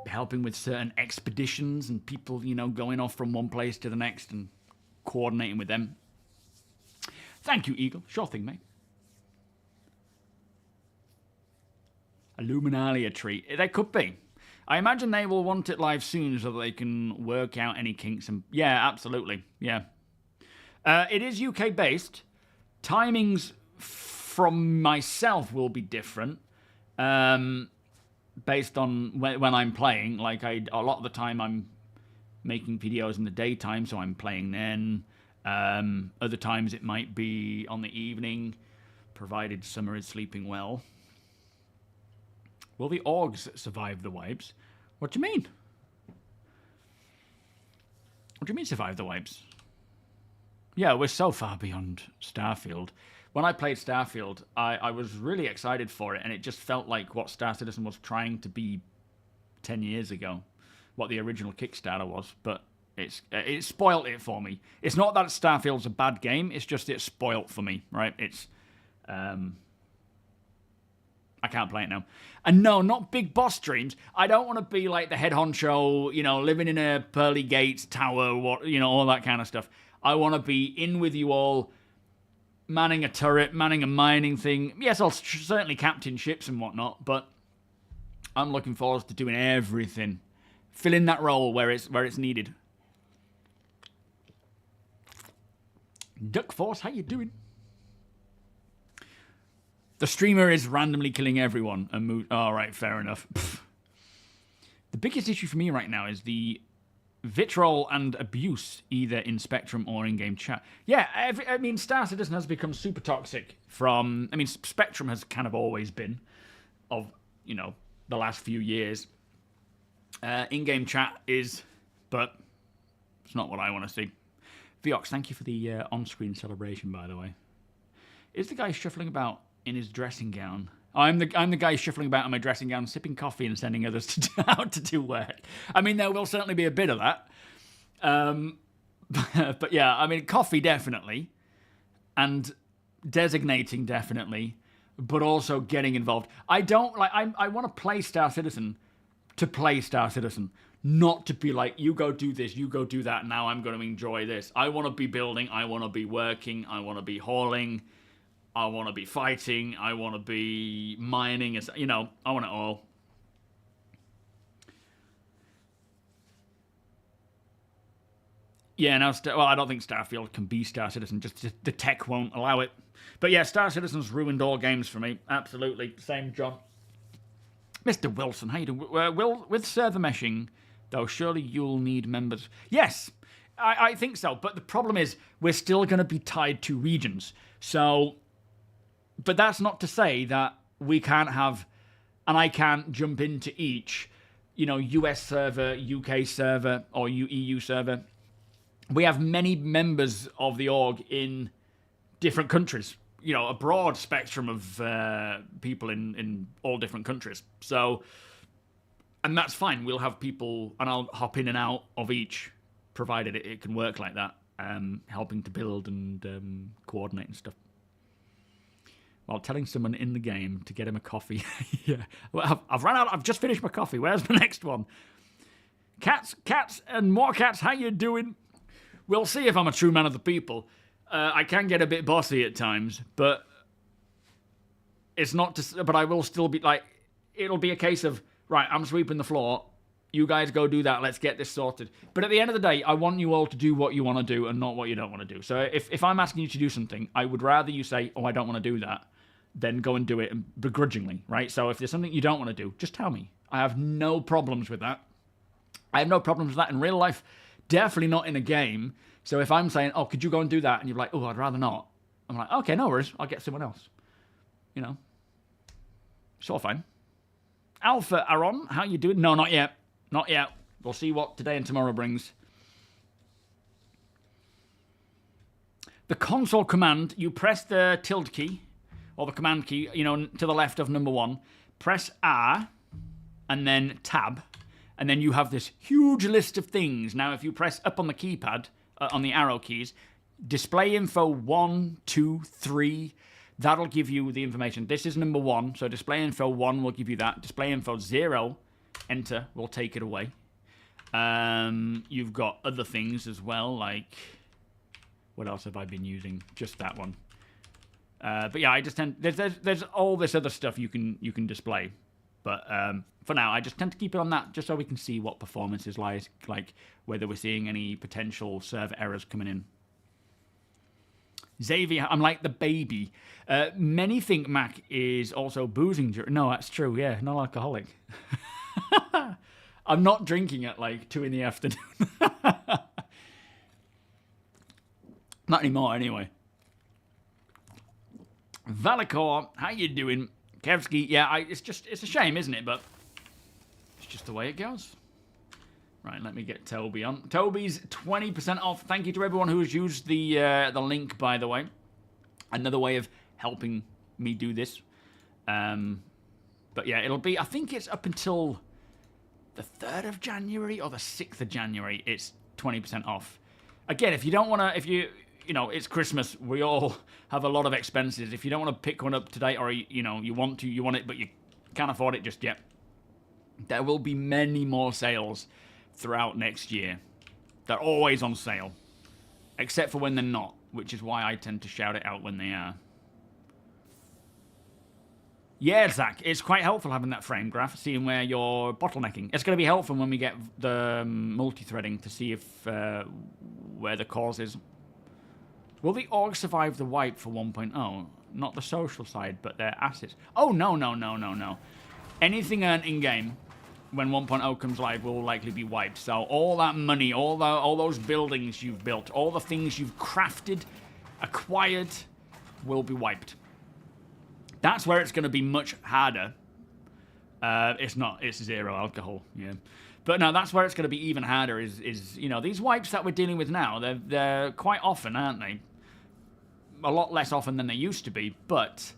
Helping with certain expeditions and people, you know, going off from one place to the next and coordinating with them. Thank you, Eagle. Sure thing, mate. Illuminalia tree. There could be. I imagine they will want it live soon so that they can work out any kinks. And yeah, absolutely. Yeah. It is UK based. Timings from myself will be different. Based on when I'm playing. Like, a lot of the time I'm making videos in the daytime, so I'm playing then. Other times it might be on the evening, provided Summer is sleeping well. Will the Orgs survive the wipes? What do you mean? What do you mean survive the wipes? Yeah, we're so far beyond Starfield. When I played Starfield, I was really excited for it, and it just felt like what Star Citizen was trying to be 10 years ago, what the original Kickstarter was, but it spoiled it for me. It's not that Starfield's a bad game, it's just it's spoiled for me, right? It's, I can't play it now. And no, not big boss streams. I don't want to be like the head honcho, you know, living in a pearly gates tower, what, you know, all that kind of stuff. I want to be in with you all, manning a turret, manning a mining thing. Yes, I'll certainly captain ships and whatnot, but I'm looking forward to doing everything. Filling that role where it's needed. Duck Force, how you doing? The streamer is randomly killing everyone. All right, fair enough. The biggest issue for me right now is the vitriol and abuse, either in Spectrum or in-game chat. Yeah, I mean, Star Citizen has become super toxic from... I mean, Spectrum has kind of always been of, you know, the last few years. In-game chat is, but it's not what I want to see. Viox, thank you for the on-screen celebration, by the way. Is the guy shuffling about in his dressing gown? I'm the guy shuffling about in my dressing gown, sipping coffee and sending others out to do work. I mean, there will certainly be a bit of that. But yeah, I mean, coffee definitely, and designating definitely, but also getting involved. I don't like. I want to play Star Citizen to play Star Citizen, not to be like, you go do this, you go do that. Now I'm going to enjoy this. I want to be building. I want to be working. I want to be hauling. I want to be fighting. I want to be mining. You know, I want it all. Yeah, now, well, I don't think Starfield can be Star Citizen. Just the tech won't allow it. But yeah, Star Citizen's ruined all games for me. Absolutely. Same, John. Mr. Wilson, how you doing? With server meshing, Though surely you'll need members. Yes, I think so. But the problem is we're still going to be tied to regions. So, but that's not to say that we can't have, and I can't jump into each, US server, UK server, or EU server. We have many members of the org in different countries. A broad spectrum of people in all different countries. So, and that's fine. We'll have people, and I'll hop in and out of each, provided it can work like that, helping to build and coordinate and stuff. While telling someone in the game to get him a coffee. Yeah, well, I've run out. I've just finished my coffee. Where's the next one? Cats, and more cats. How you doing? We'll see if I'm a true man of the people. I can get a bit bossy at times, but it's not to. But I will still be like, it'll be a case of, right, I'm sweeping the floor. You guys go do that. Let's get this sorted. But at the end of the day, I want you all to do what you want to do and not what you don't want to do. So if I'm asking you to do something, I would rather you say, oh, I don't want to do that, than go and do it begrudgingly, right? So if there's something you don't want to do, just tell me. I have no problems with that. I have no problems with that in real life. Definitely not in a game. So if I'm saying, oh, could you go and do that? And you're like, oh, I'd rather not. I'm like, okay, no worries. I'll get someone else. It's all fine. Alpha Aaron, how you doing? No, not yet. Not yet. We'll see what today and tomorrow brings. The console command, you press the tilde key, or the command key, to the left of number 1. Press R, and then tab, and then you have this huge list of things. Now, if you press up on the keypad, on the arrow keys, display info 1, 2, 3, that'll give you the information. This is number 1, so display info 1 will give you that. Display info 0, enter, will take it away. You've got other things as well, like, what else have I been using? Just that one. But yeah, I just tend, there's all this other stuff you can display. But for now, I just tend to keep it on that, just so we can see what performance is like, whether we're seeing any potential server errors coming in. Xavier, I'm like the baby. Many think Mac is also boozing. No, that's true, yeah, non-alcoholic. I'm not drinking at like 2 in the afternoon. Not anymore, anyway. Valicor, how you doing? Kevsky, yeah, it's a shame, isn't it? But it's just the way it goes. Right, let me get TOBII on. TOBII's 20% off. Thank you to everyone who has used the link, by the way. Another way of helping me do this. But yeah, it'll be, I think it's up until the 3rd of January or the 6th of January. It's 20% off. Again, if you don't want to, it's Christmas. We all have a lot of expenses. If you don't want to pick one up today, or you want it, but you can't afford it just yet, there will be many more sales throughout next year. They're always on sale, except for when they're not, which is why I tend to shout it out when they are. Yeah, Zach, it's quite helpful having that frame graph, seeing where you're bottlenecking. It's going to be helpful when we get the multi-threading to see if where the cause is. Will the org survive the wipe for 1.0? Not the social side, but their assets. Oh, no. Anything earned in-game when 1.0 comes live will likely be wiped. So all that money, all those buildings you've built, all the things you've crafted, acquired, will be wiped. That's where it's going to be much harder. It's not. It's 0 alcohol. Yeah. But no, that's where it's going to be even harder. Is these wipes that we're dealing with now? They're quite often, aren't they? A lot less often than they used to be. But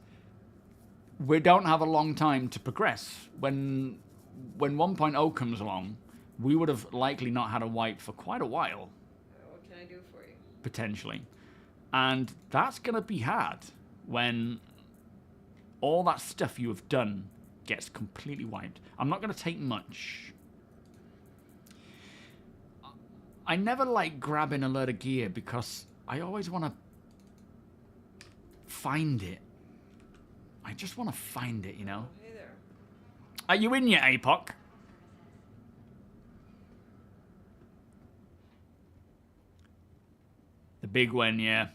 we don't have a long time to progress. When 1.0 comes along, we would have likely not had a wipe for quite a while. What can I do for you? Potentially, and that's going to be hard when all that stuff you have done gets completely wiped. I'm not going to take much. I never like grabbing a load of gear because I always want to find it. I just want to find it, Hey there. Are you in yet, APOC? The big one, yeah.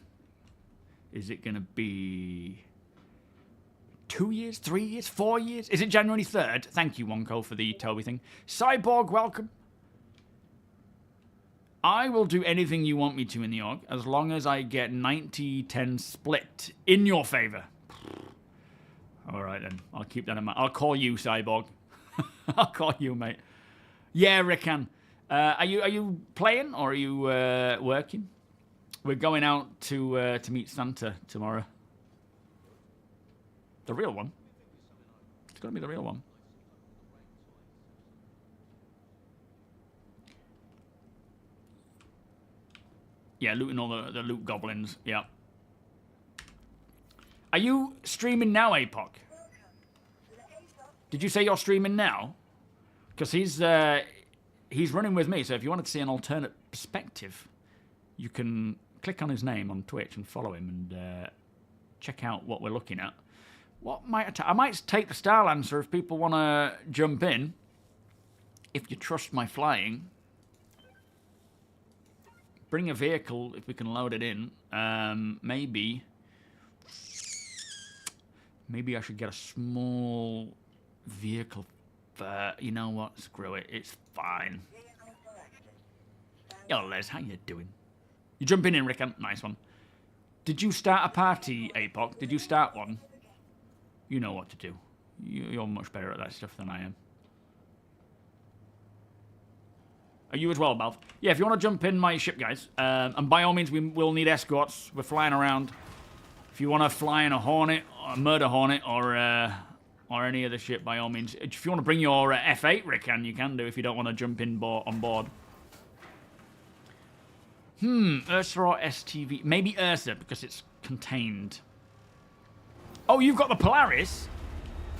Is it going to be 2 years, 3 years, 4 years? Is it January 3rd? Thank you, Wonko, for the TOBII thing. Cyborg, welcome. I will do anything you want me to in the org, as long as I get 90-10 split in your favor. Alright then, I'll keep that in mind. I'll call you, Cyborg. I'll call you, mate. Yeah, Rickan. Are you playing, or are you working? We're going out to meet Santa tomorrow. The real one? It's gonna be the real one. Yeah, looting all the loot goblins. Yeah. Are you streaming now, APOC? Did you say you're streaming now? Because he's running with me. So if you wanted to see an alternate perspective, you can click on his name on Twitch and follow him and check out what we're looking at. What might I might take the Star Lancer if people want to jump in. If you trust my flying. Bring a vehicle if we can load it in. Maybe I should get a small vehicle. You know what? Screw it. It's fine. Yo, Les, how you doing? You jumping in, Rick? Nice one. Did you start a party, APOC? Did you start one? You know what to do. You're much better at that stuff than I am. Are you as well, Balth? Yeah, if you want to jump in my ship, guys. And by all means, we will need escorts. We're flying around. If you want to fly in a Hornet, a Murder Hornet, or any other ship, by all means. If you want to bring your F8, Rickan, you can do if you don't want to jump in on board. Ursa or STV? Maybe Ursa, because it's contained. Oh, you've got the Polaris?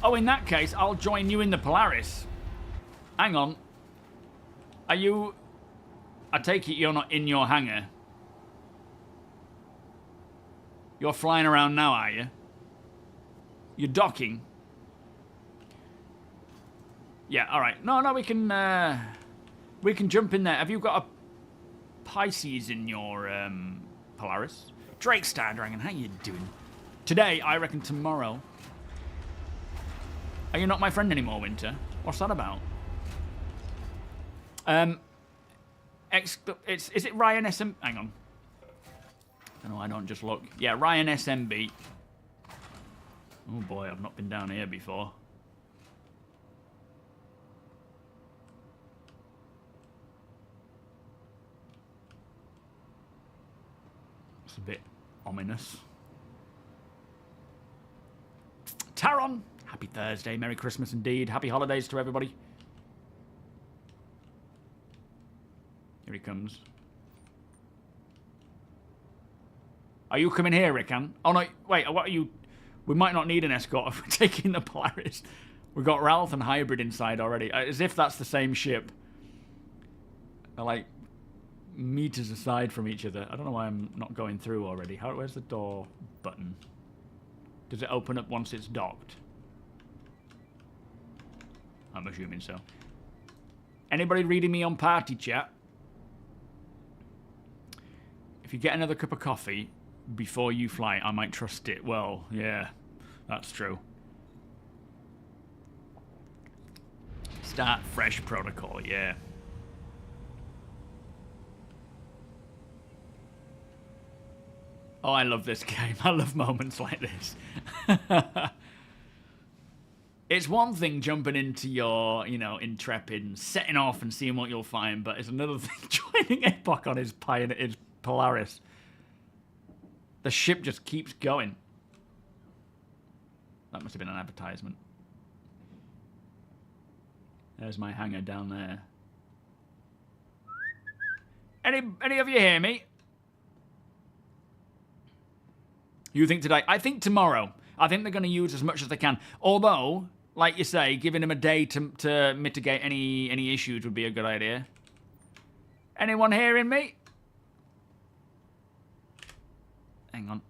Oh, in that case, I'll join you in the Polaris. Hang on. Are you... I take it you're not in your hangar. You're flying around now, are you? You're docking. Yeah, alright. No, we can jump in there. Have you got a Pisces in your Polaris? Drake Star Dragon, how you doing? Today, I reckon tomorrow. Are you not my friend anymore, Winter? What's that about? Is it Ryan SM? Hang on. No, I don't just look. Yeah, Ryan SMB. Oh boy, I've not been down here before. It's a bit ominous. Taron! Happy Thursday, Merry Christmas indeed. Happy holidays to everybody. Here he comes. Are you coming here, Rickan? Oh no, wait, what are you... We might not need an escort if we're taking the Polaris. We've got Ralph and Hybrid inside already. As if that's the same ship. They're like meters aside from each other. I don't know why I'm not going through already. Where's the door button? Does it open up once it's docked? I'm assuming so. Anybody reading me on party chat? If you get another cup of coffee before you fly, I might trust it. Well, yeah, that's true. Start fresh protocol, yeah. Oh, I love this game. I love moments like this. It's one thing jumping into your, Intrepid and setting off and seeing what you'll find, but it's another thing joining APOC on his Polaris. The ship just keeps going. That must have been an advertisement. There's my hangar down there. Any of you hear me? You think today? I think tomorrow. I think they're going to use as much as they can. Although, like you say, giving them a day to mitigate any issues would be a good idea. Anyone hearing me? Hang on.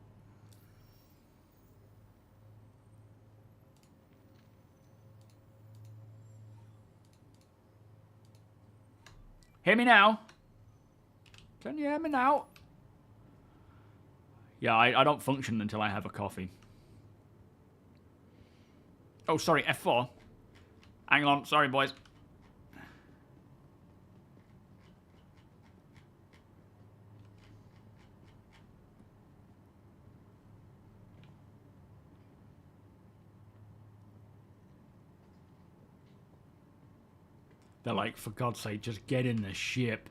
Hear me now? Can you hear me now? Yeah, I don't function until I have a coffee. Oh, sorry, F4. Hang on, sorry, boys. They're like, for God's sake, just get in the ship.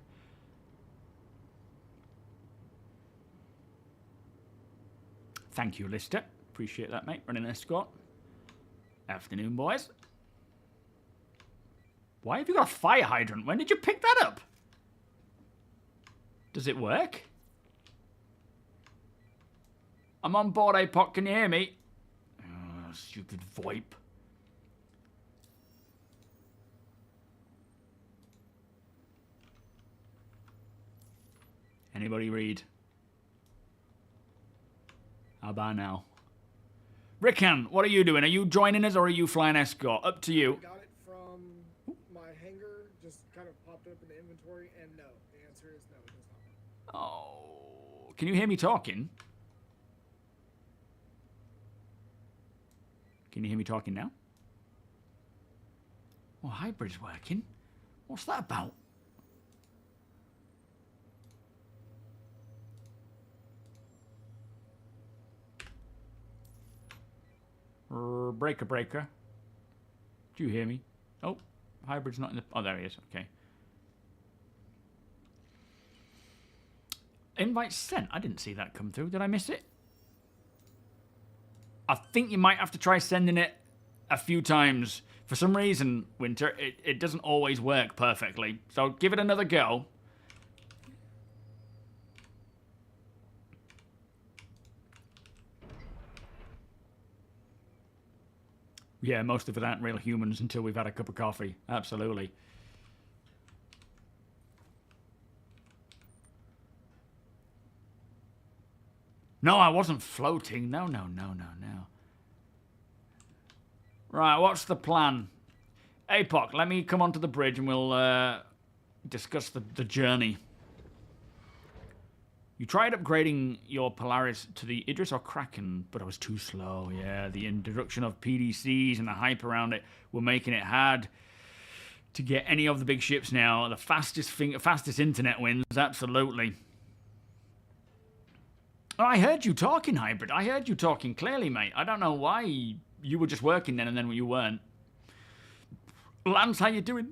Thank you, Lister. Appreciate that, mate. Running an escort. Afternoon, boys. Why have you got a fire hydrant? When did you pick that up? Does it work? I'm on board, APOC. Can you hear me? Oh, stupid VoIP. Anybody read? How about now? Rickan, what are you doing? Are you joining us or are you flying escort? Up to you. I got it from my hangar, just kind of popped up in the inventory, and no. The answer is no, it does not. Oh, can you hear me talking? Can you hear me talking now? Oh, hybrid's working. What's that about? Breaker. Do you hear me? Oh, hybrid's not in the... Oh, there he is. Okay. Invite sent. I didn't see that come through. Did I miss it? I think you might have to try sending it a few times. For some reason, Winter, it doesn't always work perfectly. So give it another go. Yeah, most of it aren't real humans until we've had a cup of coffee. Absolutely. No, I wasn't floating. No. Right, what's the plan? APOC, let me come onto the bridge and we'll discuss the journey. You tried upgrading your Polaris to the Idris or Kraken, but I was too slow. Yeah, the introduction of PDCs and the hype around it were making it hard to get any of the big ships now. The fastest internet wins, absolutely. Oh, I heard you talking, Hybrid. I heard you talking clearly, mate. I don't know why you were just working then and then you weren't. Lance, how you doing?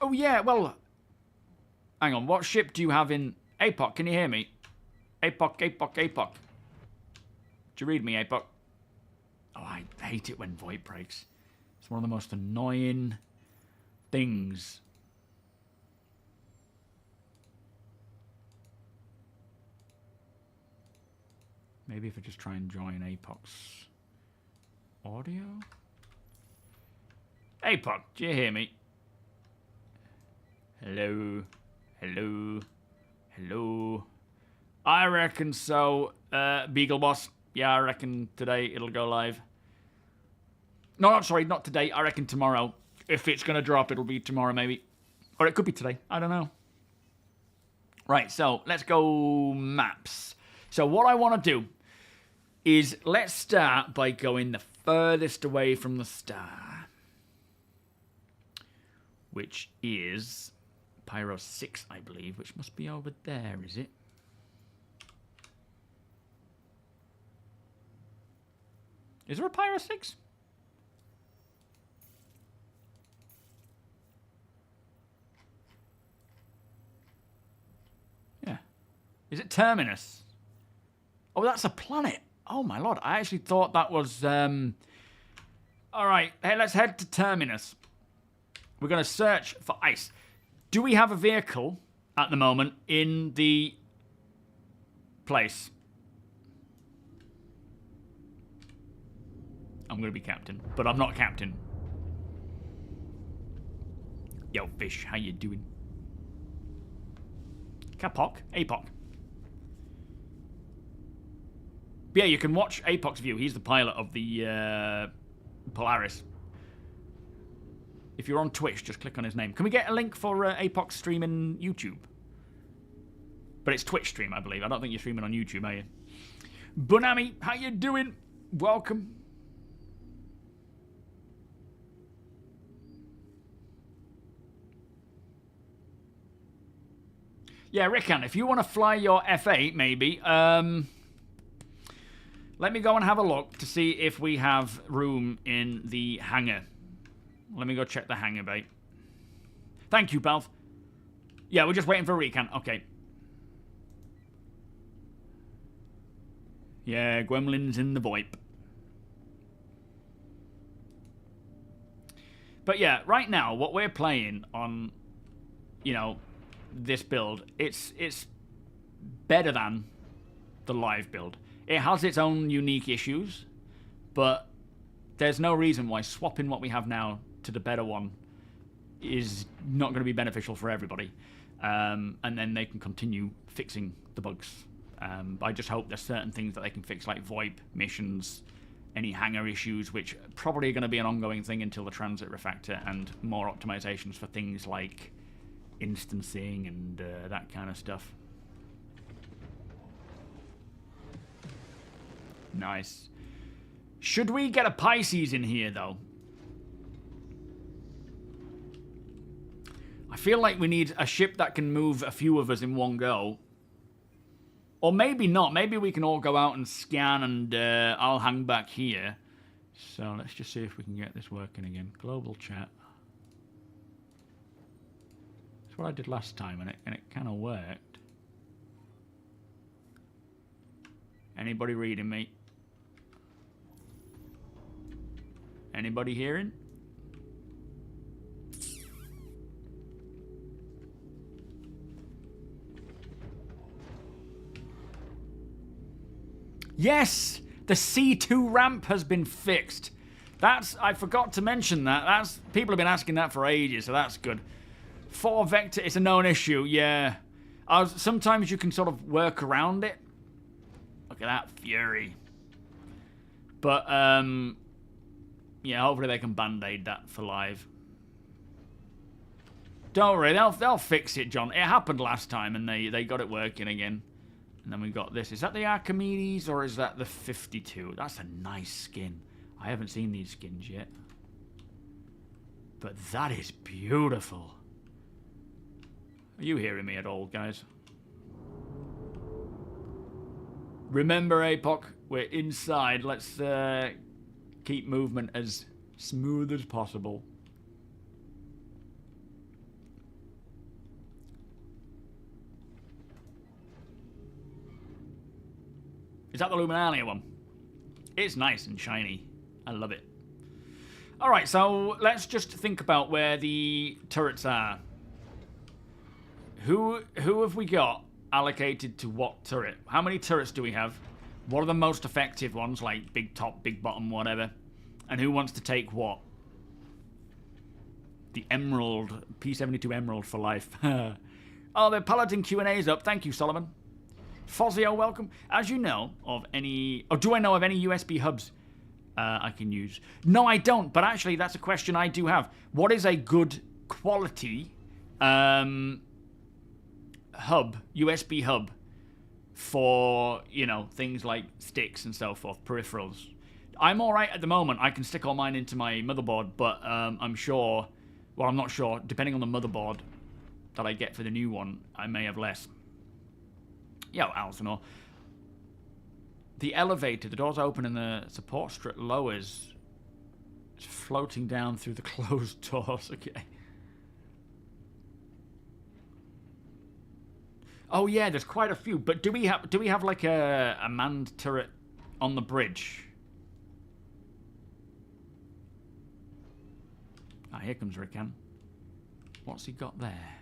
Oh, yeah, well... Hang on, what ship do you have in... APOC, can you hear me? APOC. Do you read me, APOC? Oh, I hate it when VoIP breaks. It's one of the most annoying things. Maybe if I just try and join APOC's audio? APOC, do you hear me? Hello. I reckon so. Beagle Boss. Yeah, I reckon today it'll go live. No, sorry, not today. I reckon tomorrow. If it's going to drop, it'll be tomorrow maybe. Or it could be today. I don't know. Right, so let's go maps. So what I want to do is let's start by going the furthest away from the star. Which is... Pyro 6, I believe, which must be over there, is it? Is there a Pyro 6? Yeah. Is it Terminus? Oh, that's a planet. Oh, my lord. I actually thought that was... All right. Hey, let's head to Terminus. We're going to search for ice. Do we have a vehicle at the moment in the place? I'm going to be captain, but I'm not captain. Yo, fish, how you doing? Capoc? APOC. Yeah, you can watch APOC's view. He's the pilot of the Polaris. If you're on Twitch, just click on his name. Can we get a link for APOC stream in YouTube? But it's Twitch stream, I believe. I don't think you're streaming on YouTube, are you? Bunami, how you doing? Welcome. Yeah, Rickan, if you want to fly your F8, maybe, Let me go and have a look to see if we have room in the hangar. Let me go check the hangar bay. Thank you, Balth. Yeah, we're just waiting for a recount. Okay. Yeah, Gremlin's in the VoIP. But yeah, right now, what we're playing on, you know, this build, it's better than the live build. It has its own unique issues, but there's no reason why swapping what we have now to the better one is not going to be beneficial for everybody. And then they can continue fixing the bugs. I just hope there's certain things that they can fix, like VoIP, missions, any hangar issues, which are probably going to be an ongoing thing until the transit refactor, and more optimizations for things like instancing and that kind of stuff. Nice. Should we get a Pisces in here, though? I feel like we need a ship that can move a few of us in one go. Or maybe not. Maybe we can all go out and scan and I'll hang back here. So let's just see if we can get this working again. Global chat. That's what I did last time and it kind of worked. Anybody reading me? Anybody hearing? Yes! The C2 ramp has been fixed. I forgot to mention that. People have been asking that for ages, so that's good. 4 vector, it's a known issue, yeah. Sometimes you can sort of work around it. Look at that fury. But, yeah, hopefully they can band-aid that for live. Don't worry, they'll fix it, John. It happened last time, and they got it working again. And then we got this. Is that the Archimedes, or is that the 52? That's a nice skin. I haven't seen these skins yet. But that is beautiful. Are you hearing me at all, guys? Remember, APOC, we're inside. Let's keep movement as smooth as possible. Is that the Luminalia one? It's nice and shiny. I love it. Alright, so let's just think about where the turrets are. Who have we got allocated to what turret? How many turrets do we have? What are the most effective ones, like big top, big bottom, whatever? And who wants to take what? The Emerald, P72 Emerald for life. Oh, the Paladin Q&A's up. Thank you, Solomon. Fozio, welcome. As you know of any... Oh, do I know of any USB hubs I can use? No, I don't. But actually, that's a question I do have. What is a good quality hub, USB hub, for, you know, things like sticks and so forth, peripherals? I'm all right at the moment. I can stick all mine into my motherboard, but I'm sure... Well, I'm not sure. Depending on the motherboard that I get for the new one, I may have less. Yo, Alzanor. The elevator, the doors open and the support strip lowers. It's floating down through the closed doors. Okay. Oh yeah, there's quite a few. But do we have like a manned turret on the bridge? Ah, here comes Rickan. What's he got there?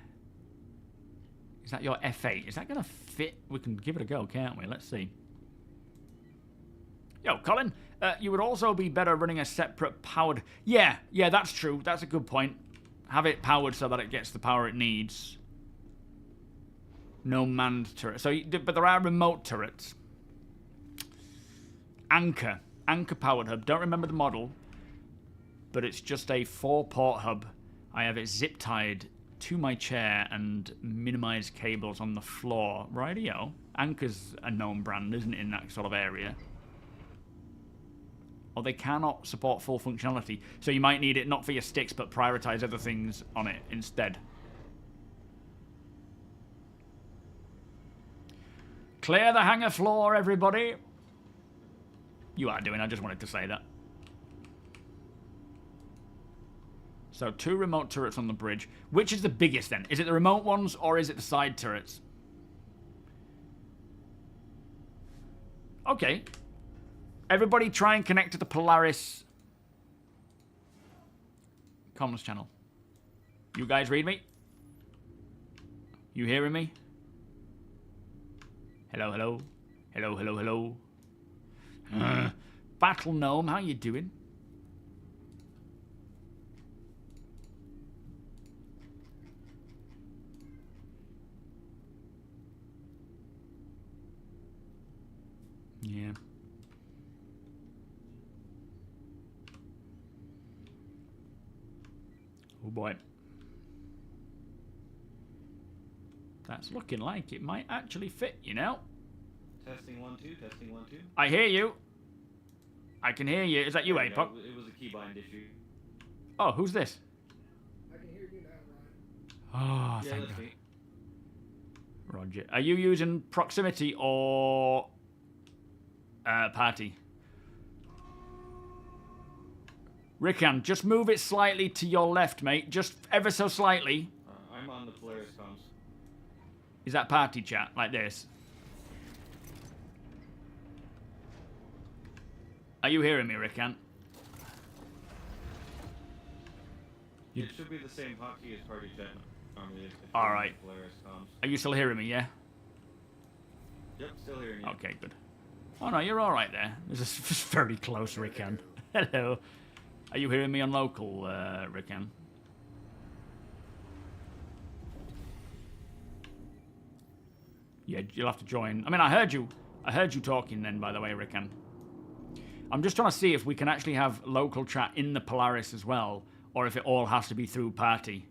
Is that your F8? Is that going to fit? We can give it a go, can't we? Let's see. Yo, Colin, you would also be better running a separate powered... Yeah, that's true. That's a good point. Have it powered so that it gets the power it needs. No manned turret. So, but there are remote turrets. Anchor powered hub. Don't remember the model, but it's just a 4-port hub. I have it zip-tied to my chair and minimize cables on the floor. Rightio. Anchor's a known brand, isn't it, in that sort of area? Or they cannot support full functionality, so you might need it not for your sticks, but prioritize other things on it instead. Clear the hangar floor, everybody. You are doing. I just wanted to say that. So 2 remote turrets on the bridge. Which is the biggest then? Is it the remote ones or is it the side turrets? Okay. Everybody try and connect to the Polaris comms channel. You guys read me? You hearing me? Hello, hello. Hello, hello, hello. Battle Gnome, how you doing? Yeah. Oh boy. That's looking like it might actually fit, you know? Testing 1 2, testing 1 2. I hear you. I can hear you. Is that you, APOC? It was a keybind issue. Oh, who's this? I can hear you now, Ryan. Oh, Yeah, thank that's God. me. Roger. Are you using proximity or party? Rickan, just move it slightly to your left, mate. Just ever so slightly. I'm on the Polaris comms. Is that party chat? Like this? Are you hearing me, Rickan? It should be the same hotkey as party chat. Normally, it's All right. Polaris comms. Are you still hearing me, yeah? Yep, still hearing you. Okay, good. Oh, no, you're all right there. This is very close, Rickan. Hello. Are you hearing me on local, Rickan? Yeah, you'll have to join. I mean, I heard you talking then, by the way, Rickan. I'm just trying to see if we can actually have local chat in the Polaris as well, or if it all has to be through party.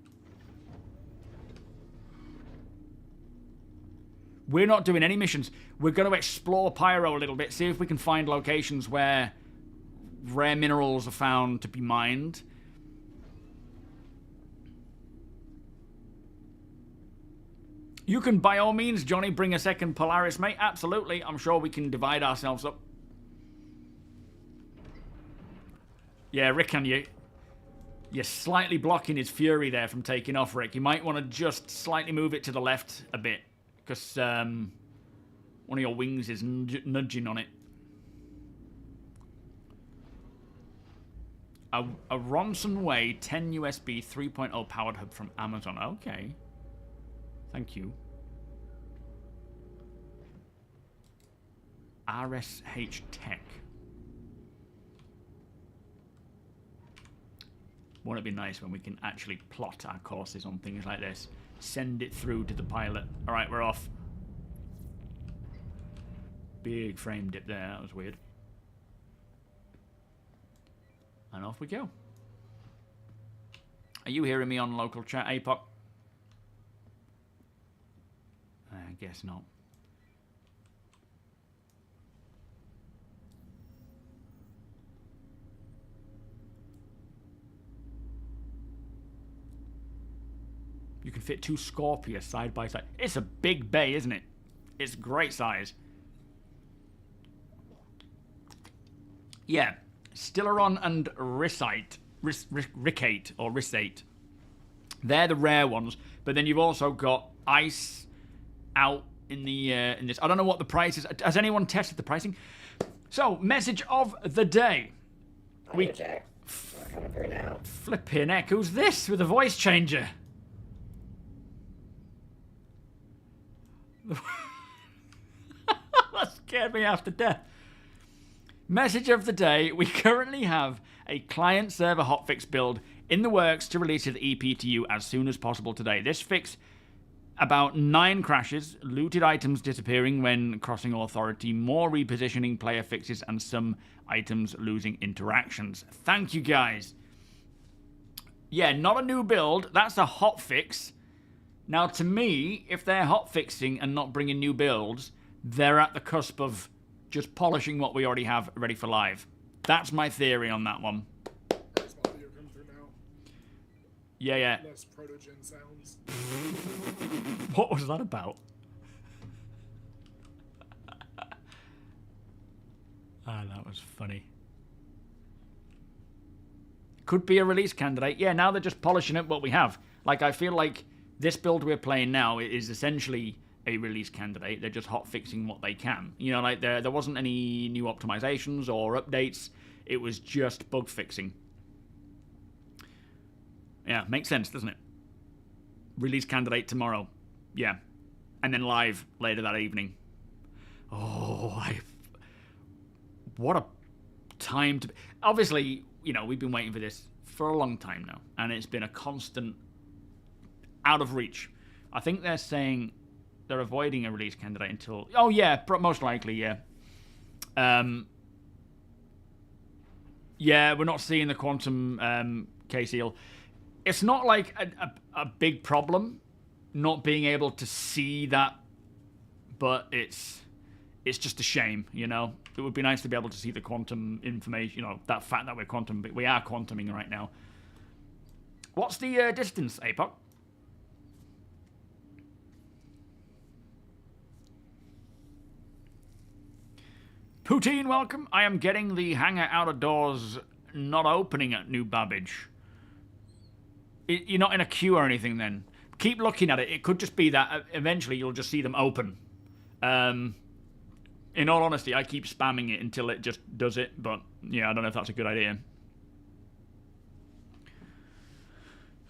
We're not doing any missions. We're going to explore Pyro a little bit, see if we can find locations where rare minerals are found to be mined. You can, by all means, Johnny, bring a second Polaris, mate. Absolutely. I'm sure we can divide ourselves up. Yeah, Rickan, you're slightly blocking his fury there from taking off, Rick. You might want to just slightly move it to the left a bit, because one of your wings is nudging on it. A Ronson Way 10 USB 3.0 powered hub from Amazon. Okay. Thank you. RSH Tech. Won't it be nice when we can actually plot our courses on things like this? Send it through to the pilot. Alright, we're off. Big frame dip there. That was weird. And off we go. Are you hearing me on local chat, APOC? I guess not. You can fit 2 Scorpius side by side. It's a big bay, isn't it? It's great size. Yeah. Stellaron and Ricate, or Ricate. They're the rare ones, but then you've also got Ice out in the in this. I don't know what the price is. Has anyone tested the pricing? So, message of the day. We Jack. Coming through now. Flipping heck, who's this with a voice changer? That scared me half to death. Message of the day. We currently have a client-server hotfix build in the works to release to the EP to you as soon as possible today. This fix about 9 crashes, looted items disappearing when crossing authority, more repositioning player fixes, and some items losing interactions. Thank you, guys. Yeah, not a new build. That's a hotfix. Now, to me, if they're hotfixing and not bringing new builds, they're at the cusp of just polishing what we already have ready for live. That's my theory on that one. That's my video come through now. Yeah, yeah. Less protogen sounds. What was that about? Ah, that was funny. Could be a release candidate. Yeah, now they're just polishing up what we have. Like, I feel like this build we're playing now is essentially a release candidate. They're just hot fixing what they can. You know, like there wasn't any new optimizations or updates. It was just bug fixing. Yeah, makes sense, doesn't it? Release candidate tomorrow. Yeah. And then live later that evening. Oh, what a time to... Obviously, you know, we've been waiting for this for a long time now. And it's been a constant out of reach. I think they're saying they're avoiding a release candidate until... Oh, yeah, most likely, yeah. Yeah, we're not seeing the quantum K-Seal. It's not like a big problem not being able to see that, but it's just a shame, you know? It would be nice to be able to see the quantum information, you know, that fact that we are quantuming right now. What's the distance, APOC? Poutine, welcome. I am getting the hangar out of doors not opening at New Babbage. You're not in a queue or anything then. Keep looking at it. It could just be that eventually you'll just see them open. In all honesty, I keep spamming it until it just does it, but yeah, I don't know if that's a good idea.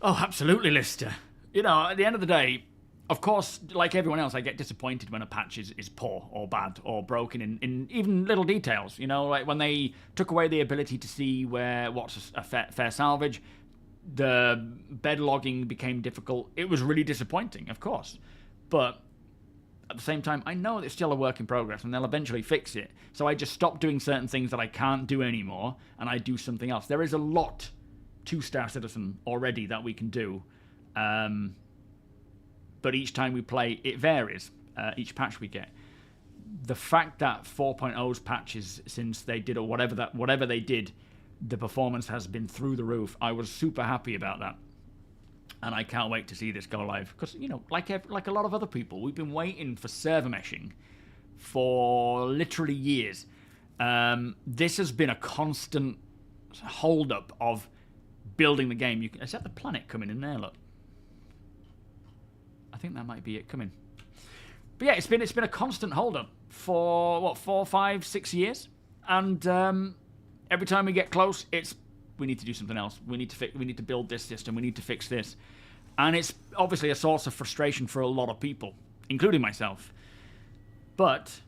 Oh, absolutely, Lister. You know, at the end of the day, of course, like everyone else, I get disappointed when a patch is poor or bad or broken in even little details. You know, like when they took away the ability to see what's a fair salvage, the bed logging became difficult. It was really disappointing, of course. But at the same time, I know it's still a work in progress and they'll eventually fix it. So I just stop doing certain things that I can't do anymore and I do something else. There is a lot to Star Citizen already that we can do. But each time we play, it varies. Each patch we get. The fact that 4.0's patches, since they did or whatever they did, the performance has been through the roof. I was super happy about that, and I can't wait to see this go live. Because you know, like a lot of other people, we've been waiting for server meshing for literally years. This has been a constant hold up of building the game. Is that the planet coming in there? Look. I think that might be it coming. But yeah, it's been a constant hold-up for, what, 4, 5, 6 years? And every time we get close, we need to do something else. We need to build this system. We need to fix this. And it's obviously a source of frustration for a lot of people, including myself. But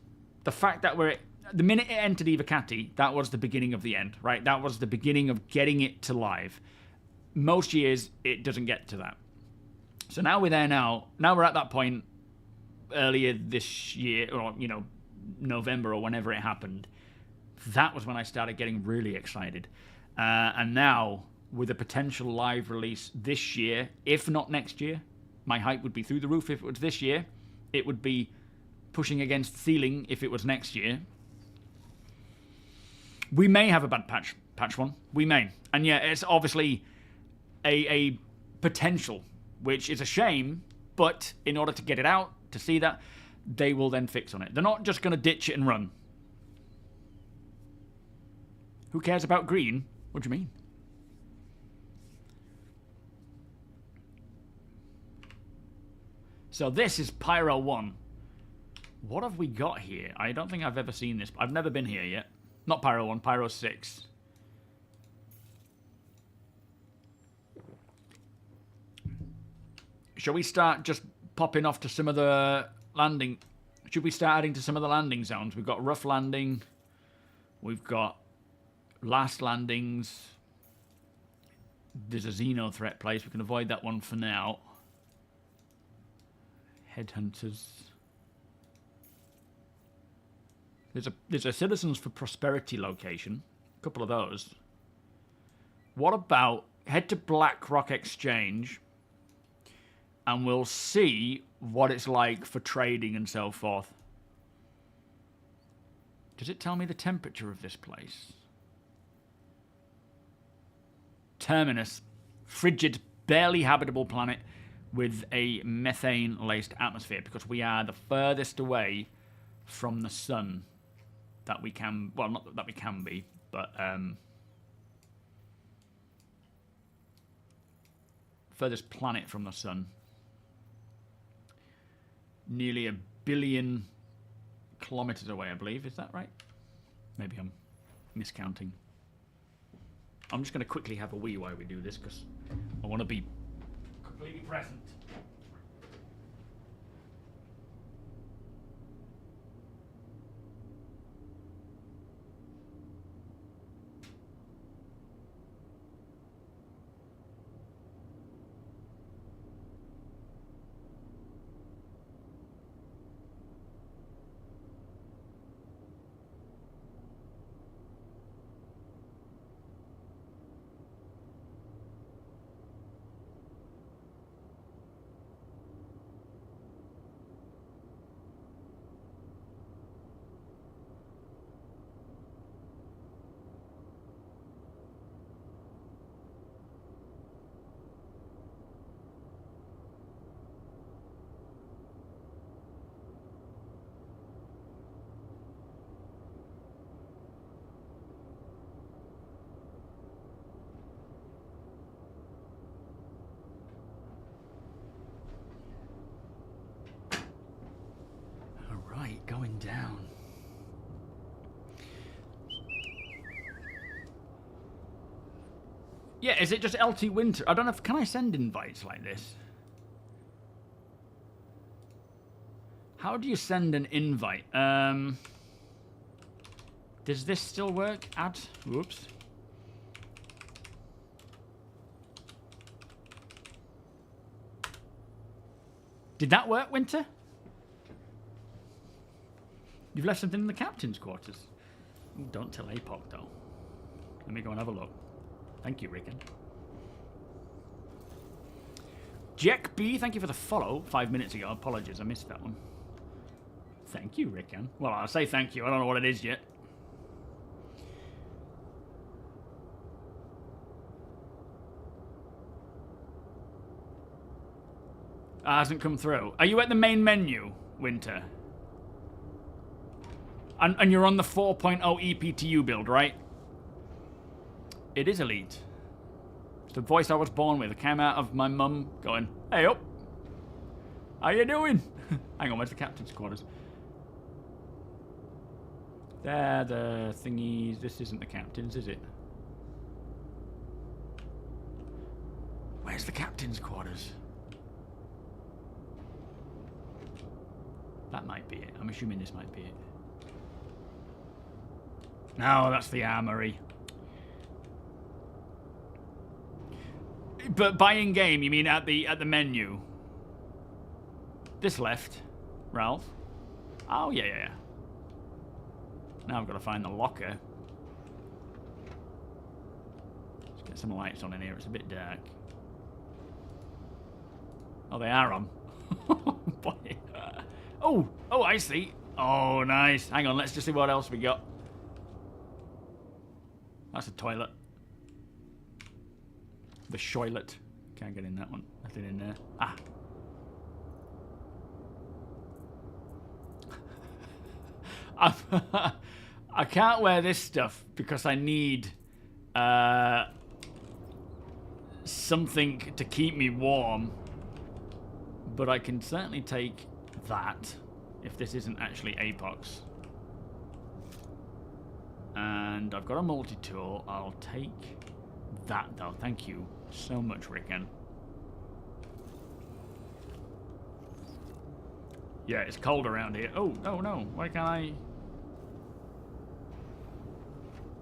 the fact that the minute it entered Ivacati, that was the beginning of the end, right? That was the beginning of getting it to live. Most years, it doesn't get to that. So now we're there now. Now we're at that point earlier this year, or, you know, November or whenever it happened. That was when I started getting really excited. And now, with a potential live release this year, if not next year, my hype would be through the roof if it was this year. It would be pushing against the ceiling if it was next year. We may have a bad patch one. We may. And yeah, it's obviously a potential, which is a shame, but in order to get it out, to see that, they will then fix on it. They're not just going to ditch it and run. Who cares about green? What do you mean? So this is Pyro 1. What have we got here? I don't think I've ever seen this. I've never been here yet. Not Pyro 1, Pyro 6. Shall we start just popping off to some of the landing? Should we start adding to some of the landing zones? We've got rough landing. We've got last landings. There's a Xeno threat place. We can avoid that one for now. Headhunters. There's a Citizens for Prosperity location. A couple of those. What about head to Black Rock Exchange? And we'll see what it's like for trading and so forth. Does it tell me the temperature of this place? Terminus. Frigid, barely habitable planet with a methane-laced atmosphere because we are the furthest away from the sun. that we can... Well, not that we can be, but... furthest planet from the sun. Nearly 1 billion kilometers away, I believe. Is that right? Maybe I'm miscounting. I'm just going to quickly have a wee while we do this, because I want to be completely present. Going down. Yeah, is it just LT Winter? I don't know if... Can I send invites like this? How do you send an invite? Does this still work? Add... Whoops. Did that work, Winter? You've left something in the captain's quarters. Ooh, don't tell APOC, though. Let me go and have a look. Thank you, Rickon. Jack B, thank you for the follow 5 minutes ago. Apologies, I missed that one. Thank you, Rickon. Well, I'll say thank you. I don't know what it is yet. Hasn't come through. Are you at the main menu, Winter? And you're on the 4.0 EPTU build, right? It is elite. It's the voice I was born with. It came out of my mum going, "Hey up, how you doing?" Hang on, where's the captain's quarters? There, the thingies. This isn't the captain's, is it? Where's the captain's quarters? That might be it. I'm assuming this might be it. No, that's the armory. But by in-game, you mean at the menu? This left, Ralph. Oh, yeah. Now I've got to find the locker. Let's get some lights on in here. It's a bit dark. Oh, they are on. Boy. Oh, I see. Oh, nice. Hang on, let's just see what else we got. That's a toilet. The shoilet. Can't get in that one. Nothing in there. Ah. I can't wear this stuff because I need something to keep me warm. But I can certainly take that if this isn't actually Apox. And I've got a multi-tool. I'll take that, though. Thank you so much, Rickon. Yeah, it's cold around here. Oh, no. Why can't I...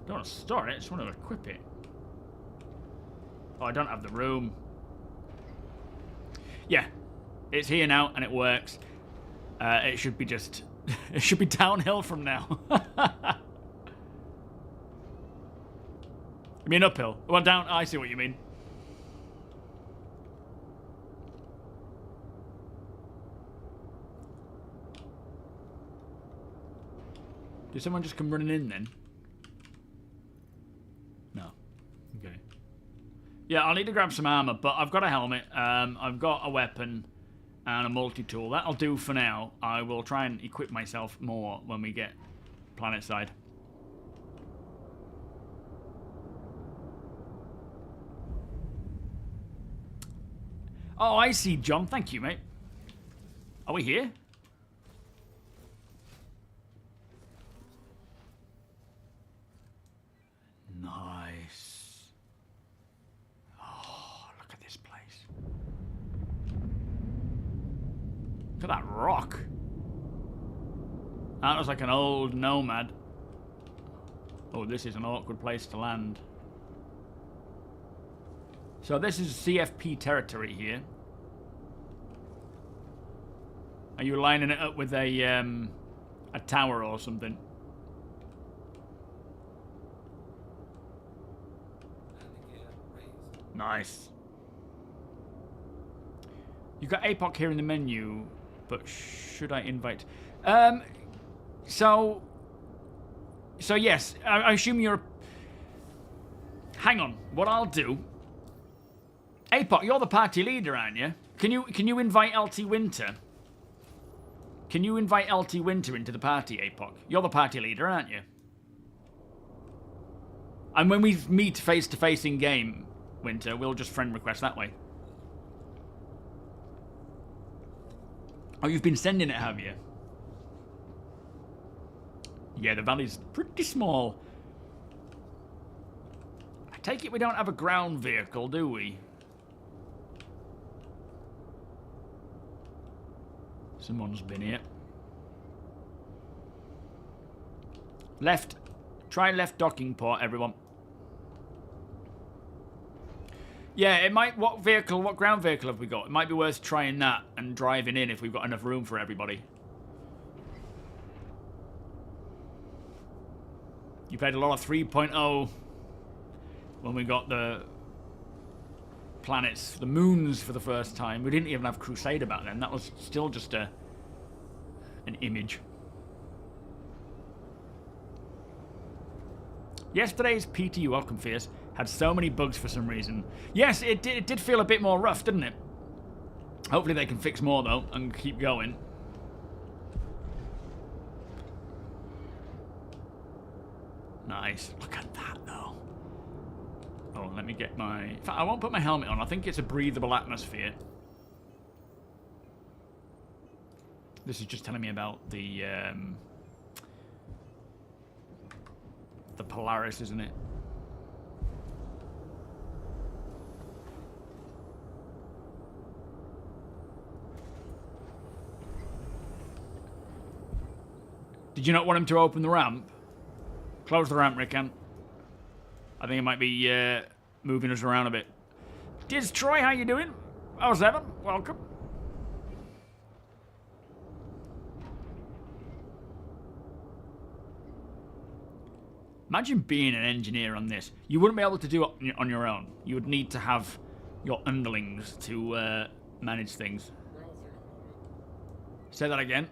Don't want to store it. I just want to equip it. Oh, I don't have the room. Yeah. It's here now, and it works. It should be just... it should be downhill from now. You mean uphill? Well, down. I see what you mean. Did someone just come running in then? No. Okay. Yeah, I'll need to grab some armor, but I've got a helmet. I've got a weapon and a multi-tool. That'll do for now. I will try and equip myself more when we get planet side. Oh, I see, John. Thank you, mate. Are we here? Nice. Oh, look at this place. Look at that rock. That looks like an old nomad. Oh, this is an awkward place to land. So this is CFP territory here. Are you lining it up with a tower or something? Nice. You got APOC here in the menu, but should I invite? So yes, I assume you're. Hang on. What I'll do. APOC, you're the party leader, aren't you? Can you invite LT Winter? Can you invite LT Winter into the party, APOC? You're the party leader, aren't you? And when we meet face to face in game, Winter, we'll just friend request that way. Oh, you've been sending it, have you? Yeah, the valley's pretty small. I take it we don't have a ground vehicle, do we? Someone's been here. Left. Try left docking port, everyone. Yeah, it might... What ground vehicle have we got? It might be worth trying that and driving in if we've got enough room for everybody. You played a lot of 3.0 when we got the planets, the moons for the first time. We didn't even have Crusader back then. That was still just an image. Yesterday's PTU, welcome Fierce, had so many bugs for some reason. Yes, it did feel a bit more rough, didn't it? Hopefully they can fix more, though, and keep going. Nice. Look at that, though. Oh, let me get my... In fact, I won't put my helmet on. I think it's a breathable atmosphere. This is just telling me about the Polaris, isn't it? Did you not want him to open the ramp? Close the ramp, Rickan. I think it might be moving us around a bit. Diz Troy, how you doing? Oh, Seven, welcome. Imagine being an engineer on this. You wouldn't be able to do it on your own. You would need to have your underlings to manage things. Say that again.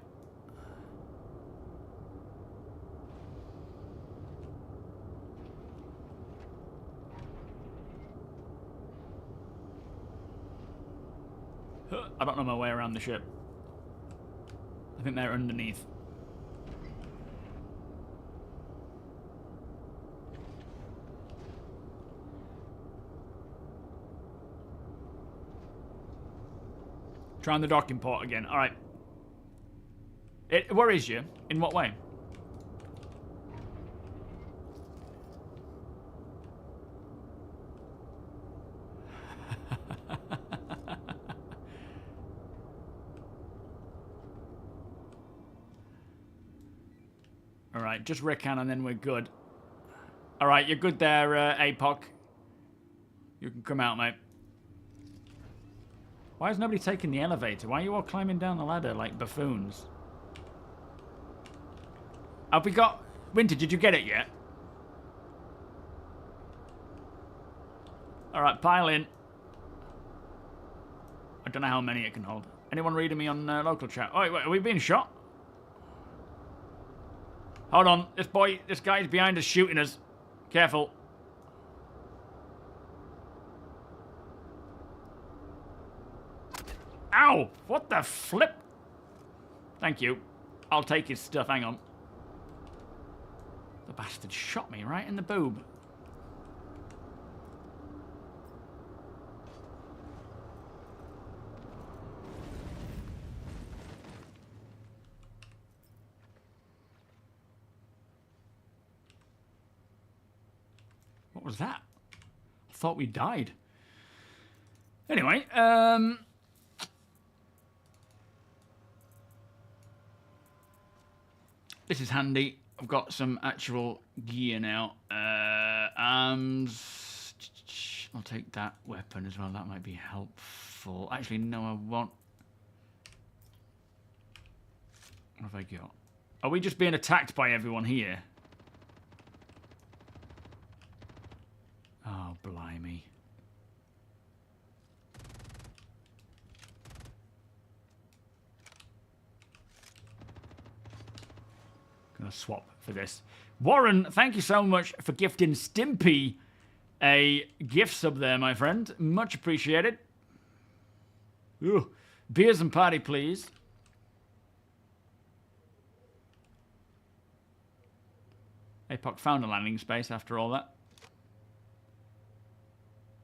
I don't know my way around the ship. I think they're underneath. Trying the docking port again. Alright. Where is you? In what way? Alright, just Rickan and then we're good. Alright, you're good there, APOC. You can come out, mate. Why is nobody taking the elevator? Why are you all climbing down the ladder like buffoons? Have we got... Winter, did you get it yet? Alright, pile in. I don't know how many it can hold. Anyone reading me on local chat? Oh, wait, are we being shot? Hold on, this guy's behind us shooting us. Careful. Ow! What the flip? Thank you. I'll take his stuff, hang on. The bastard shot me right in the boob. What was that? I thought we died. Anyway, this is handy. I've got some actual gear now. Arms. I'll take that weapon as well. That might be helpful. Actually, no, I won't. What have I got? Are we just being attacked by everyone here? Oh, blimey. Gonna swap for this. Warren, thank you so much for gifting Stimpy a gift sub there, my friend. Much appreciated. Ooh. Beers and party, please. Apoc found a landing space after all that.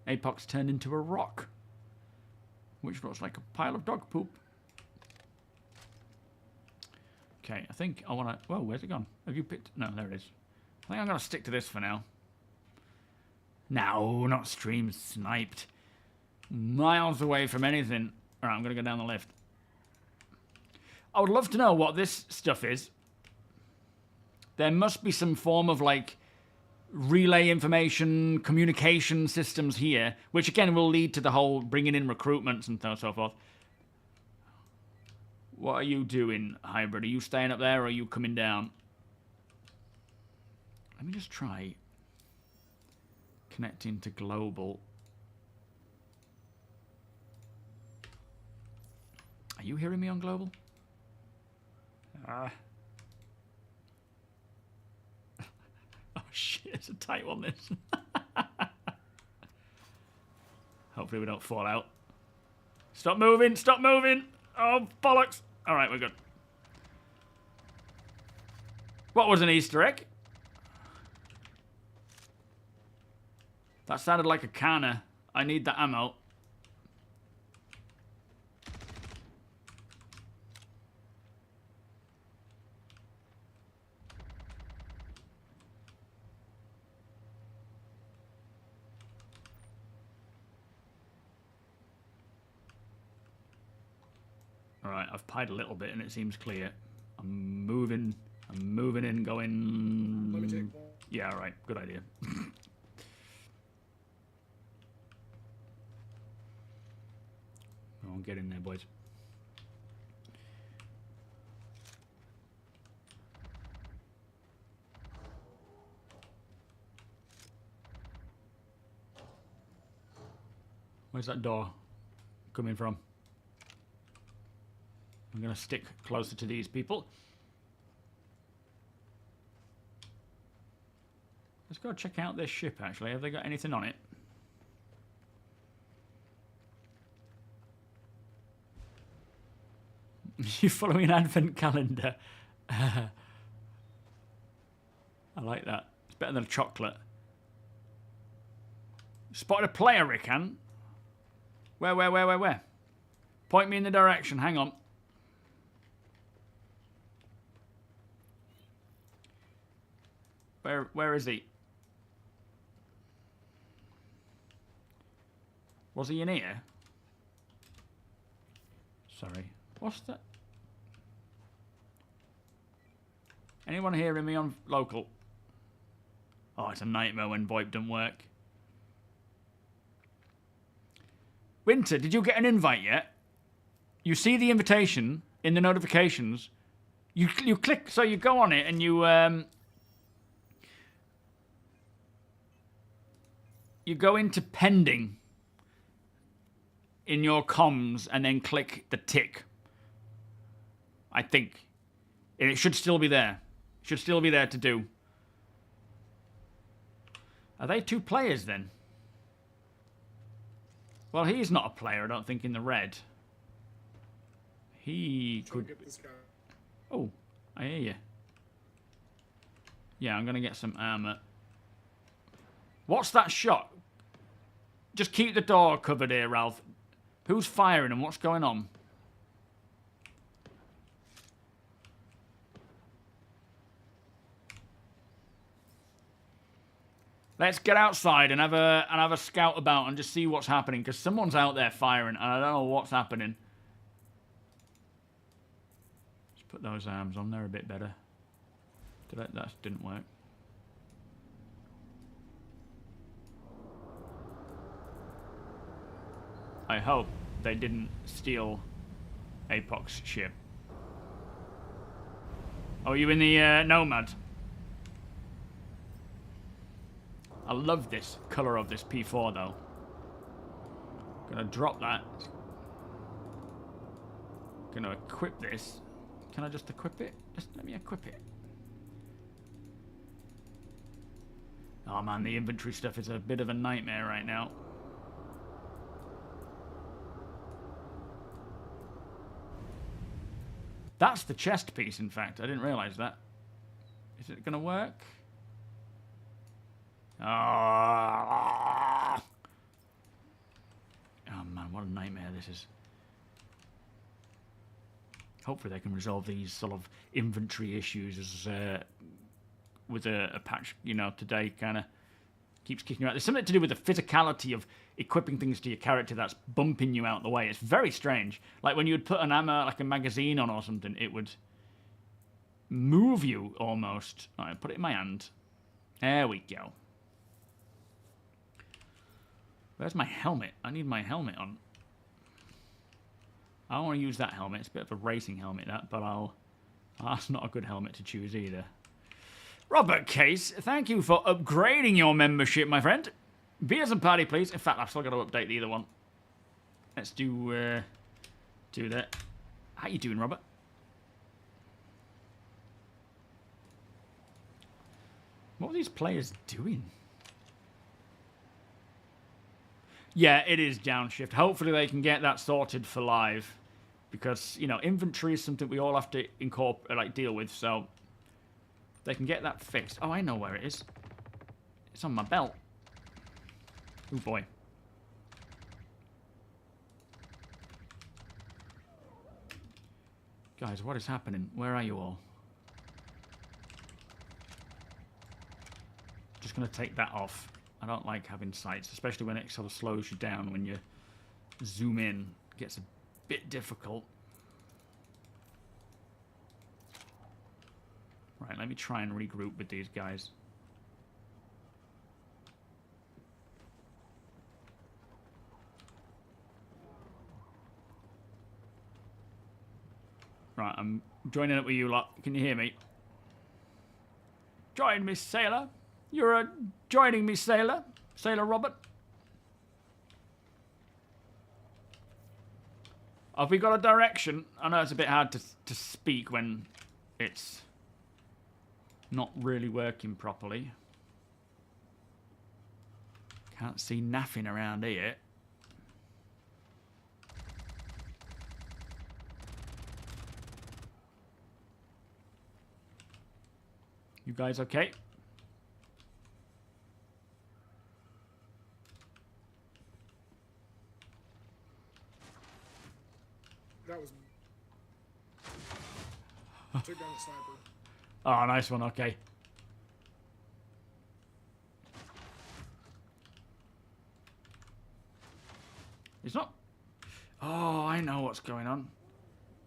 Apoc's turned into a rock, which looks like a pile of dog poop. Okay, I think I want to... Whoa, where's it gone? Have you picked... No, there it is. I think I'm going to stick to this for now. No, not stream sniped. Miles away from anything. All right, I'm going to go down the lift. I would love to know what this stuff is. There must be some form of, like, relay information, communication systems here, which, again, will lead to the whole bringing in recruitments and so forth. What are you doing, Hybrid? Are you staying up there or are you coming down? Let me just try connecting to global. Are you hearing me on global? Oh shit, it's a tight one this. Hopefully we don't fall out. Stop moving, stop moving! Oh, bollocks! Alright, we're good. What was an Easter egg? That sounded like a canner. I need the ammo. Alright, I've pied a little bit and it seems clear. I'm moving in, going... Let me take one. Yeah, alright, good idea. Oh, get in there, boys. Where's that door coming from? I'm going to stick closer to these people. Let's go check out this ship, actually. Have they got anything on it? You're following an advent calendar. I like that. It's better than a chocolate. Spotted a player, Rickan. Where? Point me in the direction. Hang on. Where is he? Was he in here? Sorry. What's that? Anyone hearing me on local? Oh, it's a nightmare when VoIP doesn't work. Winter, did you get an invite yet? You see the invitation in the notifications. You click, so you go on it and you go into pending in your comms and then click the tick. I think. It should still be there. Should still be there to do. Are they two players then? Well, he's not a player, I don't think, in the red. He could... Get this guy. Oh, I hear you. Yeah, I'm going to get some armor. What's that shot? Just keep the door covered here, Ralph. Who's firing and what's going on? Let's get outside and have a scout about and just see what's happening, because someone's out there firing and I don't know what's happening. Let's put those arms on there a bit better. That didn't work. I hope they didn't steal Apox's ship. Oh, are you in the Nomad? I love this colour of this P4 though. Gonna drop that. Gonna equip this. Can I just equip it? Just let me equip it. Oh man, the inventory stuff is a bit of a nightmare right now. That's the chest piece, in fact. I didn't realise that. Is it gonna work? Oh man, what a nightmare this is. Hopefully they can resolve these sort of inventory issues as with a patch, you know, today kind of keeps kicking you out. There's something to do with the physicality of equipping things to your character that's bumping you out the way. It's very strange. Like when you would put an ammo, like a magazine on or something, it would move you almost. All right, put it in my hand. There we go. Where's my helmet? I need my helmet on. I don't want to use that helmet. It's a bit of a racing helmet, that, but that's not a good helmet to choose either. Robert Case, thank you for upgrading your membership, my friend. Beers and party, please. In fact, I've still got to update the other one. Let's do that. How you doing, Robert? What are these players doing? Yeah, it is downshift. Hopefully they can get that sorted for live. Because, you know, inventory is something we all have to deal with, so they can get that fixed. Oh, I know where it is. It's on my belt. Oh boy. Guys, what is happening? Where are you all? Just gonna take that off. I don't like having sights, especially when it sort of slows you down when you zoom in. It gets a bit difficult. Right, let me try and regroup with these guys. Right, I'm joining up with you lot. Can you hear me? Join me, sailor. You're joining me, sailor. Sailor Robert. Have we got a direction? I know it's a bit hard to speak when it's not really working properly. Can't see nothing around here. You guys okay? That was. Took down the sniper. Oh, nice one. Okay. It's not. Oh, I know what's going on.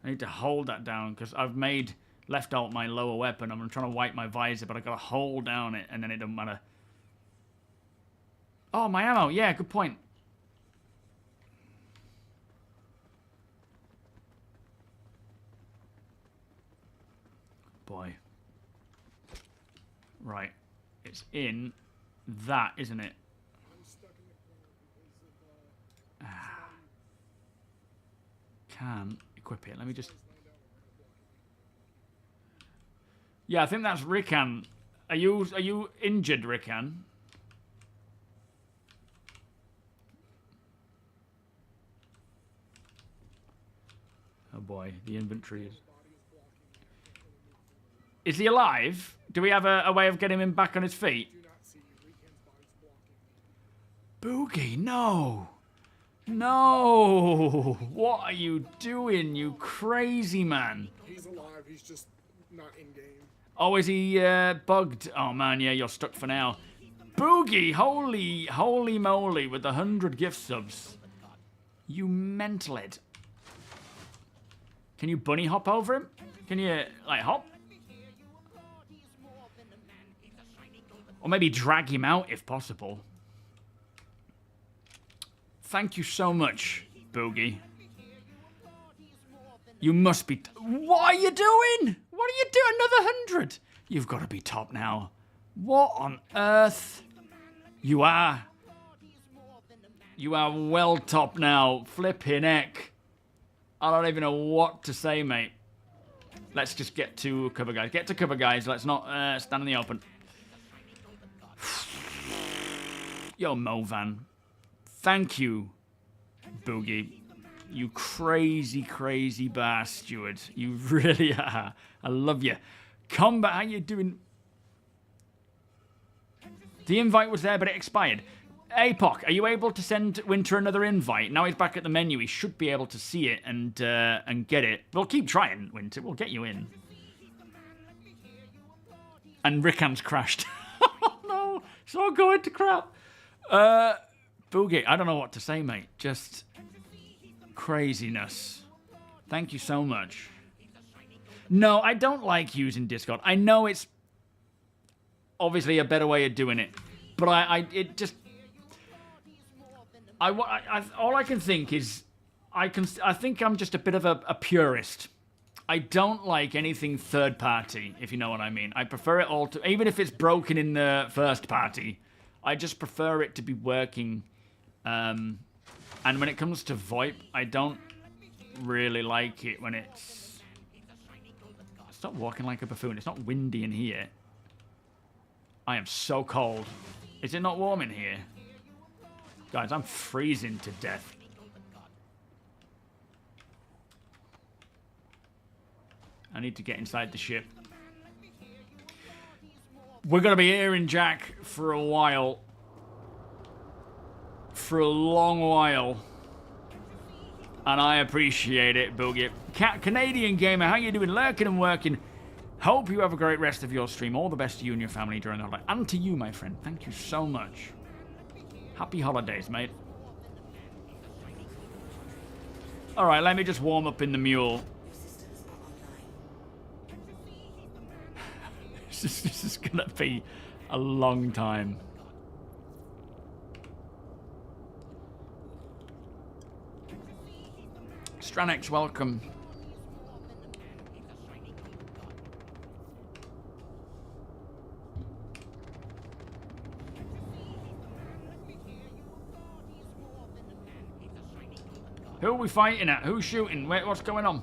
I need to hold that down because I've made left alt my lower weapon. I'm trying to wipe my visor, but I gotta hold down it, and then it doesn't matter. Oh, my ammo. Yeah, good point. Boy. Right. It's in that, isn't it? I'm stuck in the corner because of. Can equip it. Let me just. Yeah, I think that's Rickan. Are you injured, Rickan? Oh boy, the inventory is. Is he alive? Do we have a way of getting him back on his feet? Do not see you. Weekend's body's blocking me. Boogie, no. No. What are you doing, you crazy man? He's alive. He's just not in game. Oh, is he bugged? Oh, man, yeah, you're stuck for now. Boogie, holy moly, with 100 gift subs. You mental head. Can you bunny hop over him? Can you, like, hop? Or maybe drag him out if possible. Thank you so much, Boogie. You must be... What are you doing? What are you doing? Another 100? You've got to be top now. What on earth? You are. You are well top now. Flipping heck. I don't even know what to say, mate. Let's just get to cover, guys. Get to cover, guys. Let's not stand in the open. Yo, Movan. Thank you, Boogie. You crazy, crazy bastard. You really are. I love you. Combat, how you doing? The invite was there, but it expired. APOC, are you able to send Winter another invite? Now he's back at the menu. He should be able to see it and get it. We'll keep trying, Winter. We'll get you in. And Rickham's crashed. Oh, no. It's all going to crap. Boogie, I don't know what to say, mate. Just... craziness. Thank you so much. No, I don't like using Discord. I know it's obviously a better way of doing it, but all I can think is I think I'm just a bit of a purist. I don't like anything third party, if you know what I mean. I prefer it all to, even if it's broken in the first party, I just prefer it to be working. And when it comes to VoIP, I don't really like it when it's... Stop walking like a buffoon. It's not windy in here. I am so cold. Is it not warm in here? Guys, I'm freezing to death. I need to get inside the ship. We're going to be hearing Jack for a while. For a long while. And I appreciate it, Boogie. Canadian Gamer, how you doing? Lurking and working. Hope you have a great rest of your stream. All the best to you and your family during the holiday. And to you, my friend. Thank you so much. Happy holidays, mate. Alright, let me just warm up in the mule. This is gonna be a long time. Stranex, welcome. Who are we fighting at? Who's shooting? Wait, what's going on?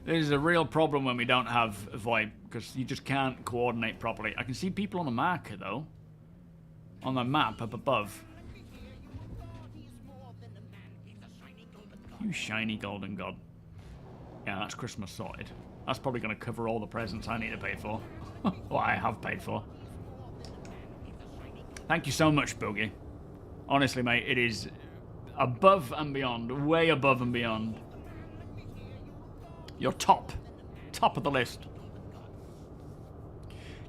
This is a real problem when we don't have VoIP, because you just can't coordinate properly. I can see people on the marker, though. On the map up above. You shiny golden god. Yeah, that's Christmas sorted. That's probably going to cover all the presents I need to pay for. Or I have paid for. Thank you so much, Boogie. Honestly, mate, it is above and beyond. Way above and beyond. You're top. Top of the list.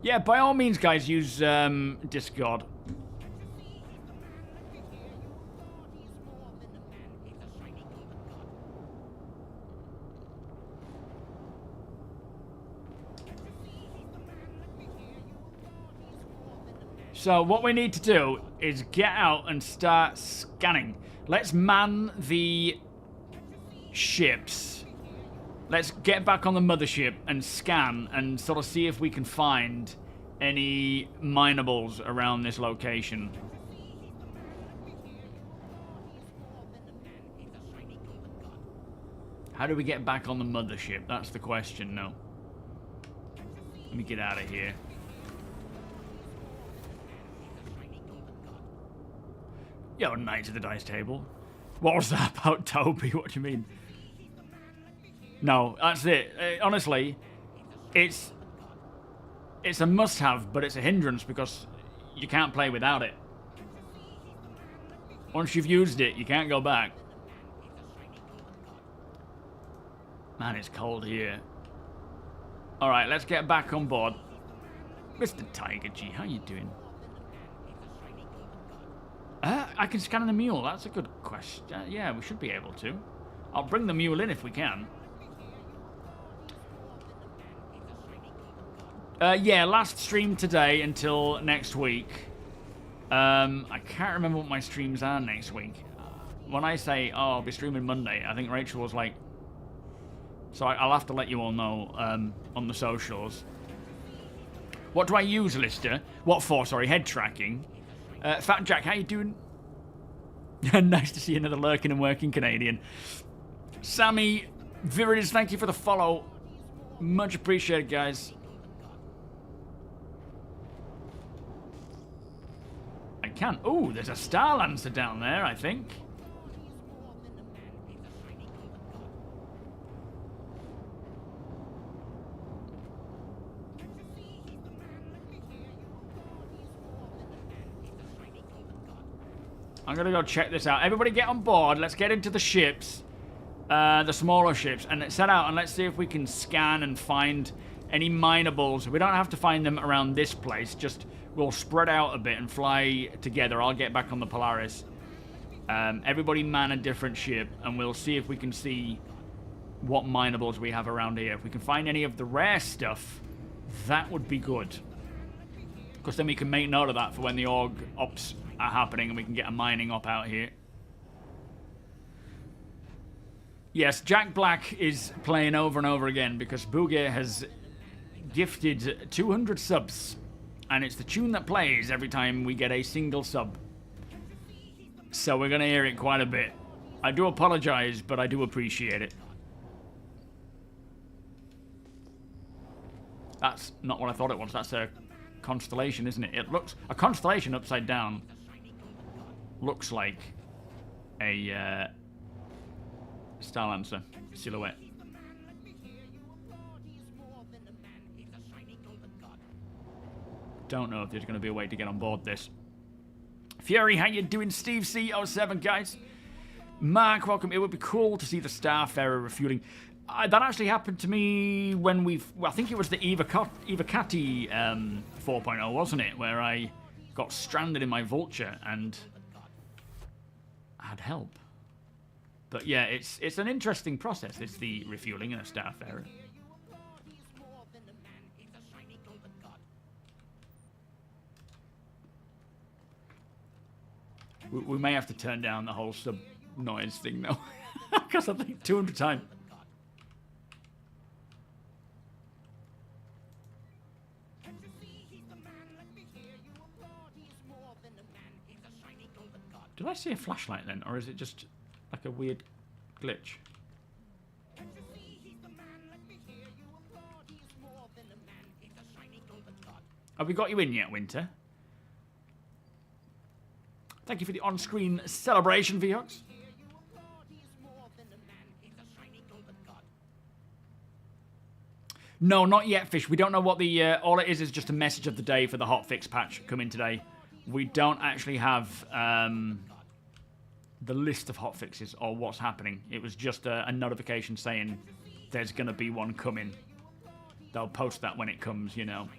Yeah, by all means, guys, use Discord. So what we need to do is get out and start scanning. Let's man the ships. Let's get back on the mothership and scan and sort of see if we can find any minables around this location. How do we get back on the mothership? That's the question now. Let me get out of here. Yo, Knight of the Dice Table. What was that about, TOBII? What do you mean? No, that's it. Honestly, it's a must-have, but it's a hindrance because you can't play without it. Once you've used it, you can't go back. Man, it's cold here. Alright, let's get back on board. Mr. Tiger G, how you doing? I can scan the mule. That's a good question. Yeah, we should be able to. I'll bring the mule in if we can. Yeah, last stream today until next week. I can't remember what my streams are next week. When I say, oh, I'll be streaming Monday, I think Rachel was like... So I'll have to let you all know on the socials. What do I use, Lister? What for, sorry, head tracking? Fat Jack, how you doing? Nice to see another lurking and working Canadian. Sammy Viridis, thank you for the follow. Much appreciated, guys. I can. Oh, there's a Star Lancer down there, I think. I'm gonna go check this out. Everybody get on board. Let's get into the ships. The smaller ships. And set out and let's see if we can scan and find any minables. We don't have to find them around this place. Just we'll spread out a bit and fly together. I'll get back on the Polaris. Everybody man a different ship. And we'll see if we can see what minables we have around here. If we can find any of the rare stuff, that would be good. Because then we can make note of that for when the org ops are happening and we can get a mining op out here. Yes, Jack Black is playing over and over again because Boogie has gifted 200 subs and it's the tune that plays every time we get a single sub. So we're going to hear it quite a bit. I do apologize, but I do appreciate it. That's not what I thought it was. That's a constellation, isn't it? It looks... A constellation upside down looks like a Star Lancer silhouette. Don't know if there's going to be a way to get on board this. Fury, how you doing? Steve C07, guys. Mark, welcome. It would be cool to see the Starfarer refueling. That actually happened to me when well, I think it was the Ivacati 4.0, wasn't it? Where I got stranded in my Vulture and had help. But yeah, it's an interesting process. It's the refueling in a Starfarer. We may have to turn down the whole sub noise thing though, because I think 200 times. Did I see a flashlight then, or is it just like a weird glitch? Have we got you in yet, Winter? Thank you for the on-screen celebration, Vhox. No, not yet, Fish. We don't know what the... all it is just a message of the day for the hotfix patch coming today. We don't actually have the list of hotfixes or what's happening. It was just a notification saying there's going to be one coming. They'll post that when it comes, you know.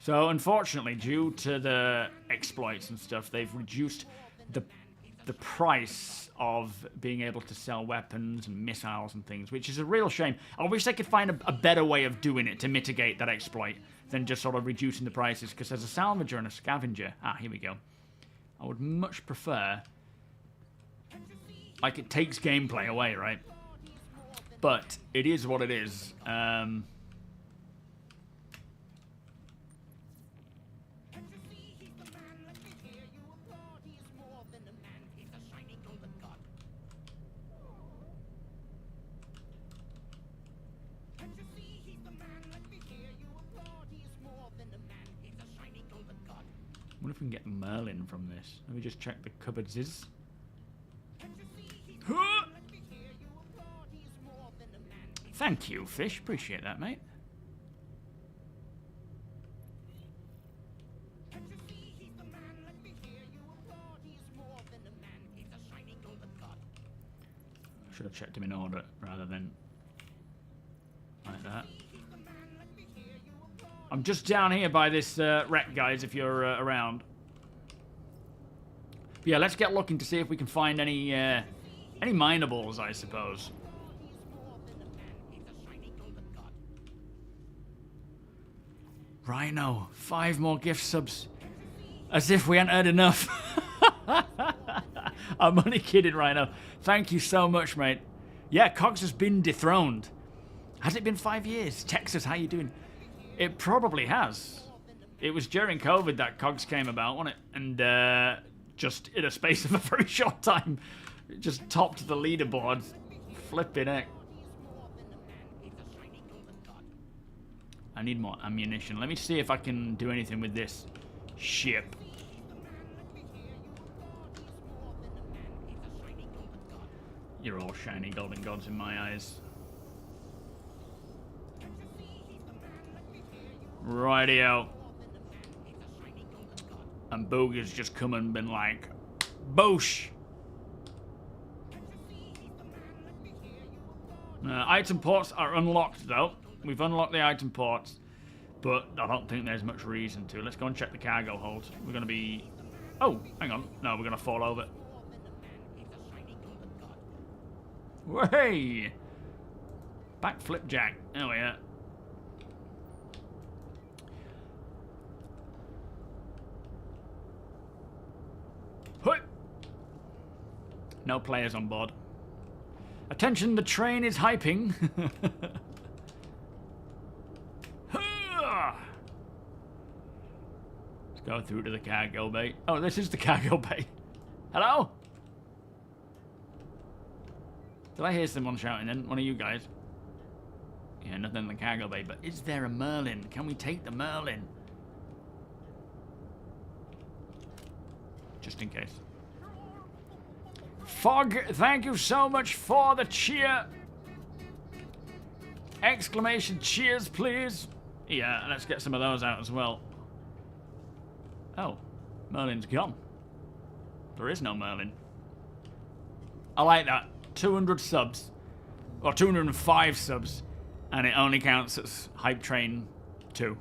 So, unfortunately, due to the exploits and stuff, they've reduced the price of being able to sell weapons and missiles and things, which is a real shame. I wish they could find a better way of doing it to mitigate that exploit than just sort of reducing the prices, because there's a salvager and a scavenger. Ah, here we go. I would much prefer... Like, it takes gameplay away, right? But it is what it is. I wonder if we can get Merlin from this. Let me just check the cupboards. Thank you, Fish. Appreciate that, mate. Should have checked him in order rather than like that. I'm just down here by this wreck, guys, if you're around. But yeah, let's get looking to see if we can find any minables, I suppose. Rhino, 5 more gift subs. As if we hadn't heard enough. I'm only kidding, Rhino. Thank you so much, mate. Yeah, Cogs has been dethroned. Has it been 5 years? Texas, how you doing? It probably has. It was during COVID that Cogs came about, wasn't it? And just in a space of a very short time, it just topped the leaderboard. Flipping heck. I need more ammunition. Let me see if I can do anything with this ship. You're all shiny golden gods in my eyes. Rightio. And Bogey's just come and been like, boosh. Item ports are unlocked though. We've unlocked the item ports, but I don't think there's much reason to. Let's go and check the cargo hold. We're going to be... Oh, hang on. No, we're going to fall over. Way! Backflip jack. Oh, yeah. Hoi! No players on board. Attention, the train is hyping. Let's go through to the cargo bay. Oh, this is the cargo bay. Hello? Did I hear someone shouting in? One of you guys? Yeah, nothing in the cargo bay, but is there a Merlin? Can we take the Merlin? Just in case. Fog, thank you so much for the cheer. Exclamation cheers, please. Yeah, let's get some of those out as well. Oh, Merlin's gone. There is no Merlin. I like that. 200 subs. Or 205 subs. And it only counts as Hype Train 2.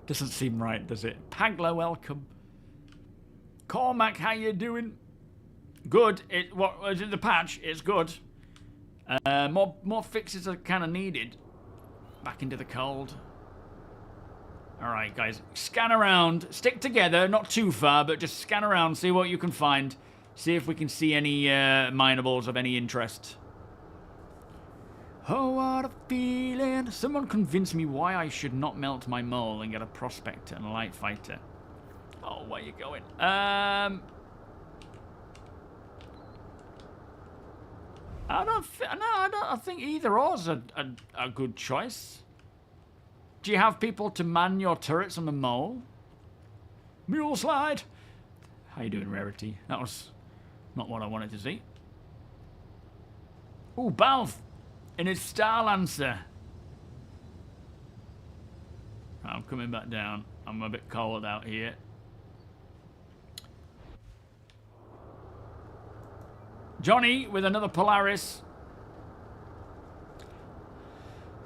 Doesn't seem right, does it? Pagla, welcome. Cormac, how you doing? Good. What was in the patch? It's good. More fixes are kind of needed. Back into the cold. Alright, guys. Scan around. Stick together. Not too far, but just scan around. See what you can find. See if we can see any minables of any interest. Oh, what a feeling. Someone convince me why I should not melt my mole and get a prospector and a light fighter. Oh, where you going? I think either or's a good choice. Do you have people to man your turrets on the mole? Mule slide. How you doing, Rarity? That was not what I wanted to see. Ooh, Balv in his Star Lancer. I'm coming back down. I'm a bit cold out here. Johnny with another Polaris.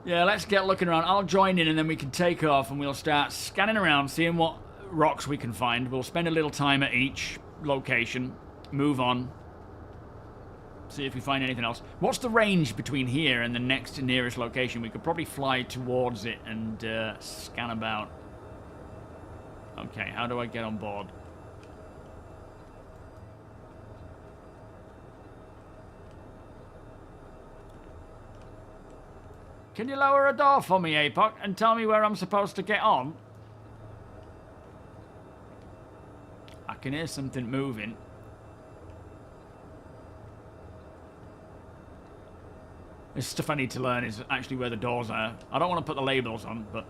Yeah, let's get looking around. I'll join in and then we can take off and we'll start scanning around, seeing what rocks we can find. We'll spend a little time at each location, move on, see if we find anything else. What's the range between here and the next nearest location? We could probably fly towards it and scan about. Okay, how do I get on board? Can you lower a door for me, Apoc, and tell me where I'm supposed to get on? I can hear something moving. There's stuff I need to learn is actually where the doors are. I don't want to put the labels on, but...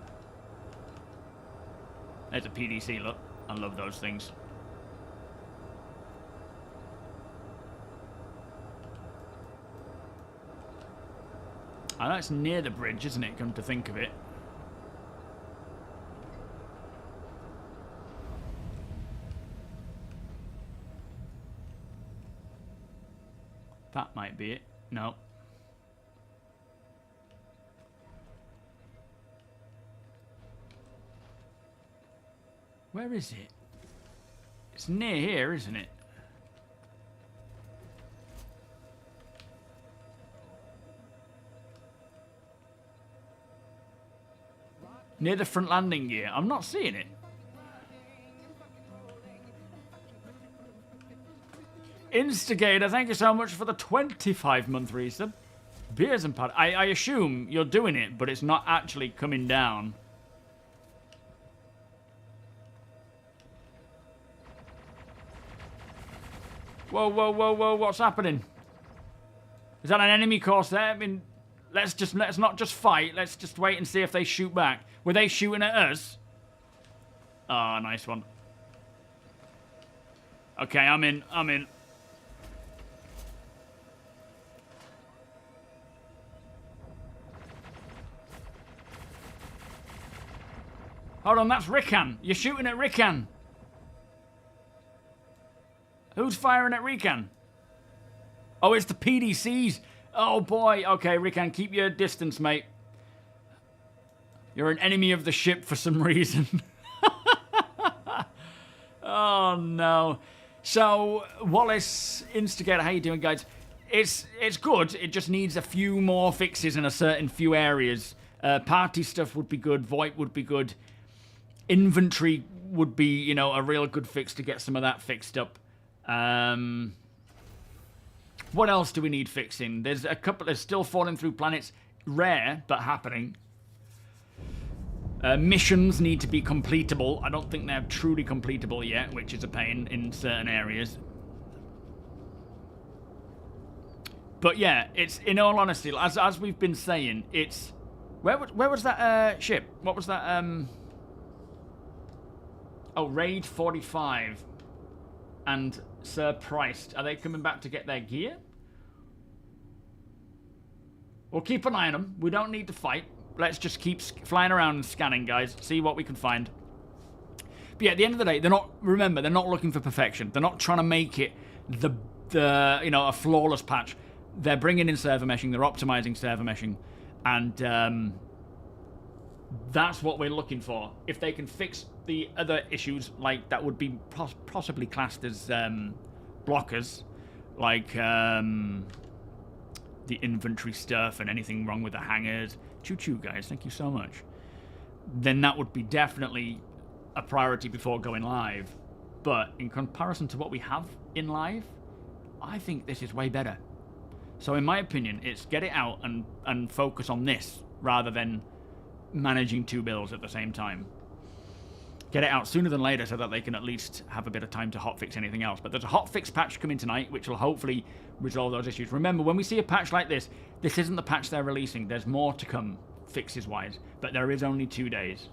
There's a PDC, look. I love those things. I know it's near the bridge, isn't it, come to think of it. That might be it. No. Where is it? It's near here, isn't it? Near the front landing gear. I'm not seeing it. Instigator, thank you so much for the 25-month resub. Beers and pad. I assume you're doing it, but it's not actually coming down. Whoa, whoa, whoa, whoa, what's happening? Is that an enemy course there? I mean, let's not just fight. Let's just wait and see if they shoot back. Were they shooting at us? Ah, oh, nice one. Okay, I'm in. Hold on, that's Rikan. You're shooting at Rikan. Who's firing at Rikan? Oh, it's the PDCs. Oh, boy. Okay, Rikan, keep your distance, mate. You're an enemy of the ship for some reason. Oh, no. So, Wallace, Instigator, how you doing, guys? It's good. It just needs a few more fixes in a certain few areas. Party stuff would be good. VoIP would be good. Inventory would be, you know, a real good fix to get some of that fixed up. What else do we need fixing? There's a couple. There's still falling through planets. Rare, but happening. Missions need to be completable. I don't think they're truly completable yet, which is a pain in certain areas. But yeah, it's, in all honesty, as we've been saying, it's... Where was that ship? What was that? Oh, Raid 45 and Sir Price. Are they coming back to get their gear? We'll keep an eye on them. We don't need to fight. Let's just keep flying around and scanning, guys. See what we can find. But yeah, at the end of the day, they're not... Remember, they're not looking for perfection. They're not trying to make it the you know, a flawless patch. They're bringing in server meshing. They're optimizing server meshing. And that's what we're looking for. If they can fix the other issues, like that would be possibly classed as blockers, like the inventory stuff and anything wrong with the hangars. Choo-choo, guys. Thank you so much. Then that would be definitely a priority before going live. But in comparison to what we have in live, I think this is way better. So in my opinion, it's get it out and focus on this rather than managing two builds at the same time. Get it out sooner than later so that they can at least have a bit of time to hotfix anything else. But there's a hotfix patch coming tonight which will hopefully resolve those issues. Remember, when we see a patch like this, this isn't the patch they're releasing. There's more to come, fixes-wise. But there is only 2 days.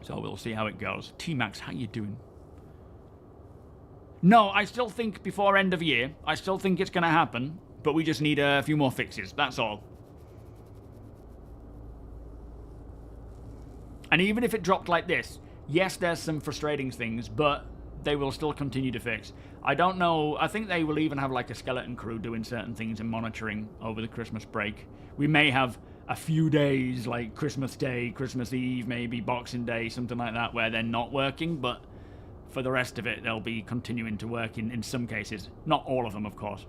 So we'll see how it goes. T-Max, how you doing? No, I still think before end of year, I still think it's going to happen. But we just need a few more fixes. That's all. And even if it dropped like this, yes, there's some frustrating things, but they will still continue to fix. I don't know. I think they will even have like a skeleton crew doing certain things and monitoring over the Christmas break. We may have a few days like Christmas Day, Christmas Eve, maybe Boxing Day, something like that, where they're not working, but for the rest of it, they'll be continuing to work in some cases. Not all of them, of course.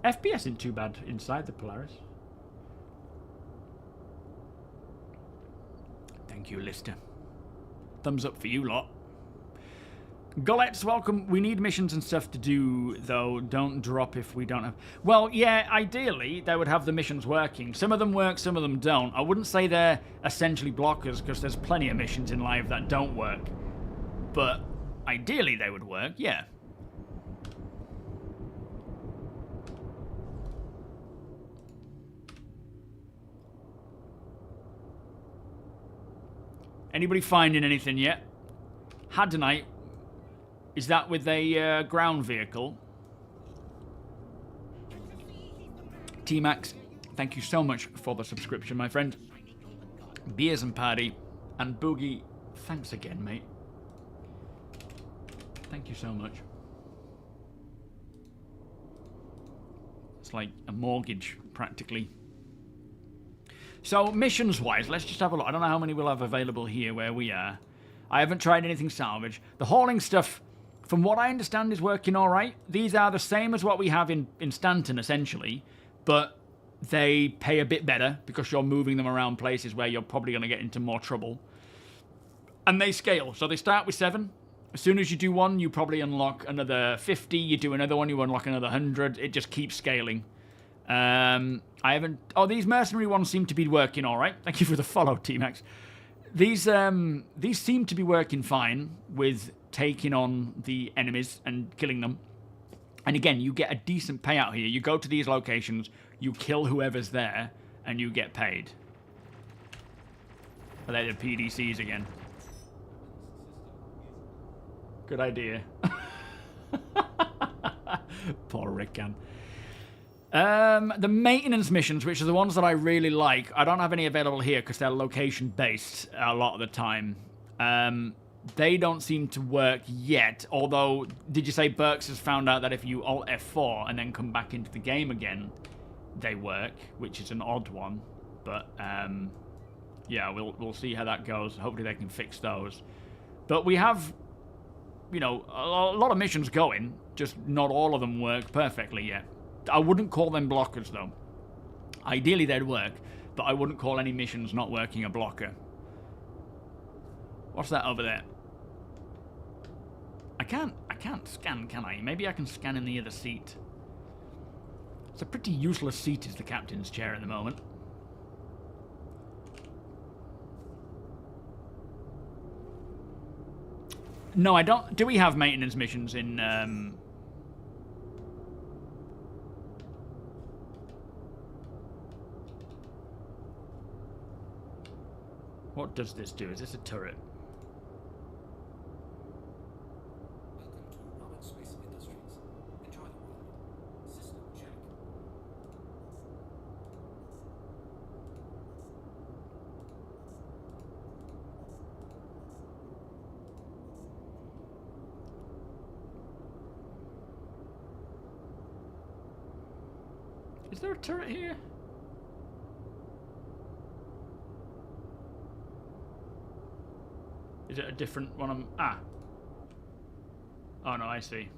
FPS isn't too bad inside the Polaris. Thank you, Lister. Thumbs up for you lot. Golet's welcome. We need missions and stuff to do, though. Don't drop if we don't have... Well, yeah, ideally, they would have the missions working. Some of them work, some of them don't. I wouldn't say they're essentially blockers, because there's plenty of missions in live that don't work. But ideally, they would work, yeah. Anybody finding anything yet? Hadonite. Is that with a ground vehicle? T-Max, thank you so much for the subscription, my friend. Beers and Paddy. And Boogie, thanks again, mate. Thank you so much. It's like a mortgage, practically. So, missions-wise, let's just have a look. I don't know how many we'll have available here where we are. I haven't tried anything salvage. The hauling stuff, from what I understand, is working all right. These are the same as what we have in Stanton, essentially, but they pay a bit better because you're moving them around places where you're probably going to get into more trouble. And they scale. So they start with 7. As soon as you do one, you probably unlock another 50. You do another one, you unlock another 100. It just keeps scaling. I haven't... Oh, these mercenary ones seem to be working all right. Thank you for the follow, T-Max. These seem to be working fine with taking on the enemies and killing them. And again, you get a decent payout here. You go to these locations, you kill whoever's there, and you get paid. Are they the PDCs again? Good idea. Poor Rickan. The maintenance missions, which are the ones that I really like, I don't have any available here because they're location-based a lot of the time. They don't seem to work yet, although, did you say Burks has found out that if you Alt F4 and then come back into the game again, they work, which is an odd one. But, yeah, we'll see how that goes. Hopefully they can fix those. But we have, you know, a lot of missions going, just not all of them work perfectly yet. I wouldn't call them blockers, though. Ideally, they'd work, but I wouldn't call any missions not working a blocker. What's that over there? I can't scan, can I? Maybe I can scan in the other seat. It's a pretty useless seat, is the captain's chair at the moment. No, I don't. Do we have maintenance missions in... What does this do? Is this a turret? Welcome to Space Industries. Enjoy the world. System check. Is there a turret here? Is it a different one? Ah. Oh no, I see.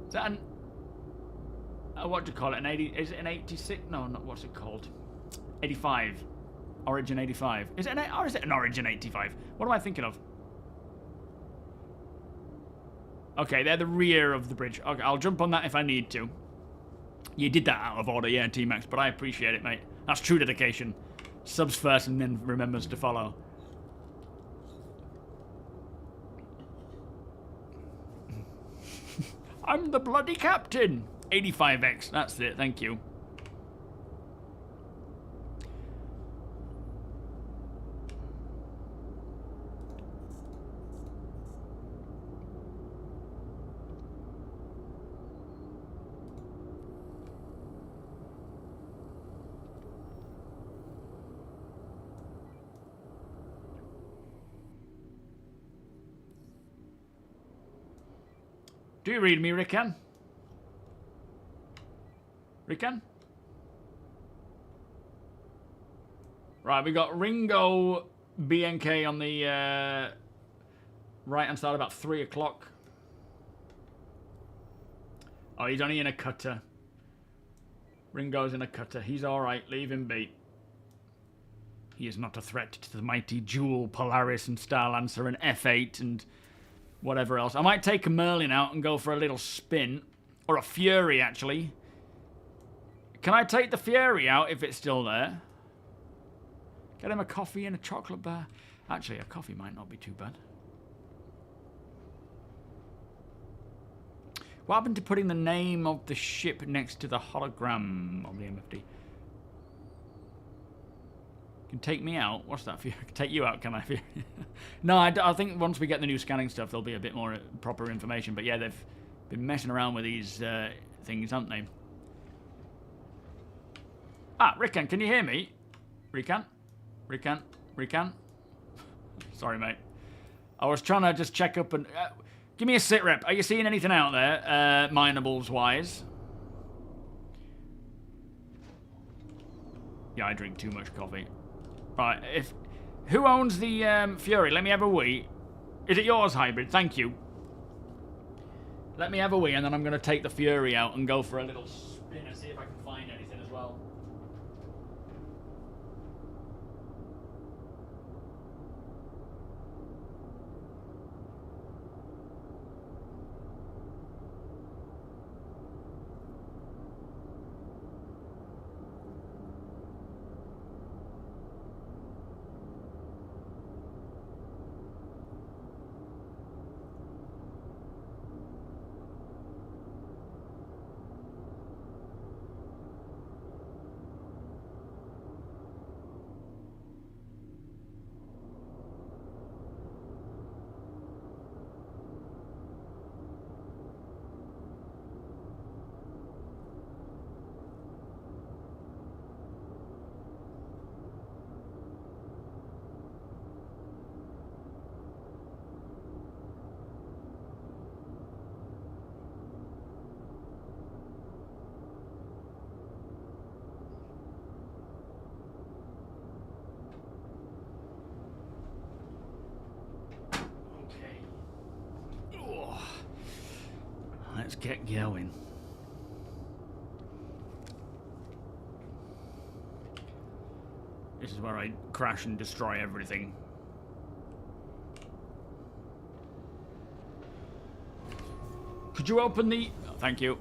Is that an... what do you call it? An 80... Is it an 86? No, not... What's it called? 85. Origin 85. Is it an... Or is it an Origin 85? What am I thinking of? Okay, they're the rear of the bridge. Okay, I'll jump on that if I need to. You did that out of order, yeah, T-Max, but I appreciate it, mate. That's true dedication. Subs first and then remembers to follow. I'm the bloody captain! 85X, that's it, thank you. Do you read me, Rickan? Rickan? Right, we got Ringo BNK on the right-hand side about 3 o'clock. Oh, he's only in a cutter. Ringo's in a cutter. He's alright. Leave him be. He is not a threat to the mighty Jewel, Polaris, and Starlancer, and F8, and... whatever else. I might take a Merlin out and go for a little spin. Or a Fury, actually. Can I take the Fury out if it's still there? Get him a coffee and a chocolate bar. Actually, a coffee might not be too bad. What happened to putting the name of the ship next to the hologram of the MFD? Can take me out? What's that for you? Can take you out, can I? No, I think once we get the new scanning stuff, there'll be a bit more proper information. But yeah, they've been messing around with these things, haven't they? Ah, Rican, can you hear me? Rican? Sorry, mate. I was trying to just check up and... give me a sit rep. Are you seeing anything out there, minables-wise? Yeah, I drink too much coffee. Right, who owns the Fury? Let me have a wee. Is it yours, Hybrid? Thank you. Let me have a wee, and then I'm going to take the Fury out and go for a little spin and see if I can find anything as well. Let's get going. This is where I crash and destroy everything. Could you open the... Oh, thank you.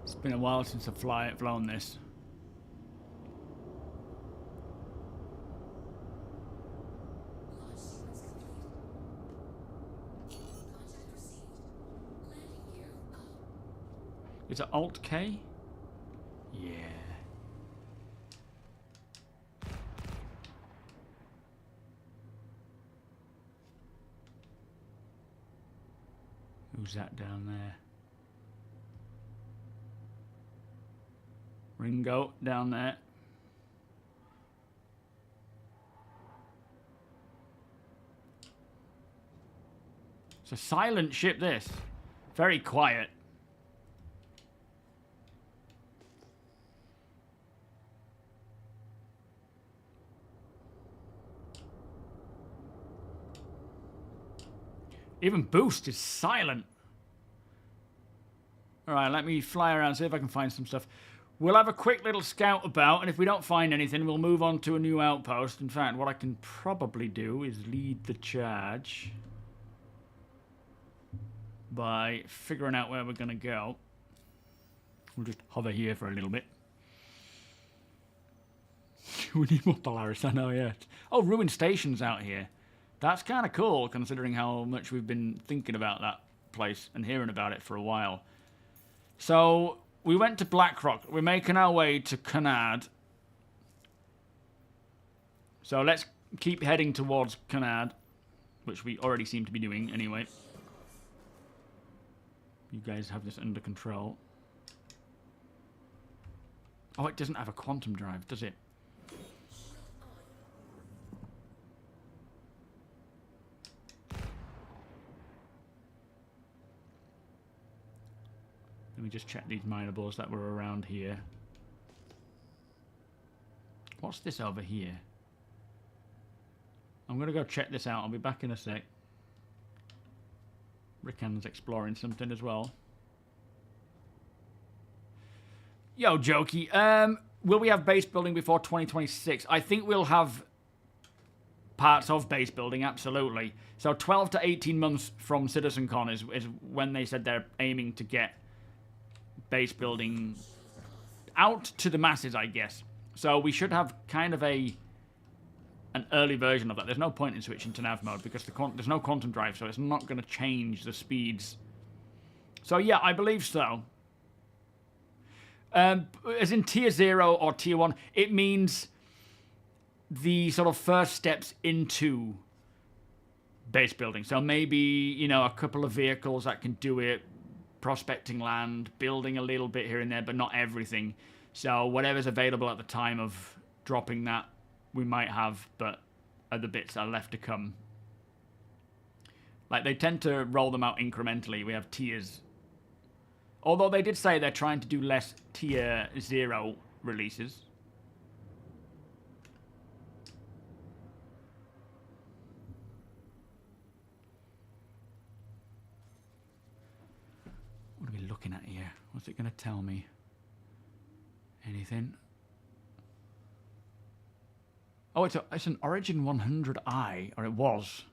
It's been a while since I've flown this. Is it Alt K? Yeah. Who's that down there? Ringo down there. It's a silent ship, this. Very quiet. Even Boost is silent. Alright, let me fly around, see if I can find some stuff. We'll have a quick little scout about, and if we don't find anything, we'll move on to a new outpost. In fact, what I can probably do is lead the charge by figuring out where we're going to go. We'll just hover here for a little bit. We need more Polaris, I know, yeah. Oh, Ruined Station's out here. That's kind of cool, considering how much we've been thinking about that place and hearing about it for a while. So... we went to Blackrock. We're making our way to Canard. So let's keep heading towards Canard, which we already seem to be doing anyway. You guys have this under control. Oh, it doesn't have a quantum drive, does it? Let me just check these minables that were around here. What's this over here? I'm going to go check this out. I'll be back in a sec. Rickan's exploring something as well. Yo, Jokey. Will we have base building before 2026? I think we'll have parts of base building, absolutely. So 12 to 18 months from CitizenCon is when they said they're aiming to get base building out to the masses, I guess. So we should have kind of an early version of that. There's no point in switching to nav mode because there's no quantum drive, so it's not going to change the speeds. So yeah, I believe so. As in tier 0 or tier 1, it means the sort of first steps into base building. So maybe, you know, a couple of vehicles that can do it, prospecting land, building a little bit here and there, but not everything. So whatever's available at the time of dropping that, we might have, but other bits are left to come. Like, they tend to roll them out incrementally. We have tiers. Although they did say they're trying to do less tier 0 releases. What are we looking at here? What's it going to tell me? Anything? Oh, it's an Origin 100i, or it was.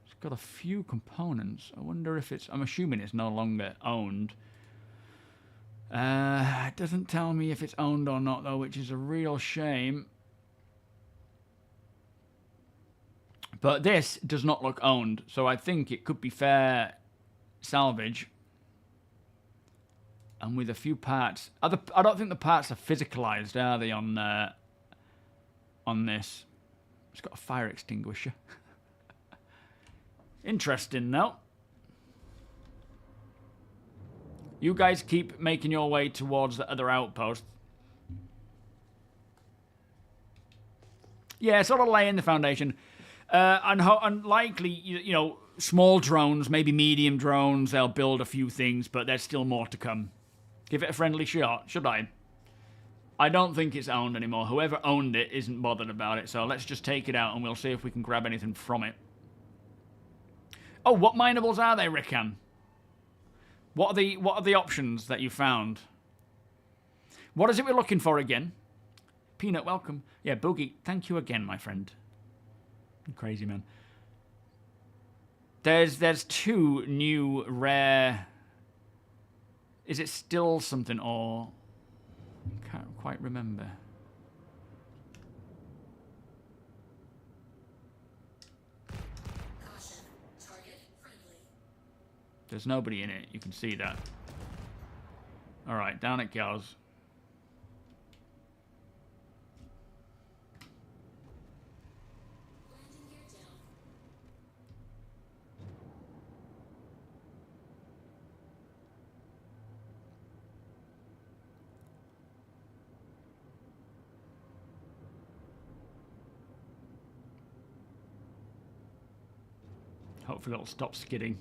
It's got a few components. I wonder if it's... I'm assuming it's no longer owned. It doesn't tell me if it's owned or not, though, which is a real shame. But this does not look owned, so I think it could be fair salvage. And with a few parts... I don't think the parts are physicalized, are they, on this? It's got a fire extinguisher. Interesting, though. You guys keep making your way towards the other outpost. Yeah, sort of laying the foundation. And likely, you know, small drones, maybe medium drones, they'll build a few things, but there's still more to come. Give it a friendly shot, should I? I don't think it's owned anymore. Whoever owned it isn't bothered about it, so let's just take it out and we'll see if we can grab anything from it. Oh, what minables are they, Rickan? What are the options that you found? What is it we're looking for again? Peanut, welcome. Yeah, Boogie, thank you again, my friend. Crazy man. There's two new rare... Is it still something or... I can't quite remember. Caution. Target friendly. There's nobody in it. You can see that. Alright, down it goes. Landing gear down. Hopefully it'll stop skidding.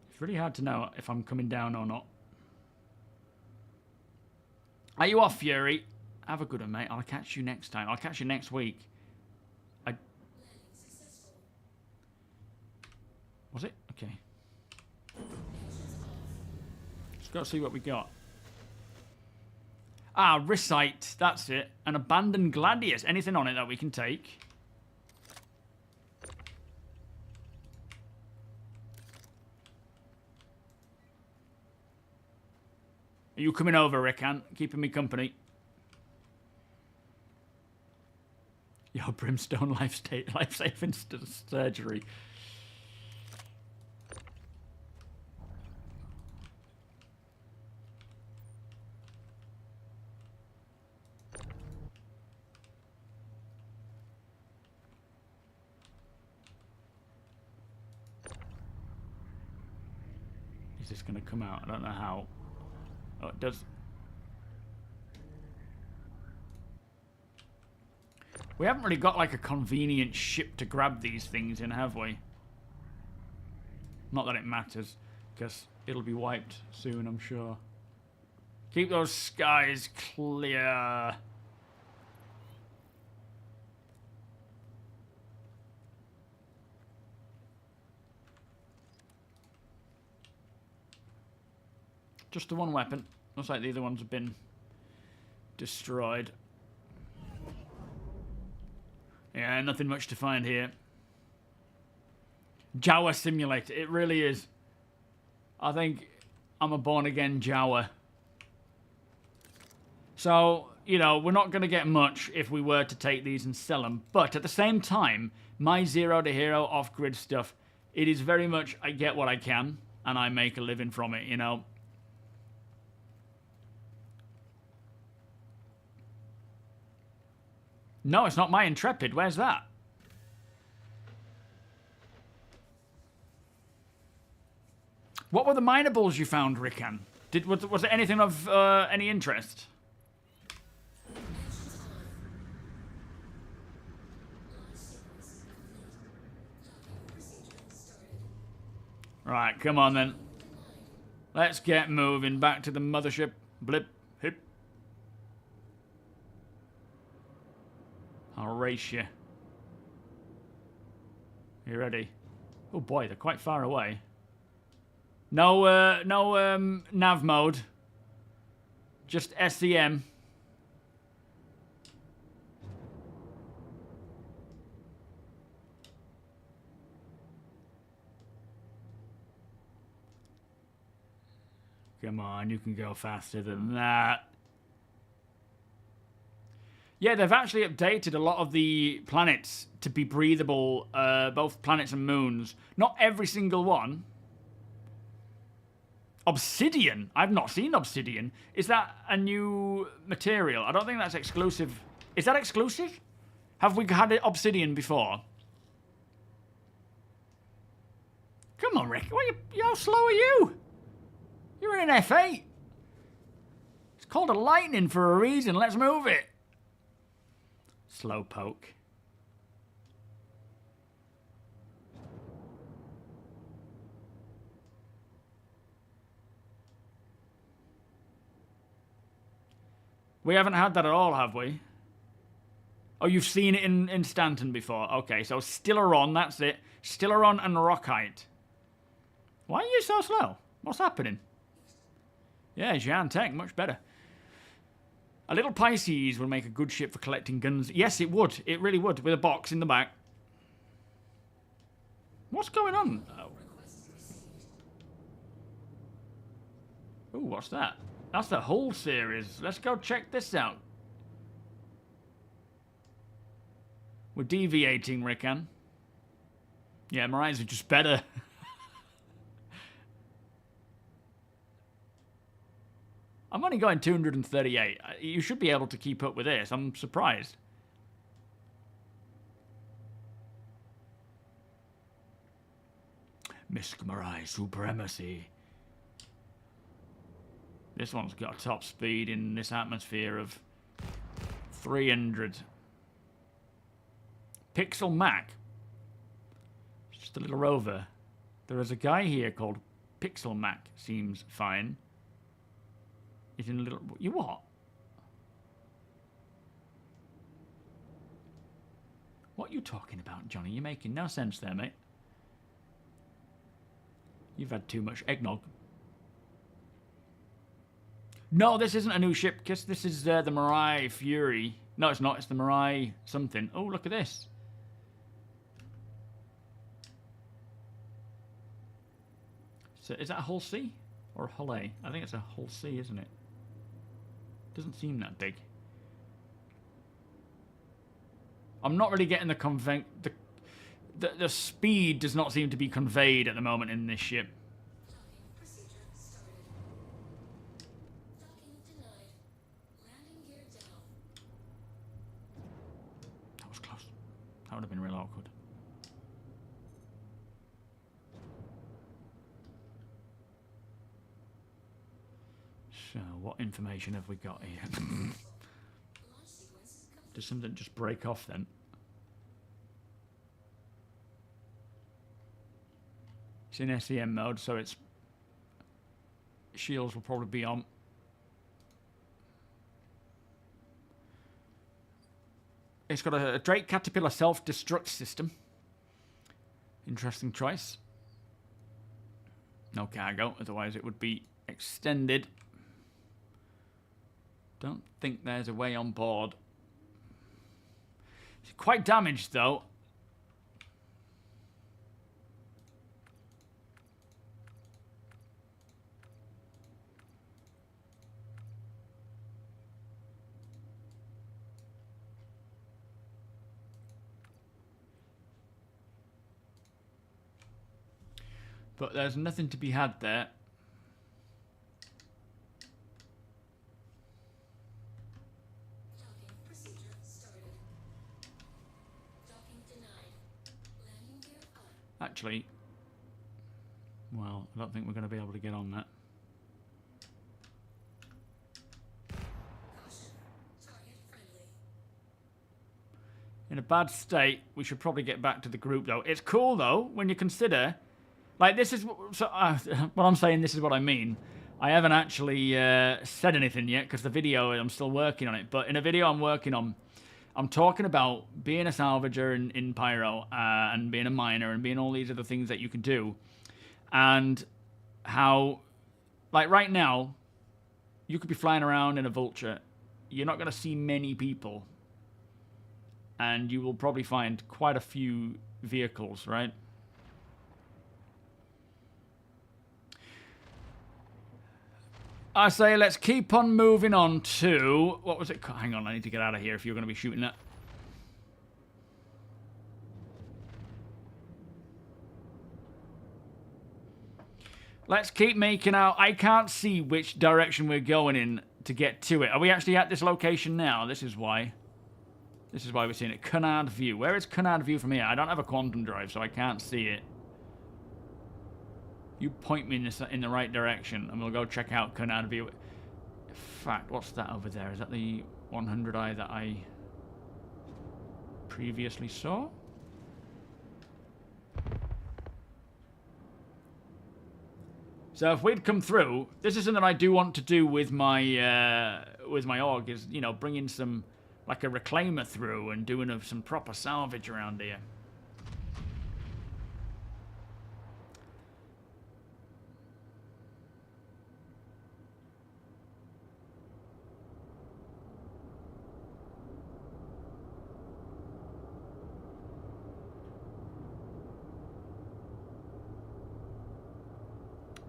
It's really hard to know if I'm coming down or not. Are you off, Fury? Have a good one, mate. I'll catch you next time. I'll catch you next week. Landing successful. Was it? Okay. Let's go see what we got. Ah, Recite. That's it. An abandoned gladius. Anything on it that we can take? Are you coming over, Rickan? Keeping me company. Yo, Brimstone life-saving surgery. Is this going to come out? I don't know how. Oh, it does. We haven't really got like a convenient ship to grab these things in, have we? Not that it matters, because it'll be wiped soon, I'm sure. Keep those skies clear. Just the one weapon. Looks like the other ones have been destroyed. Yeah, nothing much to find here. Jawa Simulator. It really is. I think I'm a born-again Jawa. So, you know, we're not going to get much if we were to take these and sell them. But at the same time, my zero to hero off-grid stuff, it is very much I get what I can and I make a living from it, you know. No, it's not my Intrepid. Where's that? What were the minables you found, Rickan? Was there anything of any interest? Right, come on then. Let's get moving back to the mothership. Blip, hip. I'll race you. You ready? Oh boy, they're quite far away. No, nav mode. Just SCM. Come on, you can go faster than that. Yeah, they've actually updated a lot of the planets to be breathable, both planets and moons. Not every single one. Obsidian? I've not seen obsidian. Is that a new material? I don't think that's exclusive. Is that exclusive? Have we had obsidian before? Come on, Rick. How slow are you? You're in an F8. It's called a lightning for a reason. Let's move it. Slowpoke. We haven't had that at all, have we? Oh, you've seen it in Stanton before. Okay, so Stillaron, that's it. Stillaron and Rockite. Why are you so slow? What's happening? Yeah, Jan Tech, much better. A little Pisces would make a good ship for collecting guns. Yes, it would. It really would, with a box in the back. What's going on? Oh, ooh, what's that? That's the whole series. Let's go check this out. We're deviating, Rickan. Yeah, my eyes are just better. I'm only going 238. You should be able to keep up with this. I'm surprised. Misk Marai Supremacy. This one's got a top speed in this atmosphere of 300. Pixel Mac. Just a little rover. There is a guy here called Pixel Mac. Seems fine. He's in a little... You what? What are you talking about, Johnny? You're making no sense there, mate. You've had too much eggnog. No, this isn't a new ship, because this is the Mirai Fury. No, it's not. It's the Mirai something. Oh, look at this. So, is that a Hull C or a Hull A? I think it's a Hull C, isn't it? Doesn't seem that big. I'm not really getting the speed does not seem to be conveyed at the moment in this ship. That was close. That would have been real awkward. So, what information have we got here? Does something just break off then? It's in SEM mode, so its shields will probably be on. It's got a Drake Caterpillar self-destruct system. Interesting choice. No cargo, otherwise it would be extended. Don't think there's a way on board. It's quite damaged, though. But there's nothing to be had there. Docking procedure started. Docking denied. Landing gear up. Actually, well, I don't think we're going to be able to get on that. Caution. Target friendly. In a bad state, we should probably get back to the group, though. It's cool, though, when you consider... Like, this is... So, what I'm saying, this is what I mean. I haven't actually said anything yet, because the video, I'm still working on it. But in a video I'm working on, I'm talking about being a salvager in Pyro, and being a miner, and being all these other things that you can do. And how... Like, right now, you could be flying around in a vulture. You're not going to see many people. And you will probably find quite a few vehicles, right? I say let's keep on moving on to... What was it? Hang on, I need to get out of here if you're going to be shooting that. Let's keep making out... I can't see which direction we're going in to get to it. Are we actually at this location now? This is why. This is why we're seeing it. Canard View. Where is Canard View from here? I don't have a quantum drive, so I can't see it. You point me in the right direction, and we'll go check out Canard View. In fact, what's that over there? Is that the 100i that I previously saw? So if we'd come through, this is something I do want to do with my org, is, you know, bringing some, like a reclaimer through and doing some proper salvage around here.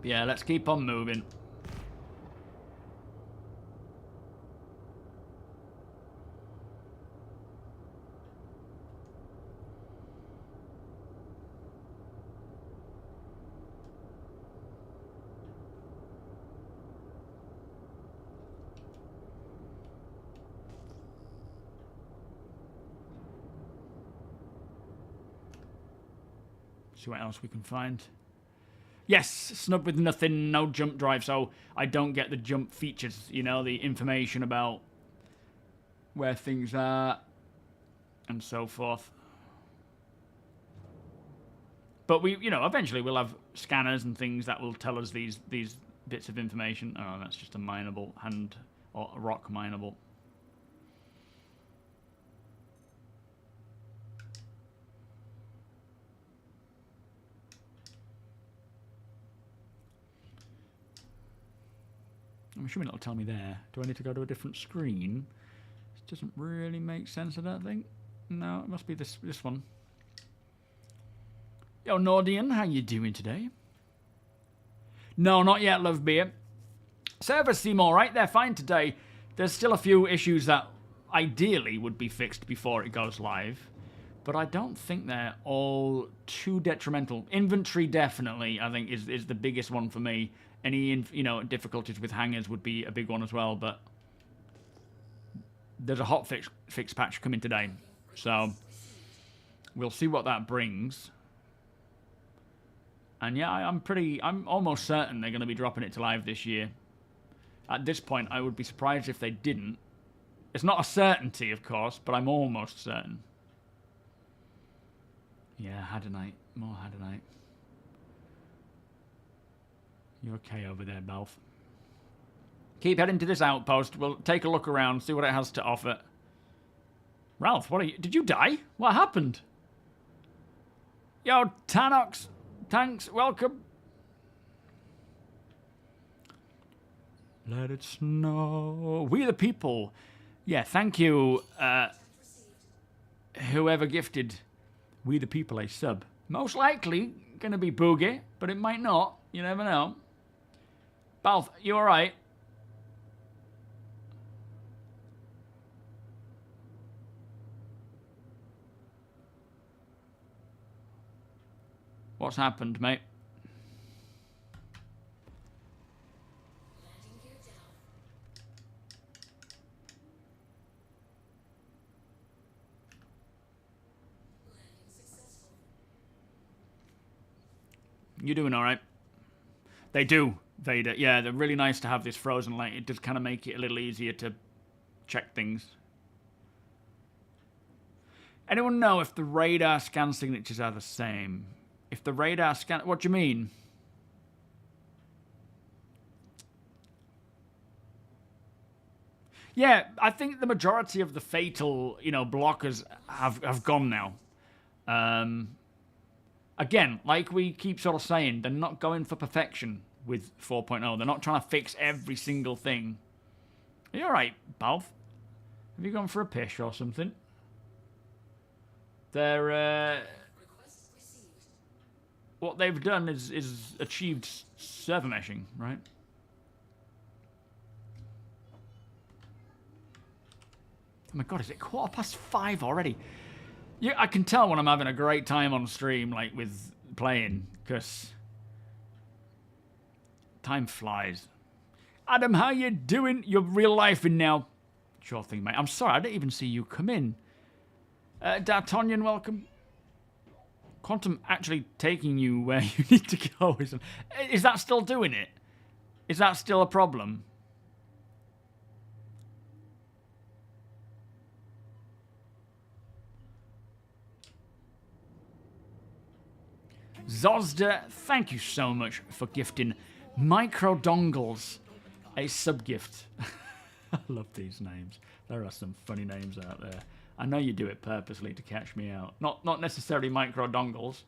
Yeah, let's keep on moving. See what else we can find. Yes, snub with nothing, no jump drive, so I don't get the jump features, you know, the information about where things are and so forth. But we, you know, eventually we'll have scanners and things that will tell us these bits of information. Oh, that's just a mineable hand, or a rock mineable. I'm assuming it'll tell me there. Do I need to go to a different screen? This doesn't really make sense, I don't think. No, it must be this one. Yo, Nordian, how you doing today? No, not yet, love beer. Servers seem alright, they're fine today. There's still a few issues that ideally would be fixed before it goes live. But I don't think they're all too detrimental. Inventory definitely, I think, is the biggest one for me. Any, you know, difficulties with hangars would be a big one as well, but there's a hotfix patch coming today, so we'll see what that brings. And yeah, I'm almost certain they're going to be dropping it to live this year. At this point, I would be surprised if they didn't. It's not a certainty, of course, but I'm almost certain. Yeah, Hadanite, more Hadanite. You're okay over there, Balf. Keep heading to this outpost. We'll take a look around, see what it has to offer. Ralph, what are you... Did you die? What happened? Yo, Tanox, thanks, welcome. Let it snow. We the people. Yeah, thank you, whoever gifted We the People a sub. Most likely gonna be Boogie, but it might not. You never know. Balth, you alright? What's happened, mate? Landing gear down. Landing successful. You doing alright? They do, Vader. Yeah, they're really nice to have this frozen light. It does kind of make it a little easier to check things. Anyone know if the radar scan signatures are the same? If the radar scan... What do you mean? Yeah, I think the majority of the fatal, blockers have gone now. Again, like we keep sort of saying, they're not going for perfection with 4.0. They're not trying to fix every single thing. Are you alright, Balth? Have you gone for a piss or something? They're, Request received. what they've done is achieved server meshing, right? Oh my god, is it 5:15 already? Yeah, I can tell when I'm having a great time on stream, like with playing, because time flies. Adam, how you doing? You're real life in now. Sure thing, mate. I'm sorry, I didn't even see you come in. D'Artagnan, welcome. Quantum actually taking you where you need to go. Is that still doing it? Is that still a problem? Zozda, thank you so much for gifting Micro Dongles a sub-gift. I love these names. There are some funny names out there. I know you do it purposely to catch me out. Not necessarily Micro Dongles.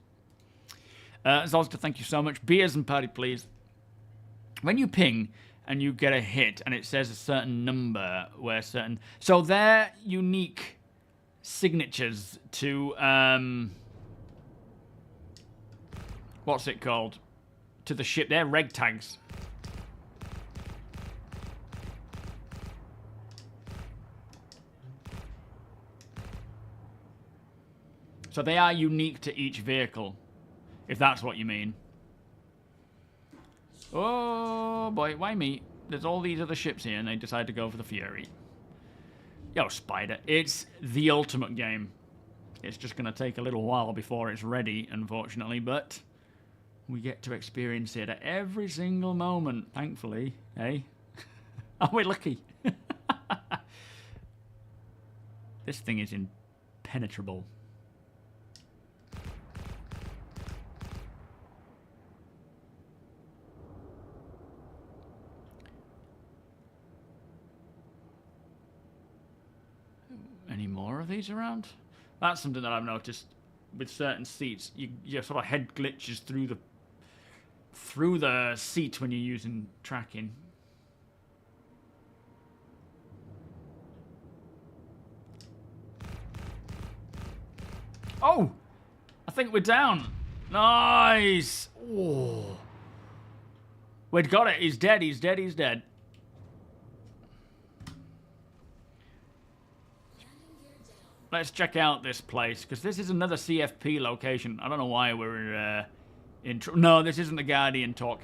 Zozda, thank you so much. Beers and party, please. When you ping and you get a hit and it says a certain number where certain... So they're unique signatures to... what's it called? To the ship. They're reg tags. So they are unique to each vehicle, if that's what you mean. Oh boy, why me? There's all these other ships here and they decide to go for the Fury. Yo, Spider, it's the ultimate game. It's just going to take a little while before it's ready, unfortunately, but we get to experience it at every single moment, thankfully. Hey? Are we lucky? This thing is impenetrable. Any more of these around? That's something that I've noticed with certain seats. Your sort of head glitches through the seat when you're using tracking. Oh! I think we're down. Nice! Oh. We'd got it. He's dead, he's dead, he's dead. Let's check out this place, because this is another CFP location. I don't know why we're in... No, this isn't the Guardian talk.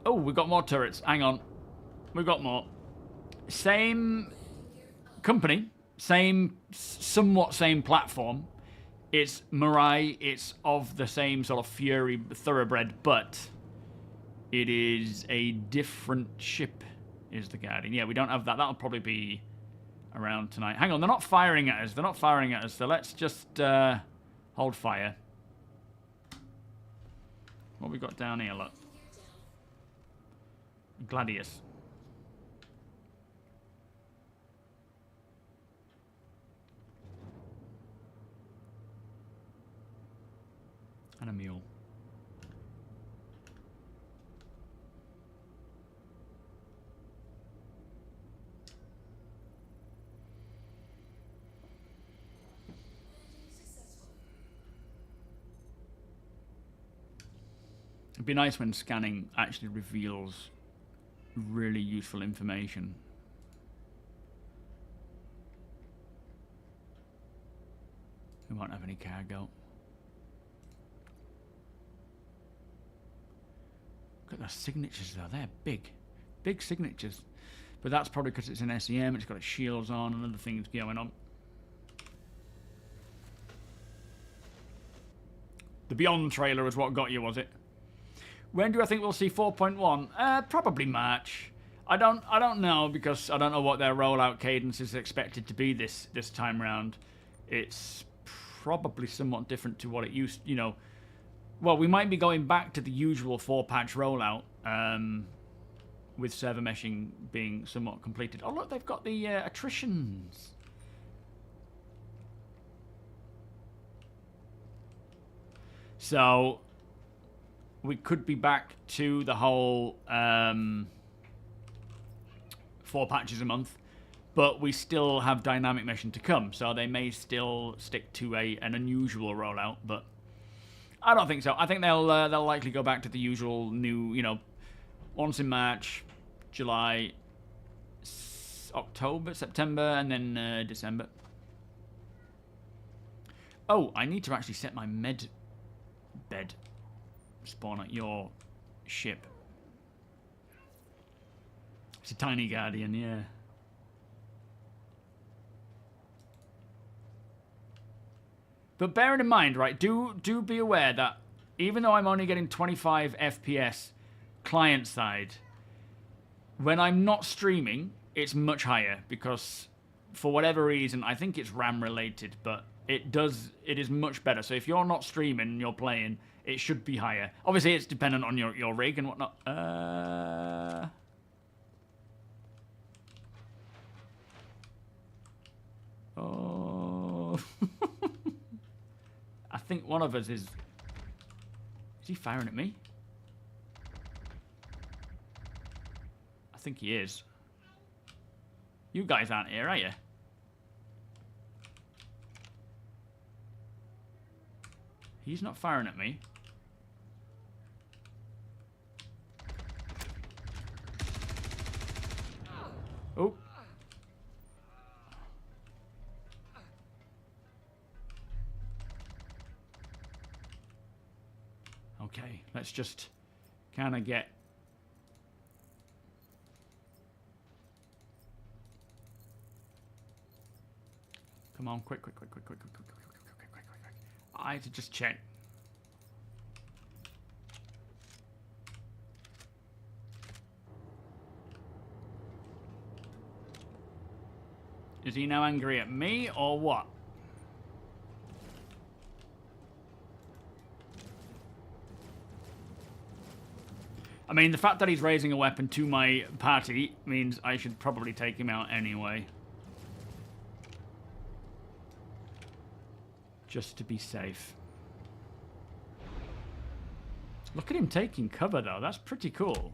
Oh, we've got more turrets. Hang on. We've got more. Same company. Somewhat same platform. It's Mirai. It's of the same sort of Fury thoroughbred, but it is a different ship, is the Guardian. Yeah, we don't have that. That'll probably be around tonight. Hang on, they're not firing at us. They're not firing at us, so let's just hold fire. What have we got down here, look? Gladius. And a mule. It'd be nice when scanning actually reveals really useful information. We won't have any cargo. Look at those signatures though, they're big. Big signatures. But that's probably because it's an SEM, it's got its shields on and other things going on. The Beyond trailer is what got you, was it? When do I think we'll see 4.1? Probably March. I don't know, because I don't know what their rollout cadence is expected to be this time round. It's probably somewhat different to what it used, you know. Well, we might be going back to the usual 4-patch rollout, with server meshing being somewhat completed. Oh look, they've got the attritions. So we could be back to the whole 4 patches a month, but we still have dynamic meshing to come, so they may still stick to an unusual rollout, but I don't think so. I think they'll likely go back to the usual new, you know, once in March, July, October, September, and then December. Oh, I need to actually set my med bed spawn at your ship. It's a tiny Guardian, yeah. But bearing in mind, right, do be aware that even though I'm only getting 25 FPS client side, when I'm not streaming, it's much higher because for whatever reason, I think it's RAM related, but it is much better. So if you're not streaming and you're playing, it should be higher. Obviously, it's dependent on your rig and whatnot. Oh. I think one of us is... Is he firing at me? I think he is. You guys aren't here, are you? He's not firing at me. Oh. Okay, let's just kind of get... Come on, quick. I had to just check. Is he now angry at me or what? I mean, the fact that he's raising a weapon to my party means I should probably take him out anyway. Just to be safe. Look at him taking cover, though. That's pretty cool.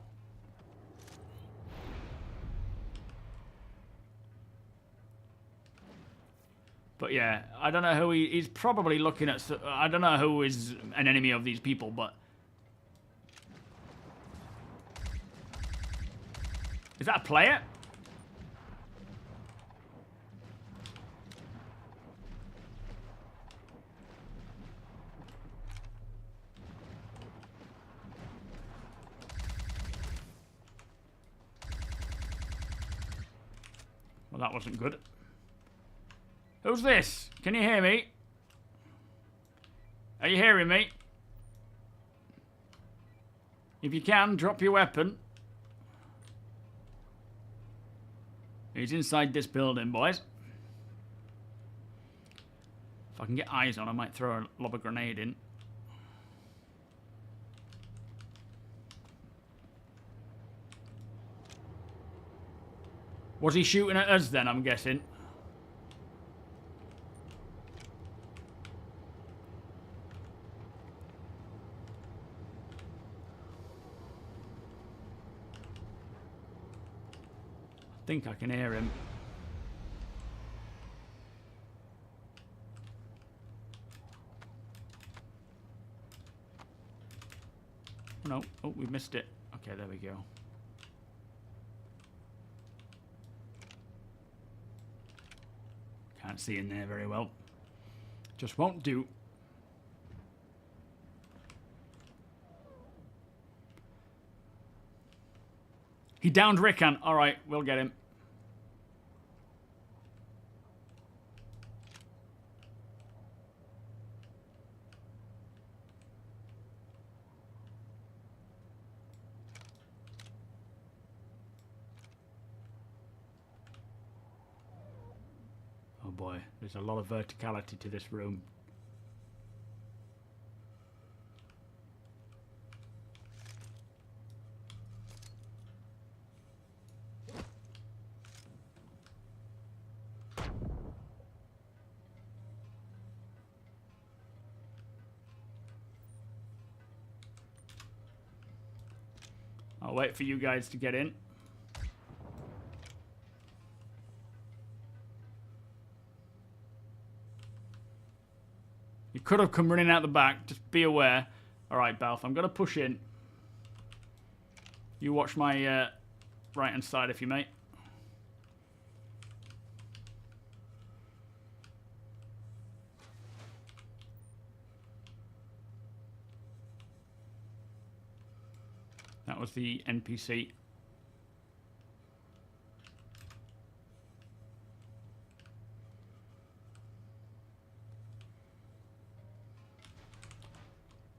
But yeah, I don't know who he's probably looking at. I don't know who is an enemy of these people, but... Is that a player? Well, that wasn't good. Who's this? Can you hear me? Are you hearing me? If you can, drop your weapon. He's inside this building, boys. If I can get eyes on, I might throw a lob a grenade in. Was he shooting at us then, I'm guessing? think I can hear him. Oh, no. Oh, we missed it. Okay, there we go. Can't see in there very well. Just won't do. He downed Rickan. All right, we'll get him. Oh boy, there's a lot of verticality to this room. I'll wait for you guys to get in. You could have come running out the back. Just be aware. All right, Balf, I'm going to push in. You watch my right-hand side if you may. That was the NPC.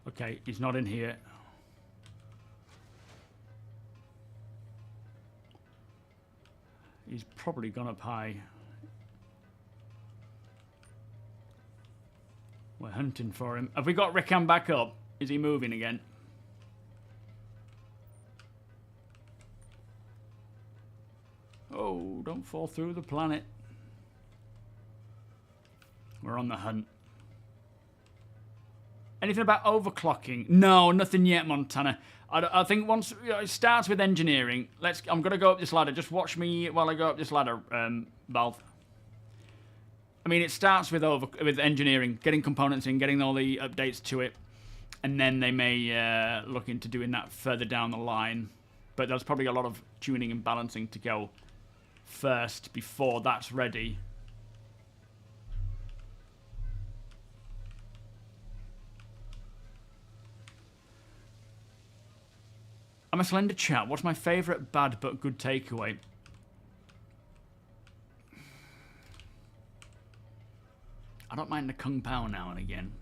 Okay, he's not in here. He's probably gone up high. We're hunting for him. Have we got Rickan back up? Is he moving again? Oh, don't fall through the planet. We're on the hunt. Anything about overclocking? No, nothing yet, Montana. I think once it starts with engineering, I'm going to go up this ladder. Just watch me while I go up this ladder, Valve. I mean, it starts with engineering, getting components in, getting all the updates to it, and then they may look into doing that further down the line. But there's probably a lot of tuning and balancing to go first before that's ready. I'm a slender chap. What's my favourite bad but good takeaway? I don't mind the kung pao now and again,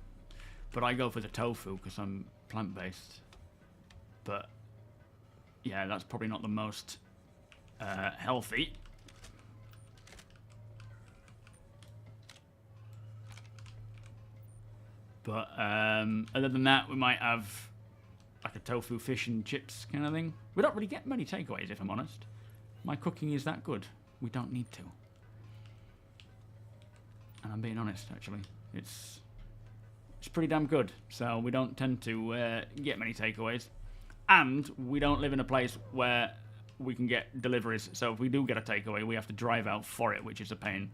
but I go for the tofu because I'm plant-based. But yeah, that's probably not the most healthy. But other than that, we might have like a tofu fish and chips kind of thing. We don't really get many takeaways, if I'm honest. My cooking is that good. We don't need to. And I'm being honest, actually. It's pretty damn good. So we don't tend to get many takeaways. And we don't live in a place where we can get deliveries. So if we do get a takeaway, we have to drive out for it, which is a pain.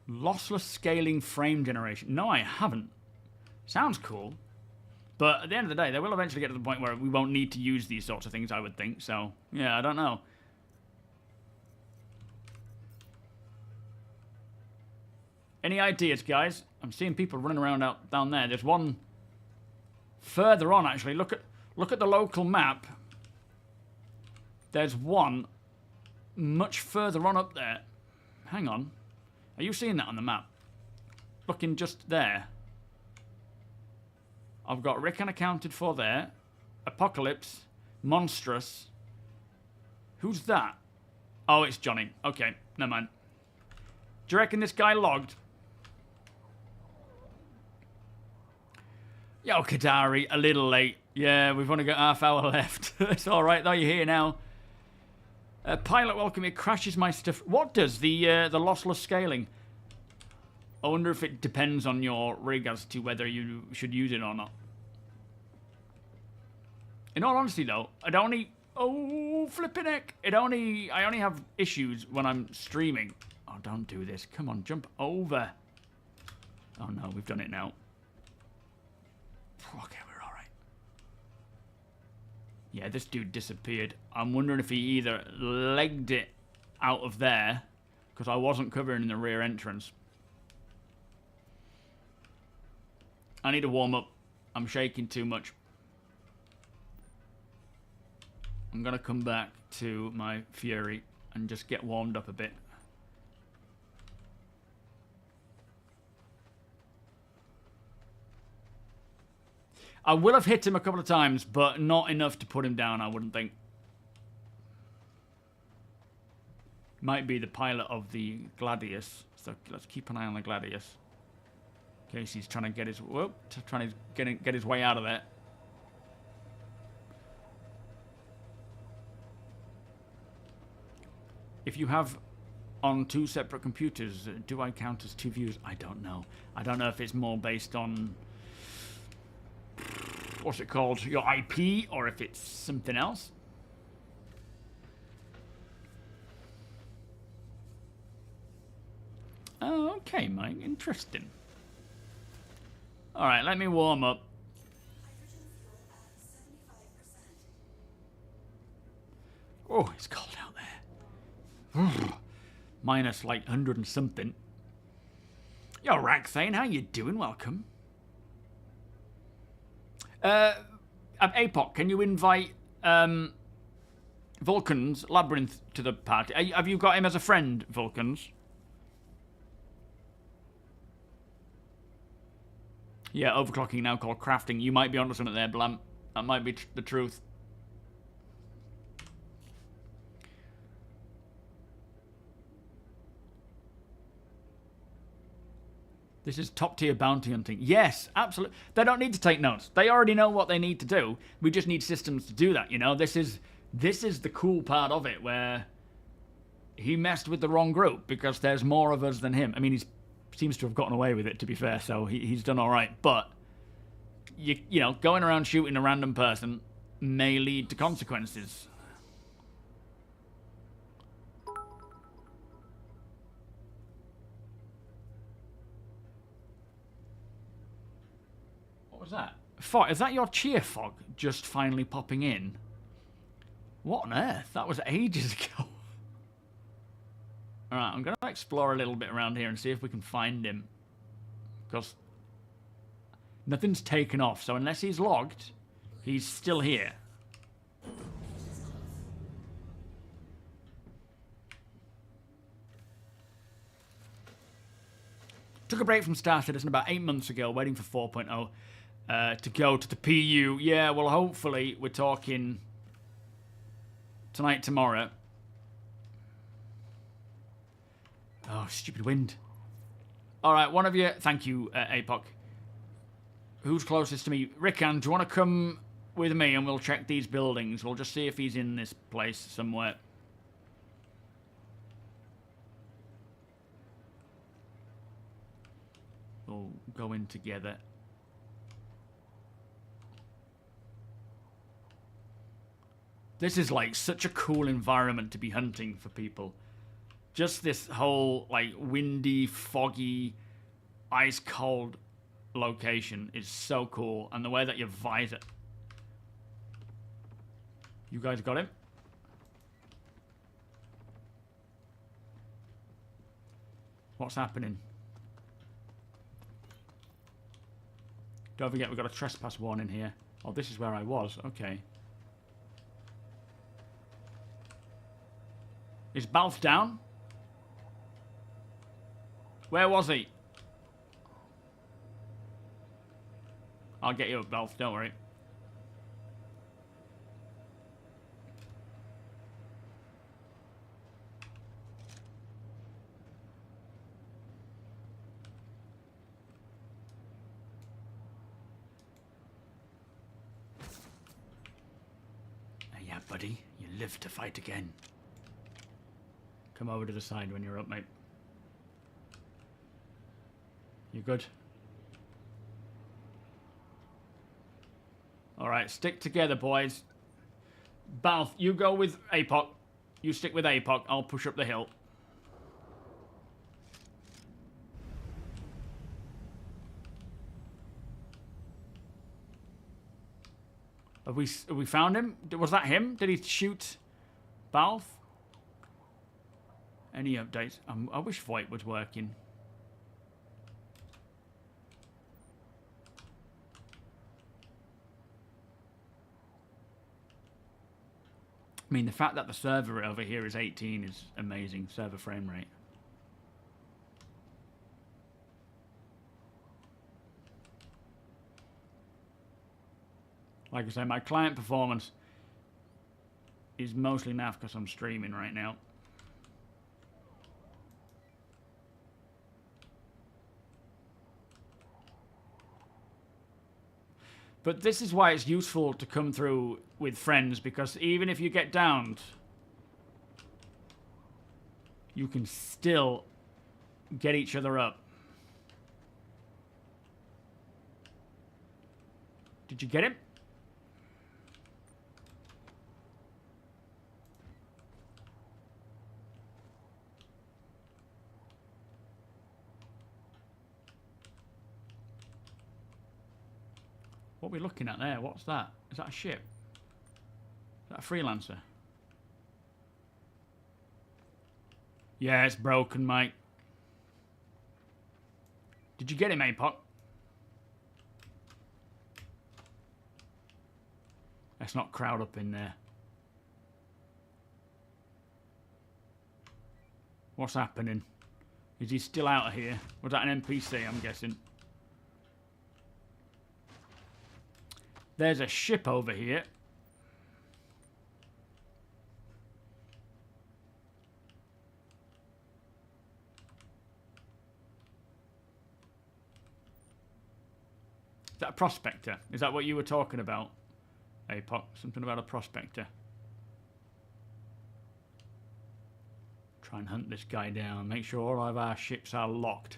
Lossless scaling frame generation. No, I haven't. Sounds cool. But at the end of the day, they will eventually get to the point where we won't need to use these sorts of things, I would think. So, yeah, I don't know. Any ideas, guys? I'm seeing people running around out down there. There's one further on, actually. Look at the local map. There's one much further on up there. Hang on. Are you seeing that on the map? Looking just there. I've got Rickan accounted for there. Apocalypse. Monstrous. Who's that? Oh, it's Johnny. Okay, never mind. Do you reckon this guy logged? Yo, Kadari, a little late. Yeah, we've only got half hour left. It's alright though, you're here now. Pilot, welcome. It crashes my stuff. What does the lossless scaling? I wonder if it depends on your rig as to whether you should use it or not. In all honesty, though, I'd only... Oh, flipping heck. I only have issues when I'm streaming. Oh, don't do this. Come on, jump over. Oh, no, we've done it now. Okay, we're all right. Yeah, this dude disappeared. I'm wondering if he either legged it out of there, because I wasn't covering the rear entrance. I need to warm up. I'm shaking too much. I'm going to come back to my Fury and just get warmed up a bit. I will have hit him a couple of times, but not enough to put him down, I wouldn't think. Might be the pilot of the Gladius, so let's keep an eye on the Gladius. In case he's trying to get his... Whoop, trying to get his way out of there. If you have on 2 separate computers, do I count as 2 views? I don't know. I don't know if it's more based on... What's it called? Your IP, or if it's something else. Oh, okay, Mike. Interesting. Alright, let me warm up. Oh, it's cold out there. Minus like 100 and something. Yo, Raxane, how you doing? Welcome. Apoc, can you invite Vulcan's Labyrinth to the party? Have you got him as a friend, Vulcan's? Yeah, overclocking now called crafting. You might be onto something there, Blam. That might be the truth. This is top tier bounty hunting. Yes, absolutely. They don't need to take notes. They already know what they need to do. We just need systems to do that, you know? This is the cool part of it, where he messed with the wrong group because there's more of us than him. I mean, he seems to have gotten away with it, to be fair, so he's done all right. But, you know, going around shooting a random person may lead to consequences. What was that? Fog? Is that your cheer fog just finally popping in? What on earth? That was ages ago. Alright, I'm going to explore a little bit around here and see if we can find him. Because nothing's taken off, so unless he's logged, he's still here. Took a break from StarCitizen about 8 months ago, waiting for 4.0 to go to the PU. Yeah, well, hopefully we're talking tonight, tomorrow. Oh, stupid wind. All right, one of you... Thank you, Apoc. Who's closest to me? Rickan, do you want to come with me and we'll check these buildings? We'll just see if he's in this place somewhere. We'll go in together. This is like such a cool environment to be hunting for people. Just this whole like windy, foggy, ice cold location is so cool, and the way that you visor. You guys got him? What's happening? Don't forget we've got a trespass warning here. Oh, this is where I was. Okay. Is Balth down? Where was he? I'll get you up, Balth, don't worry. Yeah, buddy, you live to fight again. Come over to the side when you're up, mate. You good? Alright, stick together, boys. Balth, you go with APOC. You stick with APOC. I'll push up the hill. Have we found him? Was that him? Did he shoot Balth? Any updates? I wish Voight was working. I mean, the fact that the server over here is 18 is amazing. Server frame rate. Like I say, my client performance is mostly naff because I'm streaming right now. But this is why it's useful to come through with friends, because even if you get downed, you can still get each other up. Did you get him? What are we looking at there? What's that? Is that a ship? Is that a freelancer? Yeah, it's broken, mate. Did you get him, APOC? Let's not crowd up in there. What's happening? Is he still out of here? Was that an NPC, I'm guessing? There's a ship over here. Is that a prospector? Is that what you were talking about, APOC? Something about a prospector. Try and hunt this guy down. Make sure all of our ships are locked.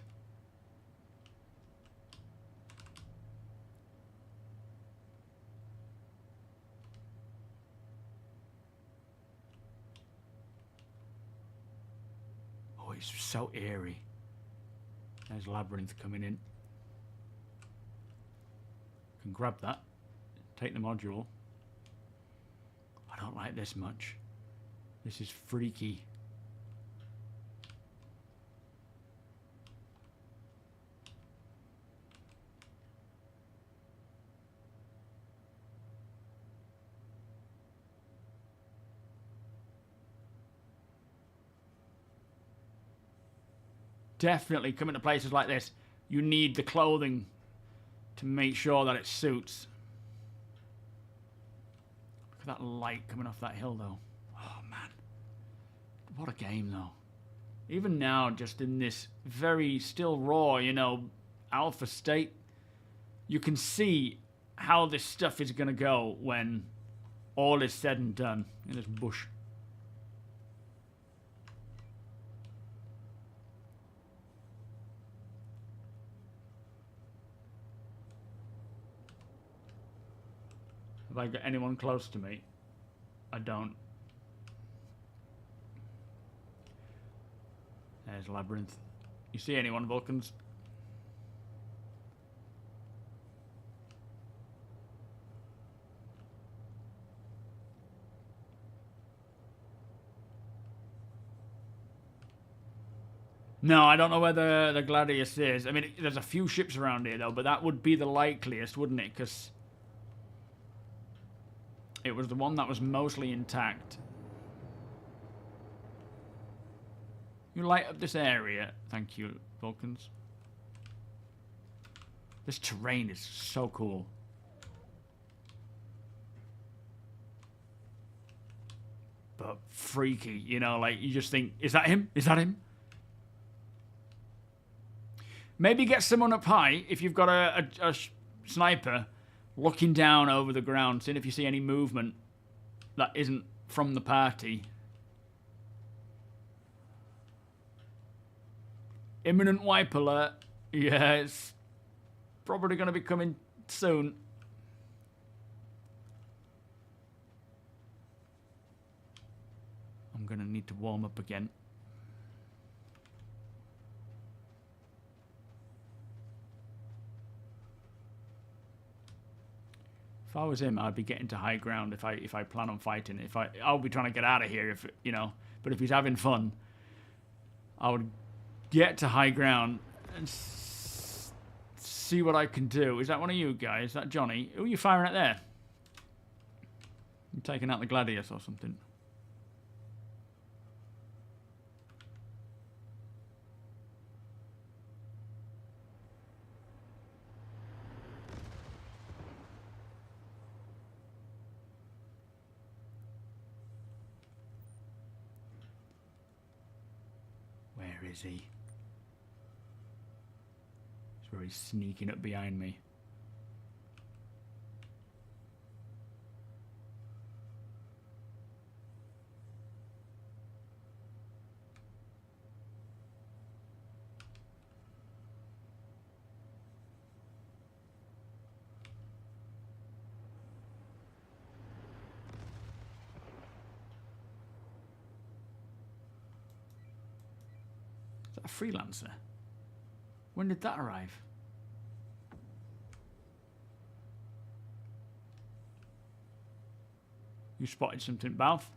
It's so eerie. There's Labyrinth coming in. Can grab that. Take the module. I don't like this much. This is freaky. Definitely coming to places like this, you need the clothing to make sure that it suits. Look at that light coming off that hill, though. Oh, man. What a game, though. Even now, just in this very still raw, you know, alpha state, you can see how this stuff is going to go when all is said and done in this bush. Have I got anyone close to me? I don't. There's Labyrinth. You see anyone, Vulcans? No, I don't know where the Gladius is. I mean, there's a few ships around here, though, but that would be the likeliest, wouldn't it? Because it was the one that was mostly intact. You light up this area. Thank you, Vulcans. This terrain is so cool. But freaky, you know, like you just think, is that him? Is that him? Maybe get someone up high if you've got a sniper looking down over the ground, seeing if you see any movement that isn't from the party. Imminent wipe alert. Yeah, it's probably going to be coming soon. I'm going to need to warm up again. If I was him, I'd be getting to high ground if I plan on fighting. I'll be trying to get out of here if you know. But if he's having fun, I would get to high ground and see what I can do. Is that one of you guys? Is that Johnny? Who are you firing at there? I'm taking out the Gladius or something. Where is he? It's where he's sneaking up behind me. Is that a freelancer? When did that arrive? You spotted something, Balth?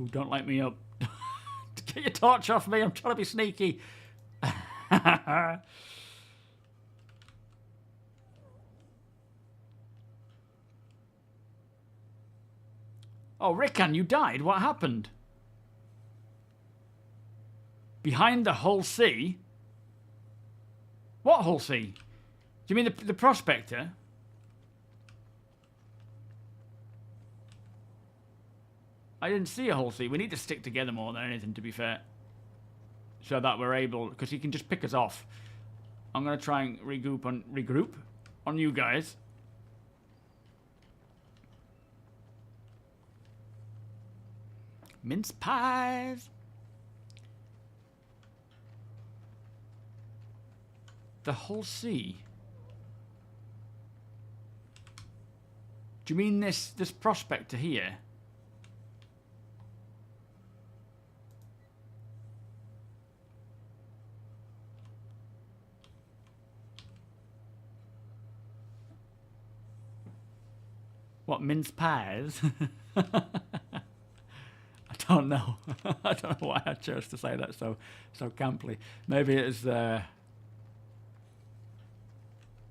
Ooh, don't light me up. Get your torch off me, I'm trying to be sneaky. Oh, Rickan, you died? What happened? Behind the Hull Sea? What Hull Sea? Do you mean the Prospector? I didn't see a Hull Sea. We need to stick together more than anything, to be fair. So that we're able... Because he can just pick us off. I'm going to try and regroup on you guys. Mince pies. The Hull Sea. Do you mean this prospector here? What, mince pies? I don't know. I don't know why I chose to say that so camply. Maybe it's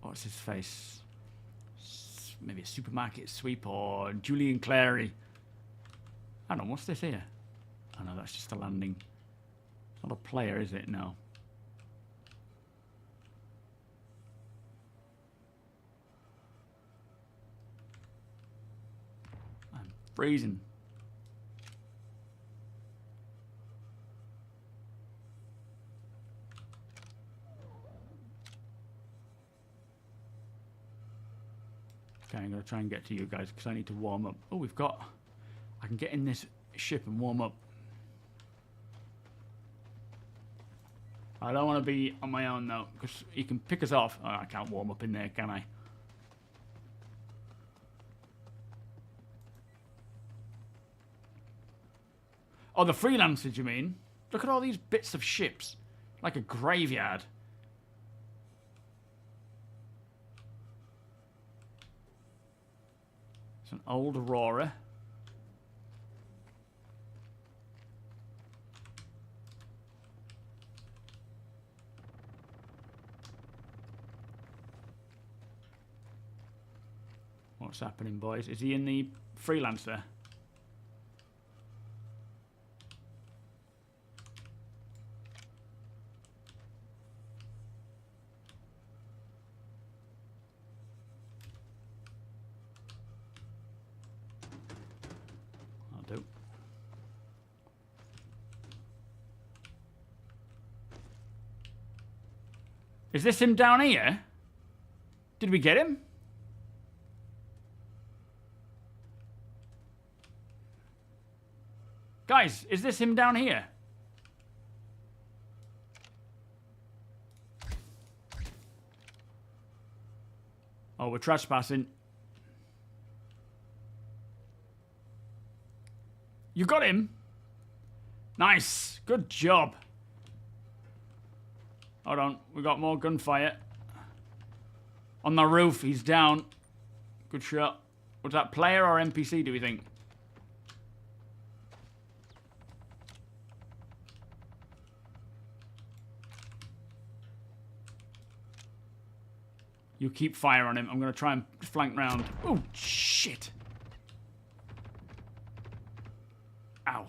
what's his face? Maybe a supermarket sweep or Julian Clary. I don't know, what's this here? Oh no, that's just a landing. It's not a player, is it? No. I'm freezing. Okay, I'm going to try and get to you guys because I need to warm up. Oh, I can get in this ship and warm up. I don't want to be on my own though because he can pick us off. Oh, I can't warm up in there, can I? Oh, the freelancers, you mean? Look at all these bits of ships. Like a graveyard. An old Aurora. What's happening, boys? Is he in the freelancer? Is this him down here? Did we get him? Guys, is this him down here? Oh, we're trespassing. You got him? Nice. Good job. Hold on. We got more gunfire. On the roof. He's down. Good shot. Was that player or NPC, do we think? You keep fire on him. I'm going to try and flank round. Oh, shit. Ow.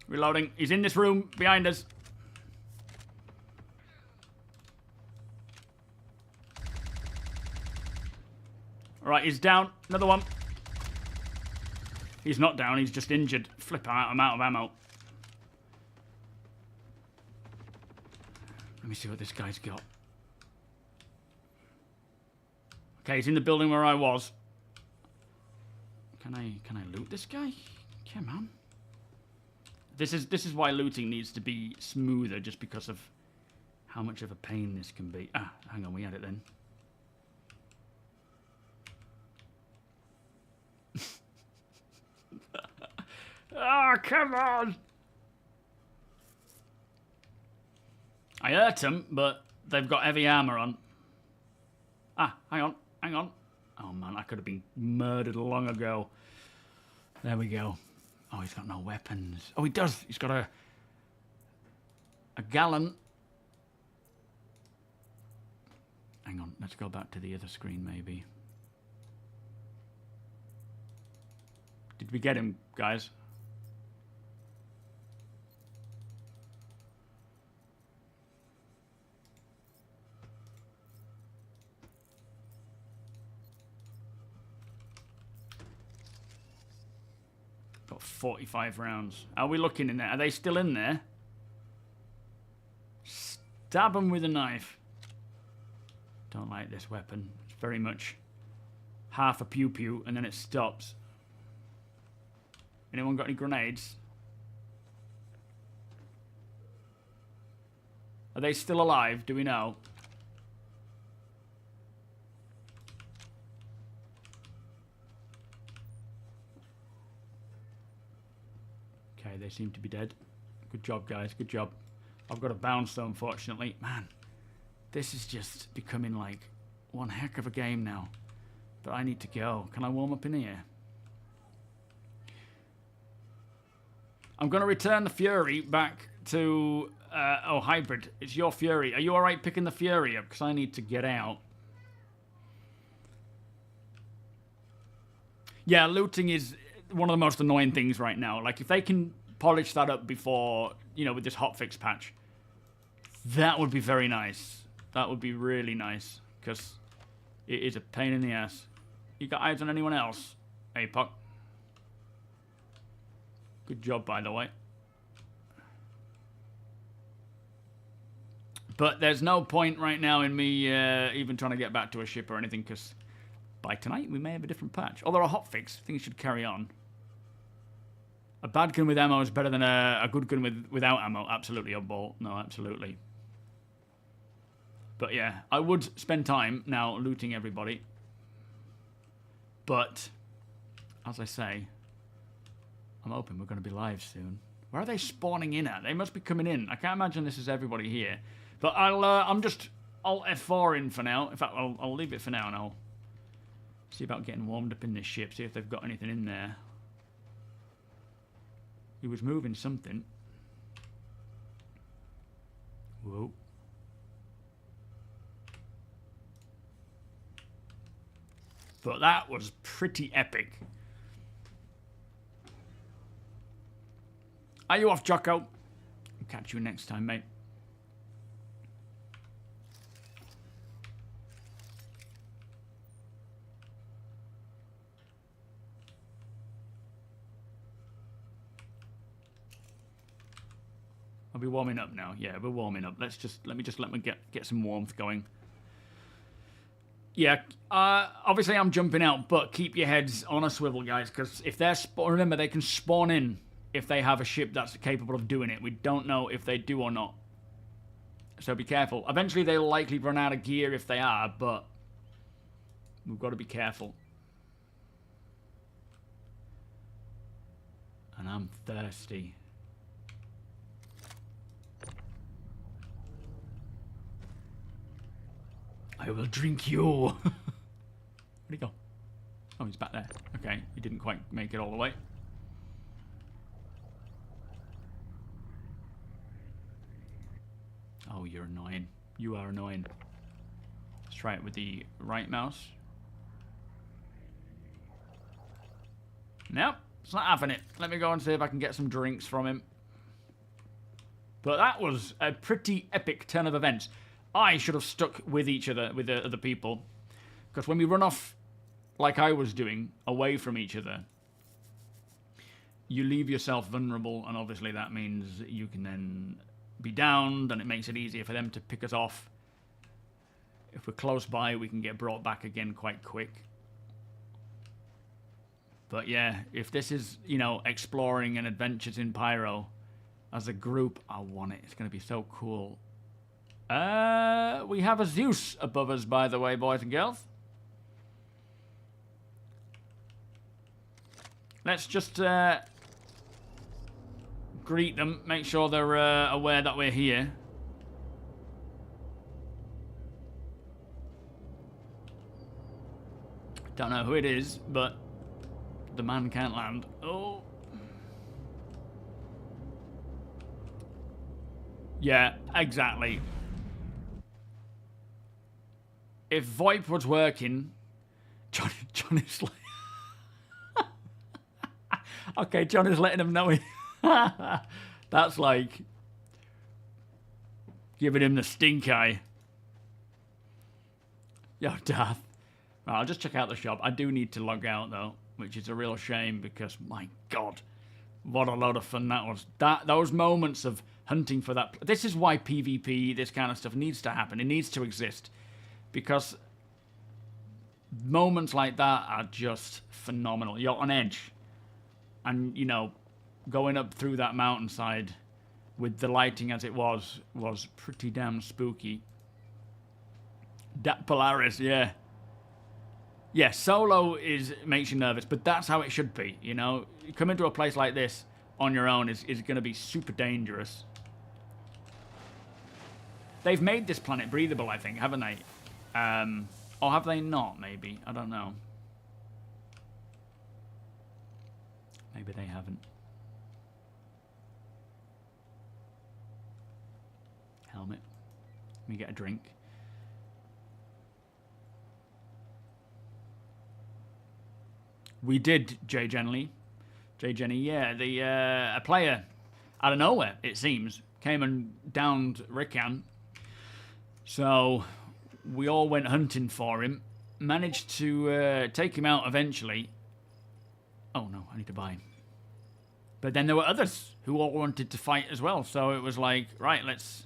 Reloading. He's in this room behind us. Alright, he's down. Another one. He's not down. He's just injured. Flip out. I'm out of ammo. Let me see what this guy's got. Okay, he's in the building where I was. Can I loot this guy? Come on. This is why looting needs to be smoother, just because of how much of a pain this can be. Ah, hang on, we had it then. Ah, come on! I hurt them, but they've got heavy armor on. Ah, hang on, hang on. Oh man, I could have been murdered long ago. There we go. Oh, he's got no weapons. Oh, he does. He's got a gallon. Hang on, let's go back to the other screen maybe. Did we get him, guys? Got 45 rounds. Are we looking in there? Are they still in there? Stab them with a knife. Don't like this weapon. It's very much half a pew-pew and then it stops. Anyone got any grenades? Are they still alive? Do we know? Okay, they seem to be dead. Good job, guys. Good job. I've got to bounce though, unfortunately. Man, this is just becoming like one heck of a game now. But I need to go. Can I warm up in here? I'm going to return the Fury back to... oh, Hybrid. It's your Fury. Are you alright picking the Fury up? Because I need to get out. Yeah, looting is one of the most annoying things right now. Like, if they can polish that up before, you know, with this hotfix patch, that would be very nice. That would be really nice. Because it is a pain in the ass. You got eyes on anyone else? APOC. Good job, by the way. But there's no point right now in me even trying to get back to a ship or anything, because by tonight we may have a different patch. Although a hotfix, things should carry on. A bad gun with ammo is better than a good gun without ammo. Absolutely, a ball. No, absolutely. But yeah, I would spend time now looting everybody. But, as I say, I'm hoping we're going to be live soon. Where are they spawning in at? They must be coming in. I can't imagine this is everybody here. But I'm just Alt F4 in for now. In fact, I'll leave it for now and I'll see about getting warmed up in this ship. See if they've got anything in there. He was moving something. Whoa. But that was pretty epic. Are you off, Jocko? I'll catch you next time, mate. I'll be warming up now. Yeah, we're warming up. Let me get some warmth going. Yeah, obviously I'm jumping out, but keep your heads on a swivel, guys, because if they're remember they can spawn in if they have a ship that's capable of doing it. We don't know if they do or not, so be careful. Eventually they'll likely run out of gear if they are, but We've got to be careful. And I'm thirsty. I will drink you. Where'd he go? Oh, he's back there. Okay, he didn't quite make it all the way. Oh, you're annoying. You are annoying. Let's try it with the right mouse. Nope, it's not having it. Let me go and see if I can get some drinks from him. But that was a pretty epic turn of events. I should have stuck with each other, with the other people. Because when we run off, like I was doing, away from each other, you leave yourself vulnerable, and obviously that means you can then be downed, and it makes it easier for them to pick us off. If we're close by, we can get brought back again quite quick. But yeah, if this is, you know, exploring and adventures in Pyro as a group, I want it. It's going to be so cool. We have a Zeus above us, by the way, boys and girls. Let's just greet them, make sure they're aware that we're here. Don't know who it is, but the man can't land. Oh. Yeah, exactly. If VoIP was working, John is like... Okay, John is letting him know. That's like giving him the stink eye. Yo, Darth. Right, I'll just check out the shop. I do need to log out though, which is a real shame because my God, what a load of fun that was. Those moments of hunting for that. This is why PvP, this kind of stuff needs to happen. It needs to exist because moments like that are just phenomenal. You're on edge. And, you know, going up through that mountainside with the lighting as it was pretty damn spooky. That Polaris, yeah. Yeah, solo makes you nervous, but that's how it should be, you know? You come into a place like this on your own is going to be super dangerous. They've made this planet breathable, I think, haven't they? Or have they not, maybe? I don't know. Maybe they haven't. Helmet. Let me get a drink. We did, Jay Jenny, yeah. A player out of nowhere, it seems, came and downed Rickan. So we all went hunting for him. Managed to take him out eventually. Oh no, I need to buy him. But then there were others who all wanted to fight as well. So it was like, right, let's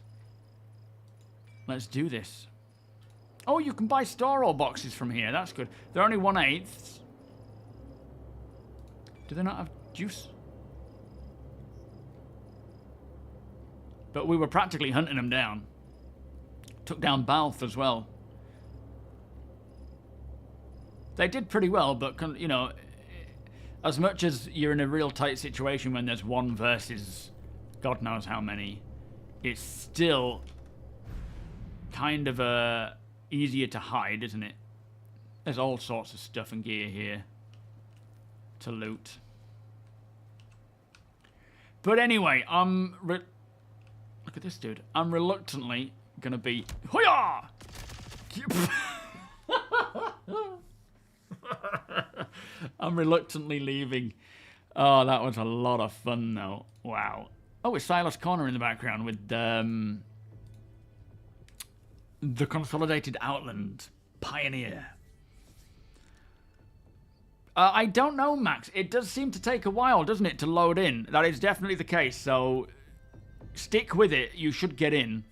do this. Oh, you can buy store-all boxes from here. That's good. They're only 1/8. Do they not have juice? But we were practically hunting them down. Took down Balth as well. They did pretty well, but, you know, as much as you're in a real tight situation when there's one versus God knows how many, it's still kind of easier to hide, isn't it? There's all sorts of stuff and gear here to loot. But anyway, look at this dude. I'm reluctantly gonna be Hoya! I'm reluctantly leaving. Oh, that was a lot of fun though. Wow. Oh, it's Silas Corner in the background with the Consolidated Outland Pioneer. I don't know, Max. It does seem to take a while, doesn't it, to load in? That is definitely the case, so stick with it. You should get in.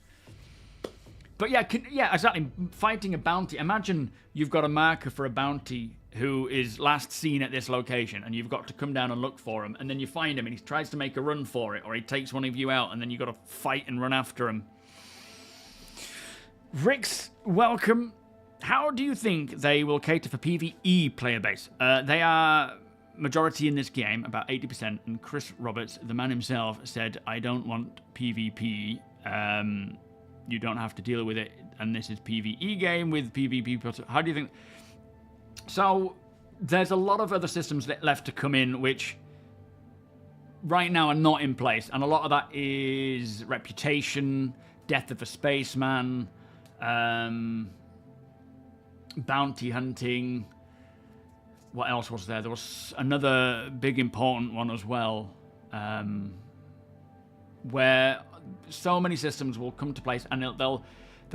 But yeah, yeah, exactly. Fighting a bounty. Imagine you've got a marker for a bounty who is last seen at this location, and you've got to come down and look for him, and then you find him, and he tries to make a run for it, or he takes one of you out, and then you've got to fight and run after him. Rix, welcome. How do you think they will cater for PvE player base? They are majority in this game, about 80%, and Chris Roberts, the man himself, said, I don't want PvP. You don't have to deal with it, and this is PvE game with PvP. How do you think? So, there's a lot of other systems left to come in, which right now are not in place, and a lot of that is reputation, death of a spaceman, bounty hunting. What else was there? There was another big important one as well, where so many systems will come to place, and they'll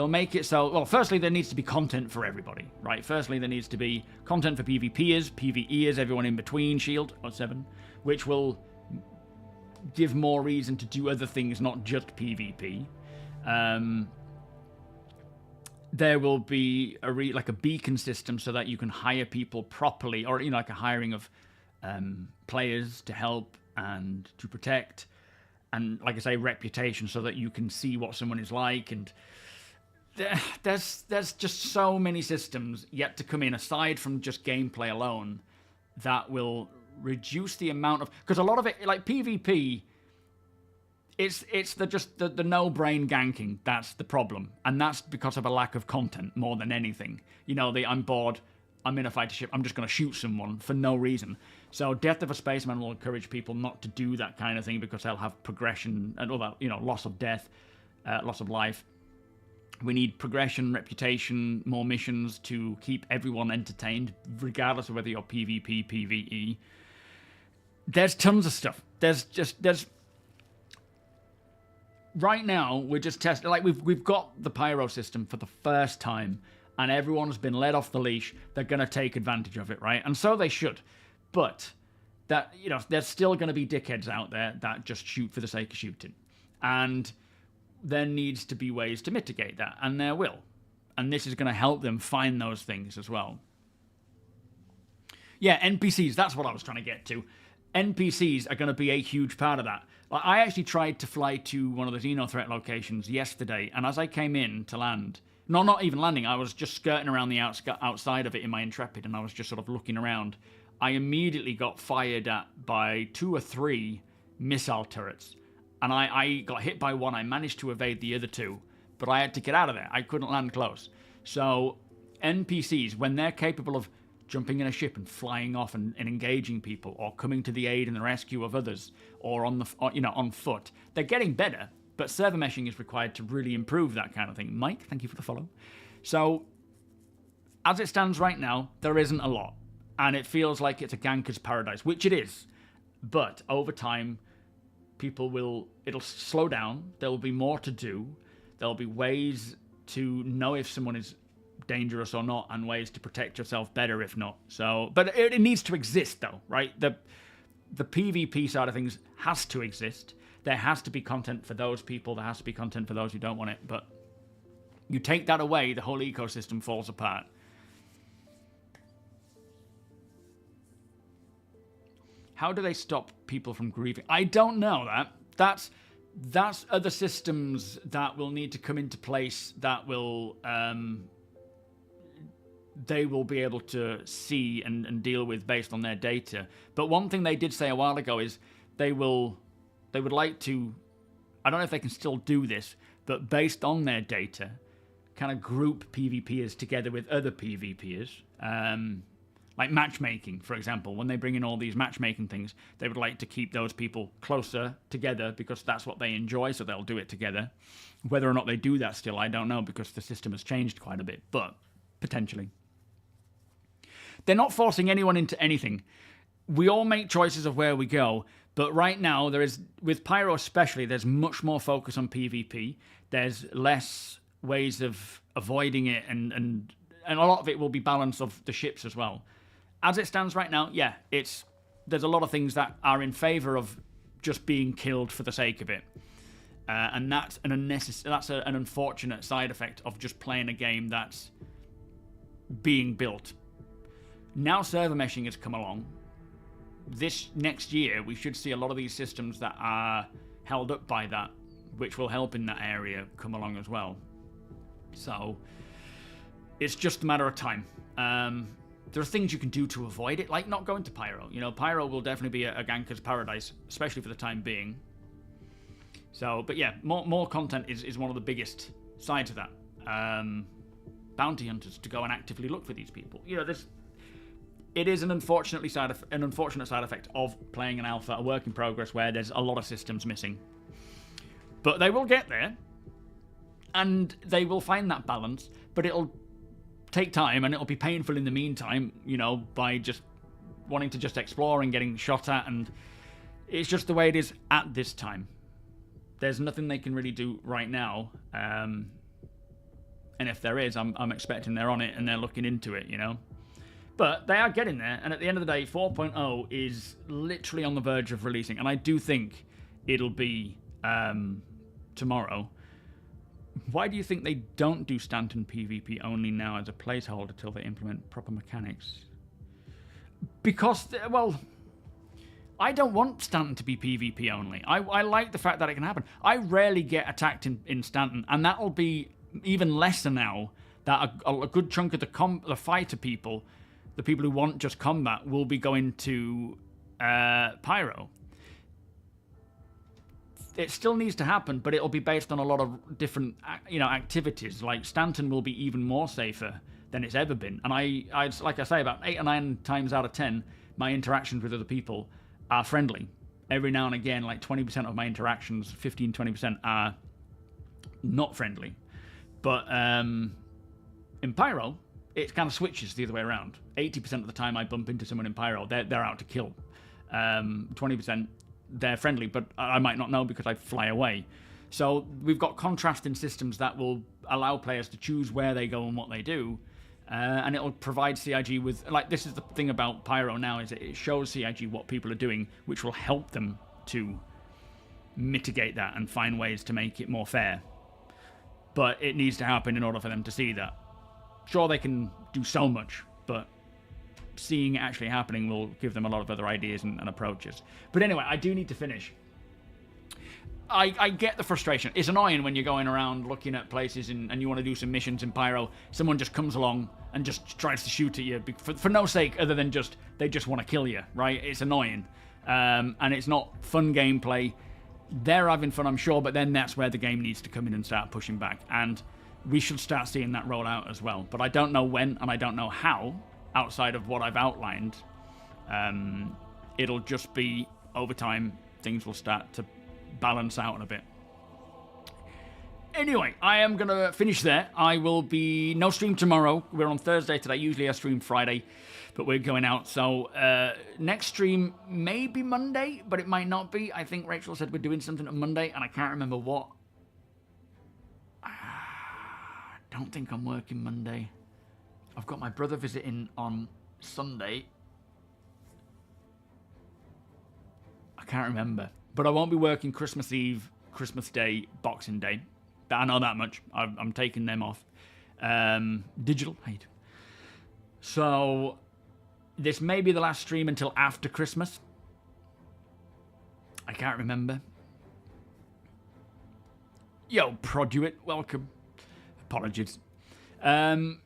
make it so. Well, firstly, there needs to be content for everybody, right? Firstly, there needs to be content for PvPers, PvEers, everyone in between, Shield or 7, which will give more reason to do other things, not just PvP. There will be like a beacon system so that you can hire people properly, or like a hiring of players to help and to protect, and like I say, reputation, so that you can see what someone is like. And there's just so many systems yet to come in, aside from just gameplay alone, that will reduce the amount of, because a lot of it, like PvP, it's the no-brain ganking that's the problem, and that's because of a lack of content more than anything. I'm bored, I'm in a fighter ship, I'm just going to shoot someone for no reason. So Death of a Spaceman will encourage people not to do that kind of thing, because they'll have progression and all that, loss of death, loss of life. We need progression, reputation, more missions to keep everyone entertained, regardless of whether you're PvP, PvE. There's tons of stuff. There's right now, we're just testing, like we've got the Pyro system for the first time, and everyone's been let off the leash. They're going to take advantage of it, right? And so they should. But that, there's still going to be dickheads out there that just shoot for the sake of shooting. And there needs to be ways to mitigate that, and there will. And this is going to help them find those things as well. Yeah, NPCs, that's what I was trying to get to. NPCs are going to be a huge part of that. I actually tried to fly to one of the Xenothreat locations yesterday, and as I came in to land, not even landing, I was just skirting around the outside of it in my Intrepid, and I was just sort of looking around. I immediately got fired at by 2 or 3 missile turrets, and I got hit by one. I managed to evade the other 2, but I had to get out of there. I couldn't land close. So NPCs, when they're capable of jumping in a ship and flying off and engaging people, or coming to the aid and the rescue of others, or on foot, they're getting better. But server meshing is required to really improve that kind of thing. Mike, thank you for the follow. So, as it stands right now, there isn't a lot, and it feels like it's a ganker's paradise, which it is. But over time, it'll slow down. There will be more to do. There'll be ways to know if someone is dangerous or not, and ways to protect yourself better if not. So, but it needs to exist though, right? The PvP side of things has to exist. There has to be content for those people. There has to be content for those who don't want it. But you take that away, the whole ecosystem falls apart. How do they stop people from grieving? I don't know that. That's other systems that will need to come into place that will they will be able to see and deal with based on their data. But one thing they did say a while ago is they would like to, I don't know if they can still do this, but based on their data, kind of group PvPers together with other PvPers. Like matchmaking, for example. When they bring in all these matchmaking things, they would like to keep those people closer together because that's what they enjoy, so they'll do it together. Whether or not they do that still, I don't know, because the system has changed quite a bit, but potentially. They're not forcing anyone into anything. We all make choices of where we go, but right now, there is, with Pyro especially, there's much more focus on PvP. There's less ways of avoiding it, and a lot of it will be balance of the ships as well. As it stands right now, yeah, there's a lot of things that are in favor of just being killed for the sake of it. And that's an unfortunate side effect of just playing a game that's being built. Now server meshing has come along. This next year, we should see a lot of these systems that are held up by that, which will help in that area, come along as well. So, It's just a matter of time. There are things you can do to avoid it, like not going to Pyro. You know, Pyro will definitely be a ganker's paradise, especially for the time being. So, but yeah, more content is one of the biggest sides of that. Bounty hunters to go and actively look for these people. You know, it is an unfortunate side effect of playing an alpha, a work in progress, where there's a lot of systems missing. But they will get there, and they will find that balance. But it'll take time, and it'll be painful in the meantime. You know, by just wanting to just explore and getting shot at, and it's just the way it is at this time. There's nothing they can really do right now. And if there is, I'm expecting they're on it and they're looking into it, you know. But they are getting there, and at the end of the day, 4.0 is literally on the verge of releasing, and I do think it'll be tomorrow. Why do you think they don't do Stanton PvP only now as a placeholder till they implement proper mechanics? Because, well, I don't want Stanton to be PvP only. I like the fact that it can happen. I rarely get attacked in Stanton, and that'll be even lesser now that a good chunk of the fighter people, the people who want just combat, will be going to Pyro. It still needs to happen, but it'll be based on a lot of different, you know, activities. Like Stanton will be even more safer than it's ever been. And I like I say, about 8 or 9 times out of 10, my interactions with other people are friendly. Every now and again, like 20% of my interactions, 15-20% are not friendly. But in Pyro, it kind of switches the other way around. 80% of the time I bump into someone in Pyro, they're out to kill. 20%, they're friendly, but I might not know because I fly away. So we've got contrasting systems that will allow players to choose where they go and what they do. And it'll provide CIG with, like, this is the thing about Pyro now, is it shows CIG what people are doing, which will help them to mitigate that and find ways to make it more fair. But it needs to happen in order for them to see that. Sure, they can do so much, but seeing it actually happening will give them a lot of other ideas and approaches. But anyway, I do need to finish. I get the frustration. It's annoying when you're going around looking at places and you want to do some missions in Pyro. Someone just comes along and just tries to shoot at you for no sake other than they just want to kill you, right? It's annoying. And it's not fun gameplay. They're having fun, I'm sure, but then that's where the game needs to come in and start pushing back. And we should start seeing that roll out as well. But I don't know when and I don't know how, outside of what I've outlined. It'll just be, over time, things will start to balance out a bit. Anyway, I am going to finish there. I will be no stream tomorrow. We're on Thursday today. Usually I stream Friday, but we're going out. So next stream may be Monday, but it might not be. I think Rachel said we're doing something on Monday, and I can't remember what. I don't think I'm working Monday. I've got my brother visiting on Sunday. I can't remember. But I won't be working Christmas Eve, Christmas Day, Boxing Day. I know that much. I'm taking them off. Digital. Hate. So this may be the last stream until after Christmas. I can't remember. Yo, Produit, welcome. Apologies. Boogie,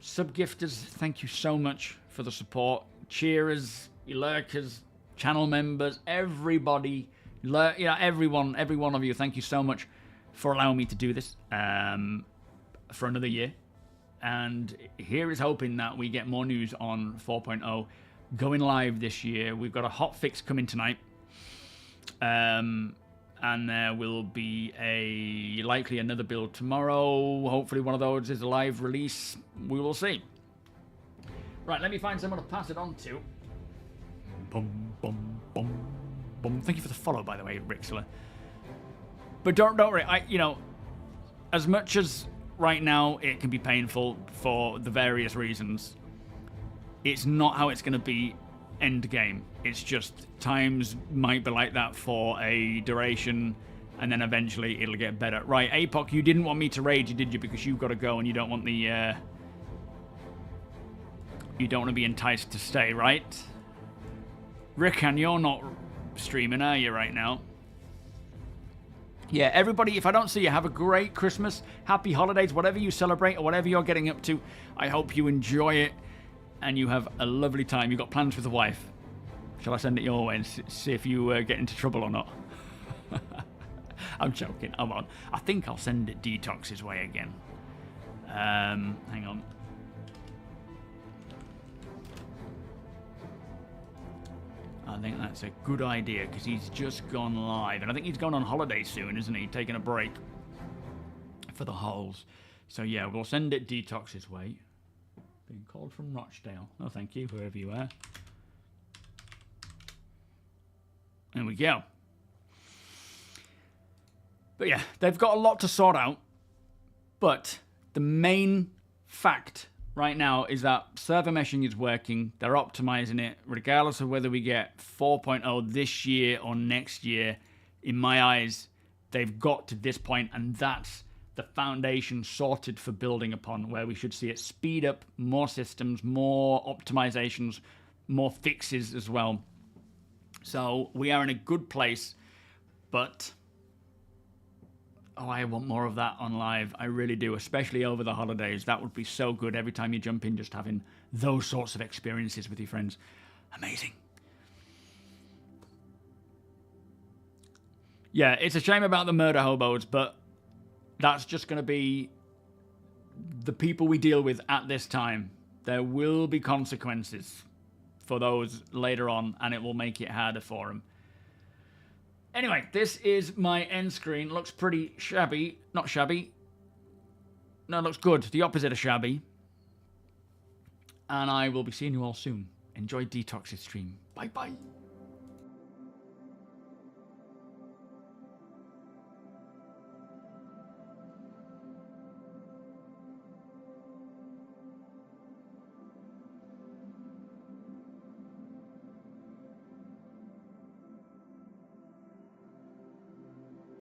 subgifters, thank you so much for the support. Cheerers, lurkers, channel members, everybody, every one of you, thank you so much for allowing me to do this for another year. And here is hoping that we get more news on 4.0 going live this year. We've got a hotfix coming tonight. And there will be likely another build tomorrow. Hopefully one of those is a live release. We will see. Right, let me find someone to pass it on to. Bum, bum, bum, bum. Thank you for the follow, by the way, Rixler. But don't worry, as much as right now it can be painful for the various reasons, it's not how it's going to be end game. It's just times might be like that for a duration, and then eventually it'll get better. Right, Apoc, you didn't want me to raid you, did you? Because you've got to go and you don't want the... you don't want to be enticed to stay, right? Rickan, you're not streaming, are you, right now? Yeah, everybody, if I don't see you, have a great Christmas, happy holidays, whatever you celebrate or whatever you're getting up to. I hope you enjoy it and you have a lovely time. You've got plans with the wife. Shall I send it your way and see if you get into trouble or not? I'm joking. I'm on. I think I'll send it Detox's way again. Hang on. I think that's a good idea because he's just gone live. And I think he's going on holiday soon, isn't he? Taking a break for the holes. So yeah, we'll send it Detox's way. Being called from Rochdale. No, thank you, whoever you are. There we go. But yeah, they've got a lot to sort out. But the main fact right now is that server meshing is working. They're optimizing it. Regardless of whether we get 4.0 this year or next year, in my eyes, they've got to this point, and that's the foundation sorted for building upon, where we should see it speed up more systems, more optimizations, more fixes as well. So we are in a good place, but oh, I want more of that on live. I really do, especially over the holidays. That would be so good every time you jump in, just having those sorts of experiences with your friends. Amazing. Yeah, it's a shame about the murder hobos, but that's just going to be the people we deal with at this time. There will be consequences for those later on, and it will make it harder for them. Anyway, this is my end screen. Looks pretty shabby. Not shabby. No, it looks good. The opposite of shabby. And I will be seeing you all soon. Enjoy Detox's stream. Bye-bye.